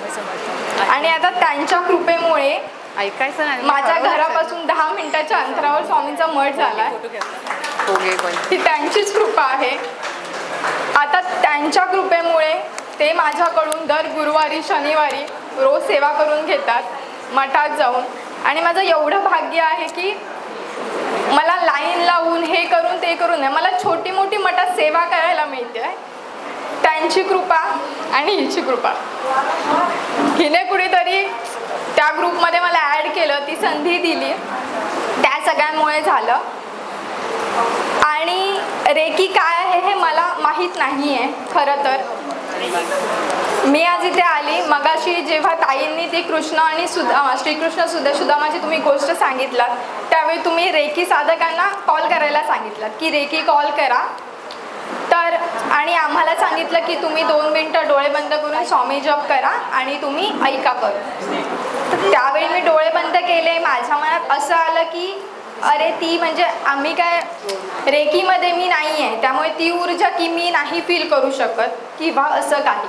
Speaker 19: आणि आता त्यांच्या कृपेमुळे
Speaker 1: ऐकायचं नाही,
Speaker 19: माझ्या घरापासून 10 मिनिटाच्या अंतरावर स्वामींचा मठ झालाय. ही त्यांचीच कृपा आहे. आता त्यांच्या कृपेमुळे ते माझ्याकडून दर गुरुवारी शनिवारी रोज सेवा करून घेतात मठात जाऊन. आणि माझं एवढं भाग्य आहे की मला लाईन लावून हे करून ते करून नाही, मला छोटी मोठी मठात सेवा करायला मिळते. त्यांची कृपा आणि हिची कृपा. हिने कुठेतरी त्या ग्रुपमध्ये मला ॲड केलं, ती संधी दिली, त्या सगळ्यांमुळे झालं. आणि रेकी काय आहे हे मला माहीत नाही आहे खरं तर. मी आज इथे आली मगाशी जेव्हा ताईंनी ती कृष्ण आणि श्रीकृष्ण सुदामाची तुम्ही गोष्ट सांगितलात त्यावेळी तुम्ही रेकी साधकांना कॉल करायला सांगितलात की रेकी कॉल करा. तर आणि आम्हाला सांगितलं की तुम्ही 2 मिनिटं डोळे बंद करून स्वामी जप करा आणि तुम्ही ऐका करू. तर त्यावेळी मी डोळे बंद केले. माझ्या मनात असं आलं की अरे ती म्हणजे आम्ही काय रेकीमध्ये मी नाही आहे, त्यामुळे ती ऊर्जा की मी नाही फील करू शकत किंवा असं काही.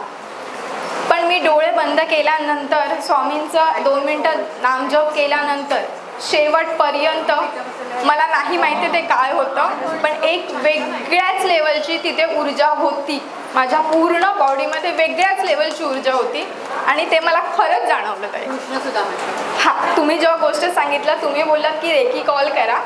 Speaker 19: पण मी डोळे बंद केल्यानंतर स्वामींचं 2 मिनिटं नामजप केल्यानंतर शेवटपर्यंत मला नाही माहिती ते काय होतं, पण एक वेगळ्याच लेवलची तिथे ऊर्जा होती. माझ्या पूर्ण बॉडीमध्ये वेगळ्याच लेवलची ऊर्जा होती आणि ते मला खरंच जाणवलं. ताई हां, तुम्ही जेव्हा गोष्ट सांगितलं तुम्ही बोललात की रेकी कॉल करा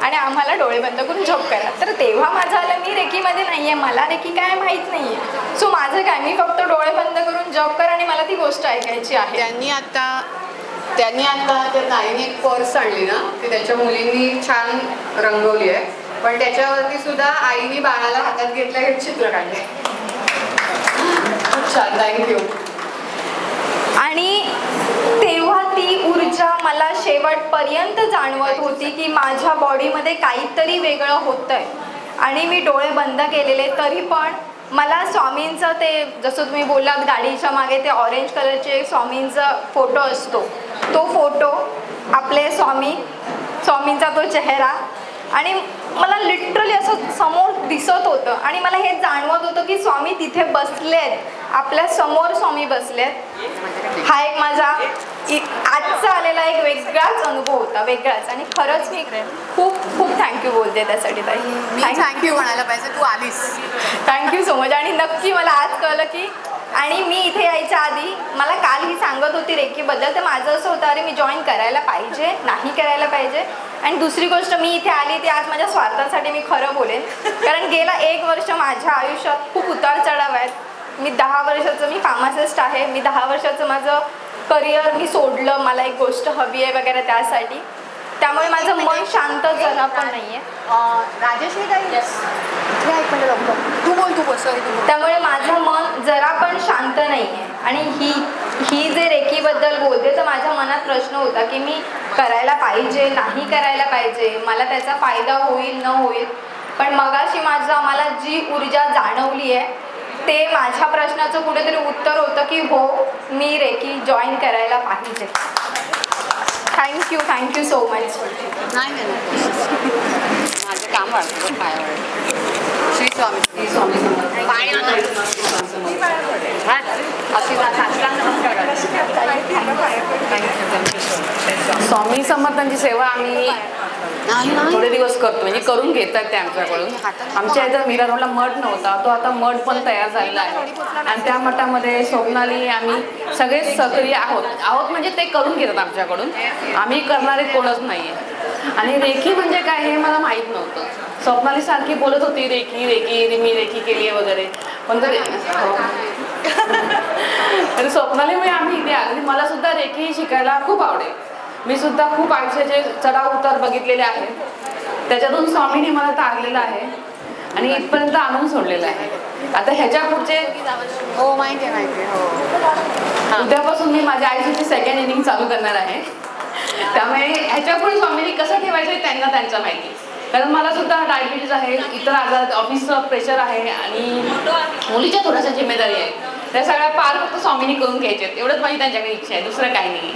Speaker 19: आणि आम्हाला डोळे बंद करून जप करा. तर तेव्हा माझं आलं मी रेकीमध्ये नाही आहे, मला रेकी काय माहीत नाही आहे. सो माझं काय, मी फक्त डोळे बंद करून जप कर आणि मला ती गोष्ट ऐकायची आहे.
Speaker 1: त्यांनी आता त्या ताईने एक पर्स आणली ना, ती त्याच्या मुलींनी छान रंगवली आहे, पण त्याच्यावरती सुद्धा आईने बाळाला हातात घेतलं हे चित्र काढले. खूप छान, थँक्यू.
Speaker 19: आणि तेव्हा ती ऊर्जा मला शेवटपर्यंत जाणवत होती की माझ्या बॉडीमध्ये काहीतरी वेगळं होतंय. आणि मी डोळे बंद केलेले तरी पण मला स्वामींचं ते जसं तुम्ही बोललात गाडीच्या मागे ते ऑरेंज कलरचे स्वामींचा फोटो असतो, तो फोटो, आपले स्वामींचा तो चेहरा, आणि मला लिटरली असं समोर दिसत होतं. आणि मला हे जाणवत होतं की स्वामी तिथे बसलेत, आपल्या समोर स्वामी बसलेत. हा एक माझा आजचा आलेला एक वेगळाच अनुभव होता, वेगळाच. आणि खरंच मी खूप खूप थँक्यू बोलते त्यासाठी ताई.
Speaker 1: मी थँक्यू म्हणायला पाहिजे, तू आलीस.
Speaker 19: Thank you so much. आणि नक्की मला आज कळलं की, आणि मी इथे यायच्या आधी मला काल ही सांगत होती रेकीबद्दल, तर माझं असं होतं अरे मी जॉईन करायला पाहिजे, नाही करायला पाहिजे. आणि दुसरी गोष्ट, मी इथे आली ती आज माझ्या स्वार्थासाठी मी खरं बोलेन, कारण गेला 1 वर्ष माझ्या आयुष्यात खूप उतार चढाव आहेत. मी 10 वर्षाचं मी फार्मासिस्ट आहे, मी 10 वर्षाचं माझं करिअर मी सोडलं, मला एक गोष्ट हवी आहे वगैरे त्यासाठी. त्यामुळे माझं मन शांत जरा पण नाहीये.
Speaker 1: राजेश्री काही तू बोल.
Speaker 19: त्यामुळे माझं मन जरा पण शांत नाहीये. आणि ही जे रेकीबद्दल बोलते तर माझ्या मनात प्रश्न होता की मी करायला पाहिजे, नाही करायला पाहिजे, मला त्याचा फायदा होईल न होईल. पण मगाशी मला जी ऊर्जा जाणवली आहे ते माझ्या प्रश्नाचं कुठेतरी उत्तर होतं की हो, मी रेकी जॉईन करायला पाहिजे. Thank you so much.
Speaker 1: नाही माझं काम वाढतं, पाय वाढतं. श्री स्वामी पाय
Speaker 20: स्वामी समर्थांची सेवा आम्ही थोडे दिवस करतो, म्हणजे करून घेतात ते आमच्याकडून. आमच्या इथं मीरा रोडला मठ नव्हता, तो आता मठ पण तयार झालेला आहे. आणि त्या मठामध्ये स्वप्नाली आम्ही सगळेच सक्रिय आहोत म्हणजे ते करून घेतात आमच्याकडून, आम्ही करणारे कोणच नाही आहे. आणि रेखी म्हणजे काय हे मला माहीत नव्हतं. स्वप्नाली सारखी बोलत होती रेखी मी रेखी केली आहे वगैरे, पण तरी स्वप्नालीमुळे आम्ही इथे आलो. मला सुद्धा रेखी शिकायला खूप आवडेल. मी सुद्धा खूप आयुष्याचे चढाव उतार बघितलेले आहेत, त्याच्यातून स्वामींनी मला तारलेलं आहे आणि इथपर्यंत आणून सोडलेलं आहे. आता ह्याच्या पुढचे
Speaker 1: हो माहिती हो,
Speaker 20: उद्यापासून मी माझ्या आयुष्याची 2nd इनिंग चालू करणार आहे. त्यामुळे ह्याच्या पुढे स्वामींनी कसं ठेवायचं त्यांना त्यांचं माहिती. कारण मला सुद्धा डायबिटीज आहे, इतर आजार, ऑफिसचं प्रेशर आहे आणि मुलीच्या थोड्याशा जिम्मेदारी आहे. त्या सगळ्या पार फक्त स्वामींनी करून घ्यायच्यात, एवढंच माझी त्यांच्याकडे इच्छा आहे, दुसरं काही नाही.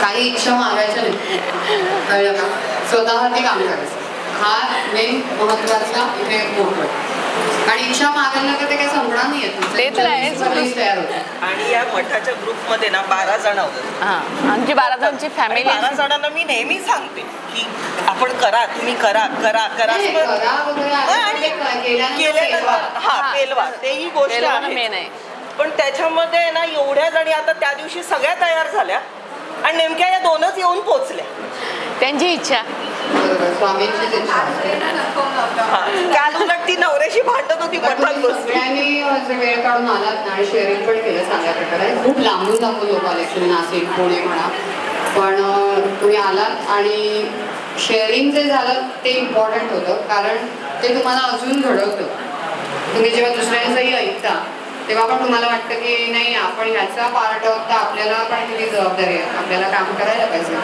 Speaker 1: काही इच्छा मागायच्या नाही, कळलं का? स्वतःवरती काम करायचं, हा मेन महत्वाचा इथे मोठं. आणि इच्छा मागायला तर ते काही संपणार नाही तयार होते.
Speaker 17: आणि या मठाच्या ग्रुपमध्ये ना 12 जण आहोत.
Speaker 2: आमची 12 जणांची फॅमिली.
Speaker 17: 12 जणांना मी नेहमी सांगते की आपण करा, तुम्ही करा पेलवा, तेही गोष्ट आहे. पण त्याच्यामध्ये ना एवढ्या जणी आता त्या दिवशी सगळ्या तयार झाल्या आणि नेमक्या या 2च येऊन पोहोचल्या.
Speaker 2: त्यांची इच्छा,
Speaker 17: काल उलट ती नवऱ्याशी भांडत होती मठात बसून.
Speaker 1: वेळ काढून आलात आणि शेअरिंग पण केलं चांगल्या प्रकारे. खूप लांबून लोक आले, नाशिक पुणे म्हणा, पण तुम्ही आलात आणि शेअरिंग जे झालं ते इम्पॉर्टंट होतं, कारण ते तुम्हाला अजून घडवतं. तुम्ही जेव्हा दुसऱ्यांचंही ऐकता तेव्हा पण तुम्हाला वाटतं की नाही, आपण ह्याचा पार्ट आहोत तर आपल्याला पण किती जबाबदारी आहे, आपल्याला काम करायला पाहिजे.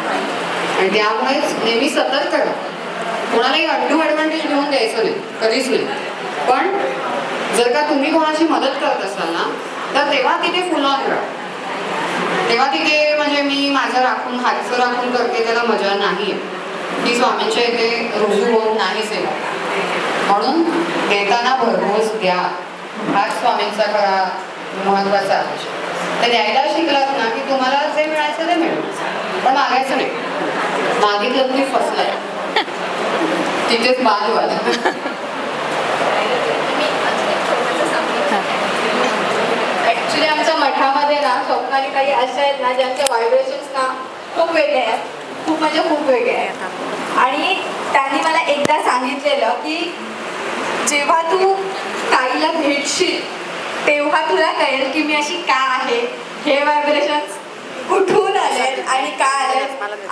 Speaker 1: आणि त्यामुळेच नेहमी सतर्क राहा, कोणालाही ॲडव्हान्टेज घेऊन द्यायचं नाही, कधीच नाही. पण जर का तुम्ही कोणाची मदत करत असाल ना, तर तेव्हा तिथे फुल ऑन राहा. तेव्हा तिथे म्हणजे मी माझं राखून हातचं राखून करते त्याला मजा नाही आहे, ती स्वामींच्या इथे रुजू होत नाही सेवा. म्हणून देताना भरघोस द्या, हाच स्वामींचा खरा महत्वाचा आहे. तर द्यायला शिकलात ना की तुम्हाला जे मिळायचं ते मिळेल, पण मागायचं नाही. मागितलं तुम्ही फसलाय, तिथेच बाद व्हाल.
Speaker 19: ऍक्च्युली आमच्या मठामध्ये ना स्वप्नाली काही अशा आहेत ना ज्यांचे व्हायब्रेशन्स ना खूप वेगळे आहेत, खूप म्हणजे खूप वेगळे आहेत. आणि त्यांनी मला एकदा सांगितलेलं की जेव्हा तू ताईला भेटशील तेव्हा तुला कळेल की मी अशी का आहे, हे व्हायब्रेशन्स कुठून आले आणि का आले.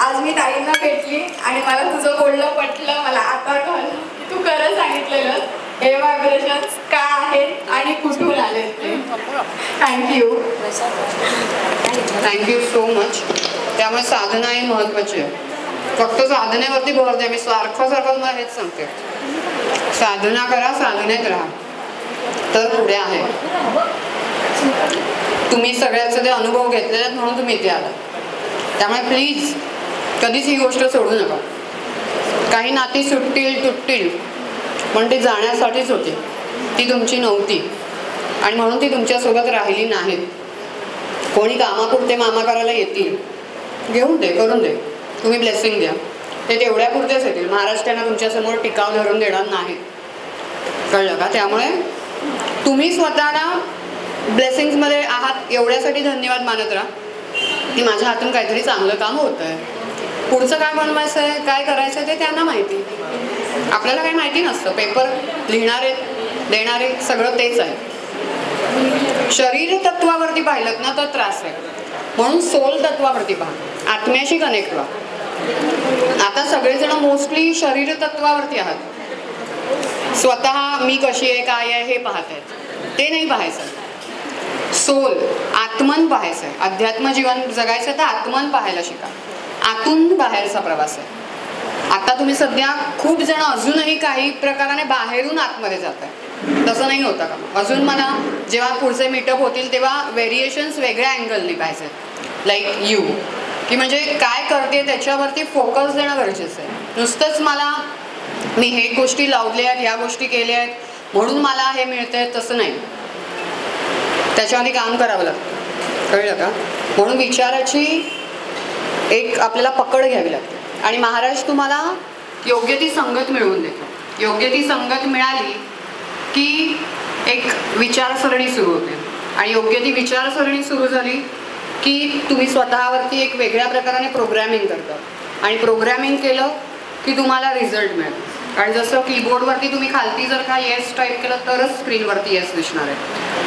Speaker 19: आज मी ताईंना भेटली आणि मला तुझं बोलणं पटलं, मला आता कळलं की तू खरं सांगितलेलं
Speaker 10: हे व्हायब्रेशन्स का आहेत आणि कुठून आले ते. थँक्यू.
Speaker 1: Thank you so much. त्यामुळे साधना ही महत्त्वाची आहे. फक्त साधनेवरती भर द्या. मी सारखं मला हेच सांगते, साधना करा, साधनेत राहा, तर पुढे आहे. तुम्ही सगळ्याचे ते अनुभव घेतलेले आहेत म्हणून तुम्ही इथे आला. त्यामुळे प्लीज कधीच ही गोष्ट सोडू नका. काही नाती सुटतील तुटतील, पण ती जाण्यासाठीच होती, ती तुमची नव्हती आणि म्हणून ती तुमच्यासोबत राहिली नाहीत. कोणी कामापुरते मामा करायला येतील, घेऊन दे, करून दे, तुम्ही ब्लेसिंग द्या, ते तेवढ्या पुरतेच येतील. महाराज त्यांना तुमच्यासमोर टिकाव धरून देणार नाही, कळलं का? त्यामुळे तुम्ही स्वतःला ब्लेसिंग्समध्ये आहात एवढ्यासाठी धन्यवाद मानत राहा की माझ्या हातून काहीतरी चांगलं काम होतं आहे. पुढचं काय बनवायचं आहे, काय करायचं आहे ते त्यांना माहिती, आपल्याला काही माहिती नसतं. पेपर लिहिणारे देणारे सगळं तेच आहे. शरीर तत्वावरती पाहिलं ना तर त्रास आहे, म्हणून सोल तत्वावरती पहा, आत्म्याशी कनेक्ट व्हा. आता सगळेजण मोस्टली शरीर तत्वावरती आहात, स्वतः मी कशी आहे काय आहे हे पाहत आहेत, ते नाही पाहायचं. सोल आत्मन पाहायचं आहे. अध्यात्म जीवन जगायचं तर आत्मन पाहायला शिका. आतून बाहेरचा प्रवास आहे. आता तुम्ही सध्या खूप जण अजूनही काही प्रकाराने बाहेरून आतमध्ये जात आहे, तसं नाही होतं का? अजून मला जेव्हा पुढचे मीटअप होतील तेव्हा व्हेरिएशन्स वेगळ्या अँगलने पाहिजे, लाईक यू, की म्हणजे काय करते त्याच्यावरती फोकस देणं गरजेचं आहे. नुसतंच मला मी हे गोष्टी लावल्या आहेत, ह्या गोष्टी केल्या आहेत म्हणून मला हे मिळतंय, तसं नाही. त्याच्यामध्ये काम करावं लागतं, कळलं का? म्हणून विचाराची एक आपल्याला पकड घ्यावी लागते आणि महाराज तुम्हाला योग्य ती संगत मिळवून देतो. योग्य ती संगत मिळाली की एक विचारसरणी सुरू होते आणि योग्य ती विचारसरणी सुरू झाली की तुम्ही स्वतःवरती एक वेगळ्या प्रकाराने प्रोग्रॅमिंग करता आणि प्रोग्रॅमिंग केलं की तुम्हाला रिझल्ट मिळेल. आणि जसं कीबोर्डवरती तुम्ही खालती जर का येस टाईप केलं तरच स्क्रीनवरती येस दिसणार आहे,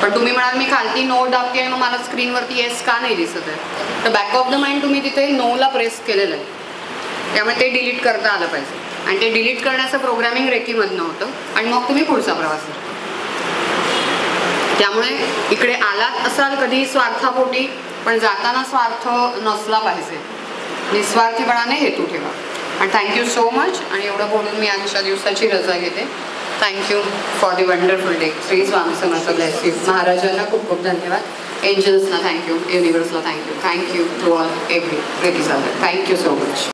Speaker 1: पण तुम्ही म्हणाल मी खालती नो दाबते आणि मग मला स्क्रीनवरती येस का नाही दिसत आहे, तर बॅक ऑफ द माइंड तुम्ही तिथे नोला प्रेस केलेलं आहे. त्यामुळे ते डिलीट करता आलं पाहिजे आणि ते डिलीट करण्याचं प्रोग्रॅमिंग रेकीमधनं होतं आणि मग तुम्ही पुढचा प्रवास करता. त्यामुळे इकडे आलात असाल कधी स्वार्थापोटी, पण जाताना स्वार्थ नसला पाहिजे. निस्वार्थीपणाने हेतू ठेवा. आणि थँक्यू सो मच. आणि एवढं बोलून मी आजच्या दिवसाची रजा घेते. Thank you for the wonderful day. Shri Swami Samarth bless you. महाराजांना खूप खूप धन्यवाद. एंजल्सना थँक्यू, युनिवर्सला thank you. Thank you to all every. Thank you so much.